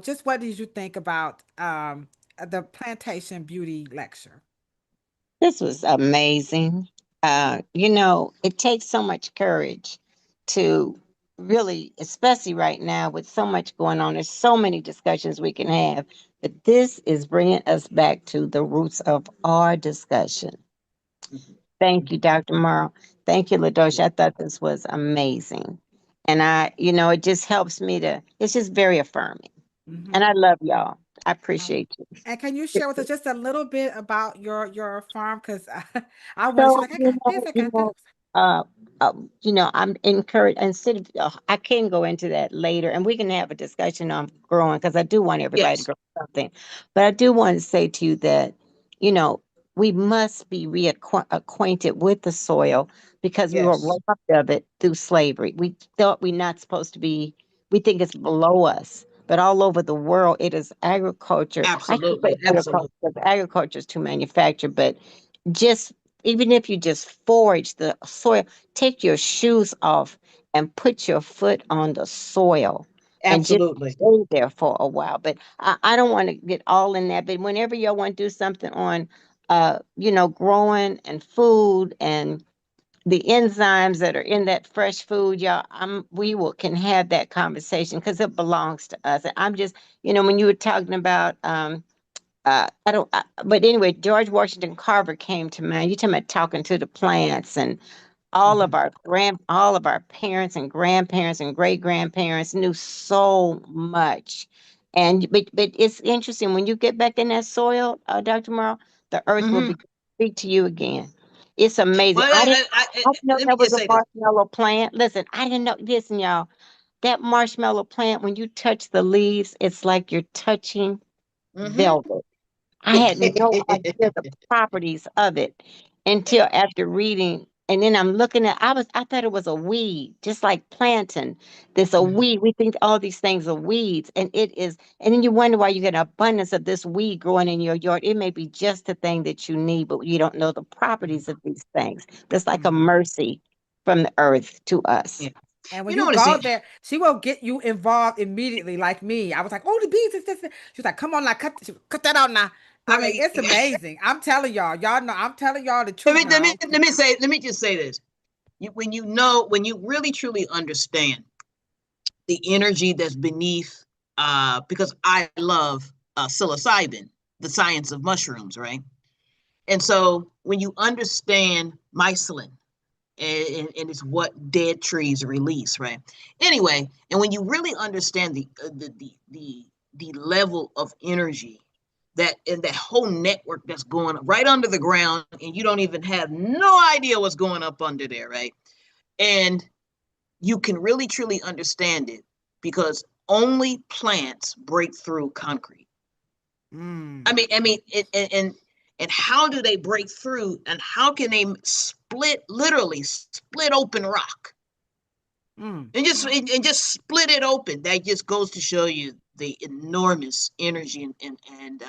B: just what did you think about the Plantation Beauty lecture?
D: This was amazing. It takes so much courage to really, especially right now with so much going on, there's so many discussions we can have. But this is bringing us back to the roots of our discussion. Thank you, Dr. Morrow. Thank you, Ladosha. I thought this was amazing. And it just helps me it's just very affirming. And I love y'all. I appreciate you.
B: And can you share with us just a little bit about your farm? Because I want
D: I'm encouraged. Instead of, I can go into that later, and we can have a discussion on growing because I do want everybody to grow something. But I do want to say to you that, we must be reacquainted with the soil because we were robbed of it through slavery. We thought we're not supposed to be. We think it's below us. But all over the world, it is agriculture.
A: Absolutely.
D: Agriculture is to manufacture, but just even if you just forage the soil, take your shoes off and put your foot on the soil.
A: Absolutely.
D: And just stay there for a while. But I don't want to get all in that. But whenever y'all want to do something on, growing and food and the enzymes that are in that fresh food, y'all, can have that conversation because it belongs to us. And I'm just, when you were talking about, but anyway, George Washington Carver came to mind. You're talking about talking to the plants and all of all of our parents and grandparents and great grandparents knew so much. And but it's interesting when you get back in that soil, Dr. Morrow, the earth will
A: Mm-hmm.
D: speak to you again. It's amazing.
A: Well,
D: I didn't know
A: let me
D: that was
A: just
D: a
A: say this.
D: marshmallow plant. Listen, I didn't know. Listen, y'all, that marshmallow plant, when you touch the leaves, it's like you're touching
A: Mm-hmm.
D: velvet. I had no idea the properties of it until after reading. And then I'm looking at, I thought it was a weed, just like plantain. This a
A: Mhm.
D: weed. We think all these things are weeds, and it is. And then you wonder why you get an abundance of this weed growing in your yard. It may be just the thing that you need, but you don't know the properties of these things. That's like a
B: Mhm.
D: mercy from the earth to us.
A: Yeah.
B: And when
A: You know
B: you
A: what is
B: go
A: it?
B: there, she will get you involved immediately, like me. I was like, "Oh, the bees is this." She's like, "Come on, now, cut that out now." I mean,
A: Right.
B: it's amazing. I'm telling y'all, y'all know. I'm telling y'all the
A: Let
B: truth
A: me let me
B: now.
A: let me just say this. When you really truly understand the energy that's beneath, because I love psilocybin, the science of mushrooms, right? And so when you understand mycelium, and it's what dead trees release, right? Anyway, and when you really understand the level of energy that and that whole network that's going right under the ground, and you don't even have no idea what's going up under there, right? And you can really truly understand it because only plants break through concrete.
B: Mm,
A: And how do they break through? And how can they literally split open rock
B: mm,
A: and just split it open? That just goes to show you the enormous energy and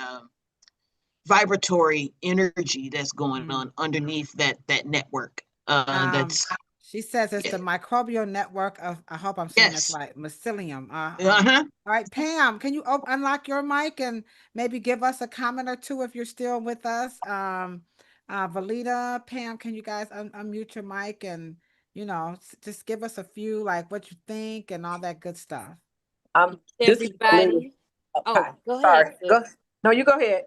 A: vibratory energy that's going
B: mm.
A: on underneath that network.
B: Um,
A: That's
B: she says it's the microbial network of. I hope I'm saying this
A: yes.
B: right. Mycelium.
A: Uh-huh.
B: All right, Pam, can you unlock your mic and maybe give us a comment or two if you're still with us? Valita, Pam, can you guys unmute your mic and just give us a few like what you think and all that good stuff.
C: This is Lily.
E: Everybody. Oh,
C: Hi.
E: go ahead,
C: Sorry.
E: sis.
C: Go. No, you go ahead.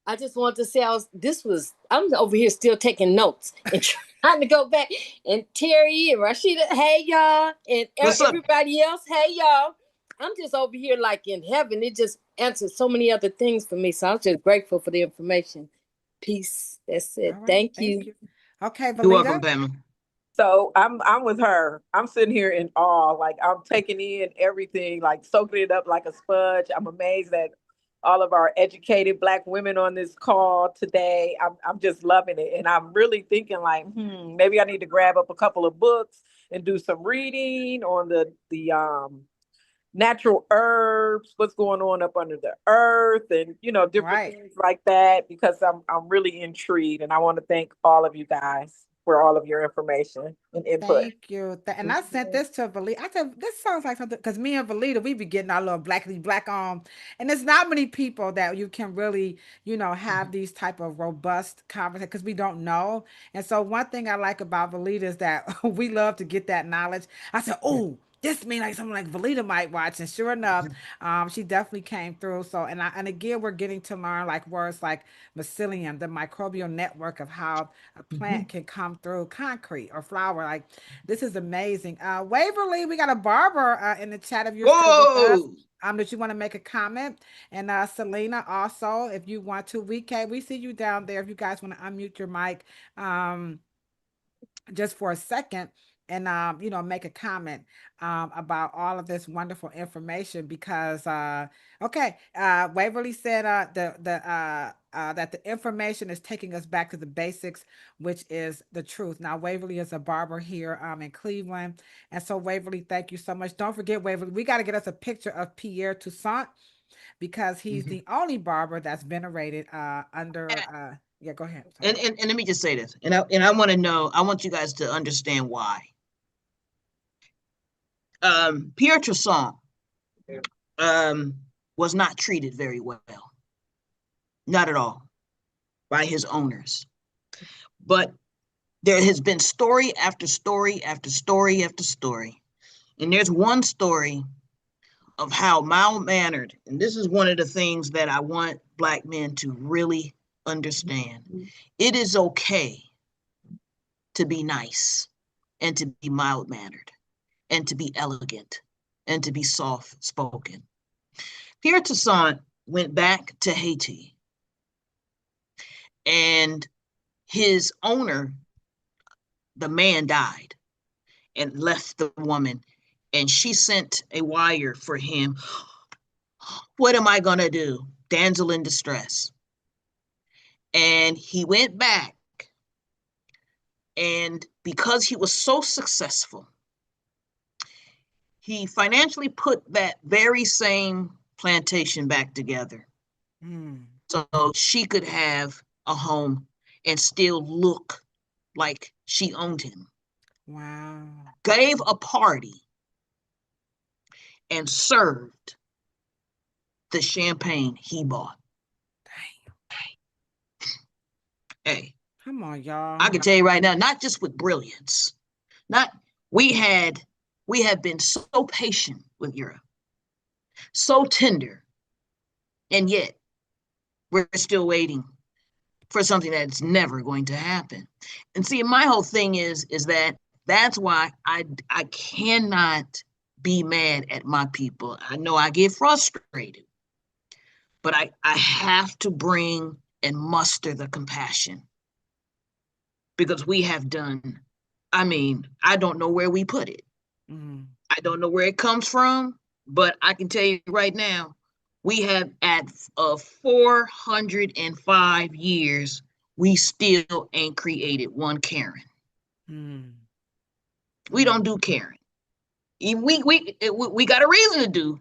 E: I just want to say I'm over here still taking notes and trying to go back. And Terry and Rashida, hey y'all. And
A: What's up?
E: everybody else, hey y'all. I'm just over here like in heaven. It just answered so many other things for me. So I'm just grateful for the information. Peace. That's
B: All
E: it.
B: right,
E: Thank
B: thank
E: you.
B: you. Okay,
A: You're welcome,
B: Valita.
A: Pamela.
C: So I'm with her. I'm sitting here in awe. Like I'm taking in everything, like soaking it up like a sponge. I'm amazed at all of our educated Black women on this call today. I'm just loving it. And I'm really thinking like, maybe I need to grab up a couple of books and do some reading on the natural herbs, what's going on up under the earth, and different
B: Right.
C: things like that, because I'm really intrigued, and I want to thank all of you guys for all of your information and input.
B: Thank you. And I sent this to Valita. I said, this sounds like something because me and Valita, we be getting our little blackly black on. And there's not many people that you can really, have these type of robust conversations because we don't know. And so one thing I like about Valita is that we love to get that knowledge. I said, oh, this means like something like Valita might watch. And sure enough, she definitely came through. So and again, we're getting to learn like words like mycelium, the microbial network of how a plant can come through concrete or flower. Like this is amazing. Waverly, we got a barber in the chat if you're still with us.
A: Whoa!
B: Did you want to make a comment? And Selena also, if you want to, we see you down there. If you guys want to unmute your mic, just for a second and make a comment about all of this wonderful information because Waverly said that the information is taking us back to the basics, which is the truth. Now Waverly is a barber here in Cleveland, and so Waverly, thank you so much. Don't forget, Waverly, we got to get us a picture of Pierre Toussaint because he's the only barber that's venerated under yeah, go ahead. Sorry.
A: And let me just say this, and I want to know, I want you guys to understand why. Pierre Toussaint was not treated very well, not at all, by his owners. But there has been story after story after story after story, and there's one story of how mild-mannered, and this is one of the things that I want Black men to really understand. It is okay to be nice. and to be mild-mannered, and to be elegant, and to be soft-spoken. Pierre Toussaint went back to Haiti, and his owner, the man, died and left the woman, and she sent a wire for him. What am I gonna do? Damsel in distress. And he went back, and because he was so successful, he financially put that very same plantation back together. So she could have a home and still look like she owned him.
B: Wow.
A: Gave a party and served the champagne he bought. Hey,
B: Come on, y'all.
A: I can tell you right now, not just with brilliance, we have been so patient with Europe, so tender, and yet we're still waiting for something that's never going to happen. And see, my whole thing is that's why I cannot be mad at my people. I know I get frustrated, but I have to bring and muster the compassion, because we have done, I mean, I don't know where we put it. I don't know where it comes from, but I can tell you right now, we have at 405 years, we still ain't created one Karen. We don't do Karen. We got a reason to do,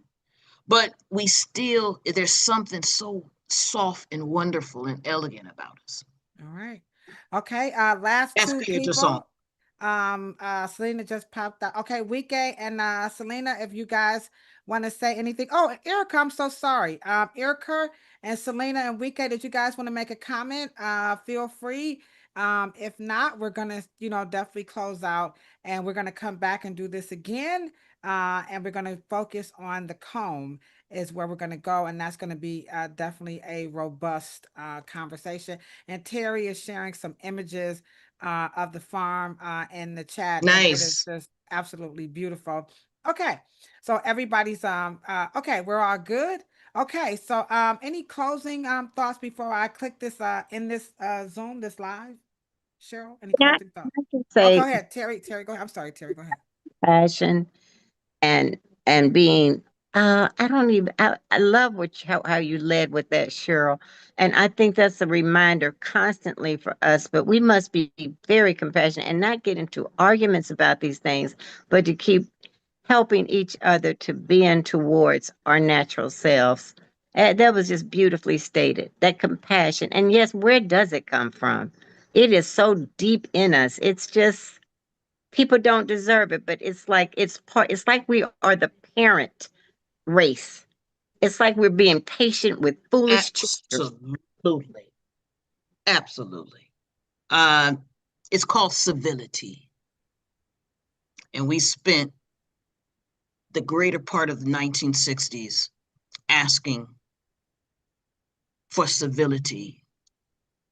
A: but we still, there's something so soft and wonderful and elegant about us.
B: All right. Okay. Last
A: That's
B: two
A: Pierre
B: people.
A: Toussaint.
B: Selena just popped out. Okay, Wike and Selena, if you guys want to say anything. Oh, and Erica, I'm so sorry. Erica and Selena and Wike, did you guys want to make a comment? Feel free. If not, we're gonna, definitely close out, and we're gonna come back and do this again. And we're gonna focus on the comb is where we're gonna go, and that's gonna be definitely a robust conversation. And Terry is sharing some images of the farm in the chat. And it is
A: Nice.
B: just absolutely beautiful. Okay, so everybody's okay, we're all good. Okay, so any closing thoughts before I click this in this Zoom, this live? Cheryl, any
D: Yeah,
B: closing thoughts?
D: I can
B: Oh,
D: say
B: go ahead, Terry. Terry, go ahead. I'm sorry, Terry, go ahead.
D: passion and being I don't even I love how you led with that, Cheryl. And I think that's a reminder constantly for us, but we must be very compassionate and not get into arguments about these things, but to keep helping each other to bend towards our natural selves. That was just beautifully stated. That compassion. And yes, where does it come from? It is so deep in us. It's just people don't deserve it, but it's like we are the parent race. It's like we're being patient with foolish children.
A: Absolutely. Absolutely. It's called civility. And we spent the greater part of the 1960s asking for civility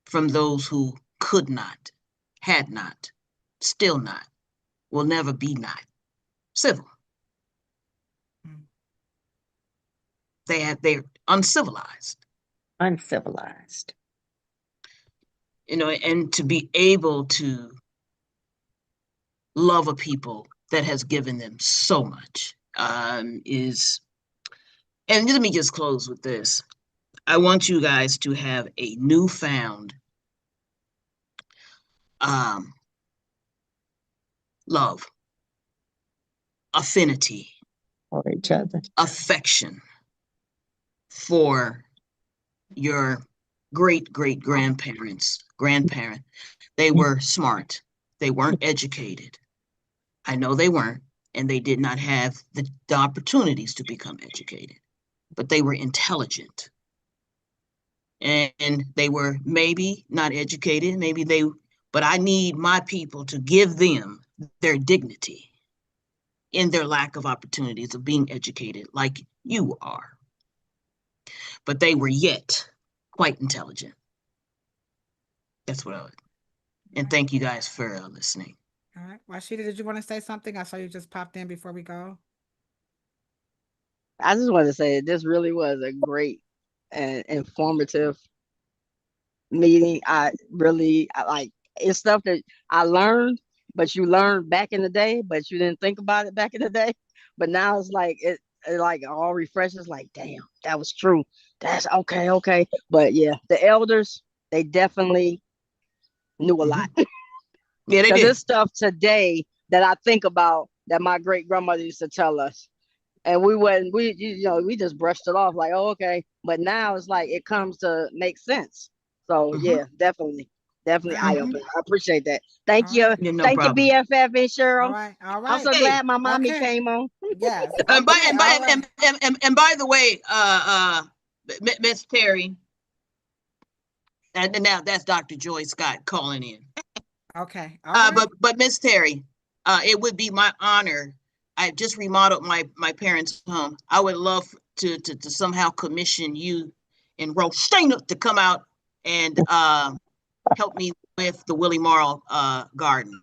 A: from those who could not, had not, still not, will never be not civil. They're uncivilized.
D: Uncivilized.
A: And to be able to love a people that has given them so much is, and let me just close with this. I want you guys to have a newfound love, affinity,
D: For each other.
A: affection for your grandparent. They were smart. They weren't educated. I know they weren't, and they did not have the opportunities to become educated, but they were intelligent. And they were maybe not educated, but I need my people to give them their dignity in their lack of opportunities of being educated like you are. But they were yet quite intelligent. That's what I would. And thank you guys for listening.
B: All right. Rashida, did you want to say something? I saw you just popped in before we go.
F: I just want to say this really was a great and informative meeting. I like it's stuff that I learned, but you learned back in the day, but you didn't think about it back in the day. But now it's like it like all refreshes. Like, damn, that was true. That's okay, okay. But yeah, the elders they definitely knew a lot.
A: Yeah, they
F: Because
A: did.
F: it's stuff today that I think about that my great grandmother used to tell us. And we just brushed it off like, oh, okay. But now it's like it comes to make sense. So
A: Mm-hmm.
F: yeah, definitely eye
B: Right.
A: Mm-hmm.
F: opening. I appreciate that. Thank
B: All
F: you.
B: right.
A: Yeah, no
F: Thank you,
A: problem.
F: BFF and
B: All
F: Cheryl.
B: right. All
F: I'm
B: right.
F: so
A: Hey,
F: glad my mommy
B: Okay.
F: came on.
B: Yes.
A: and by
B: Okay.
A: and
B: All
A: by
B: right.
A: and by the way, Miss Terry, and now that's Dr. Joy Scott calling in.
B: Okay. All right.
A: But Miss Terry, it would be my honor. I just remodeled my parents' home. I would love to somehow commission you and Roshana to come out and help me with the Willie Morrow garden.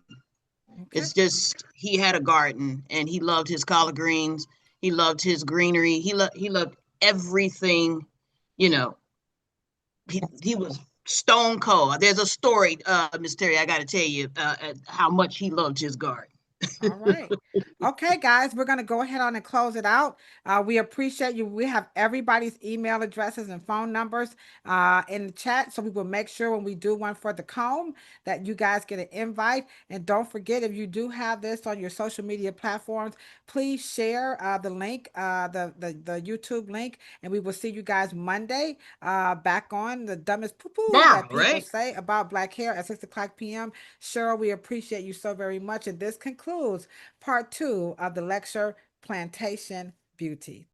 B: Okay.
A: It's just he had a garden and he loved his collard greens. He loved his greenery. He loved everything. You know, he was stone cold. There's a story, Miss Terry, I got to tell you how much he loved his garden.
B: All right. Okay, guys, we're going to go ahead on and close it out. We appreciate you. We have everybody's email addresses and phone numbers in the chat. So we will make sure when we do one for the comb that you guys get an invite. And don't forget, if you do have this on your social media platforms, please share the link, the YouTube link. And we will see you guys Monday back on the dumbest poo-poo
A: Tomorrow,
B: that people
A: right?
B: say about black hair at 6 o'clock p.m. Cheryl, we appreciate you so very much. And this concludes part 2 of the lecture, Plantation Beauty.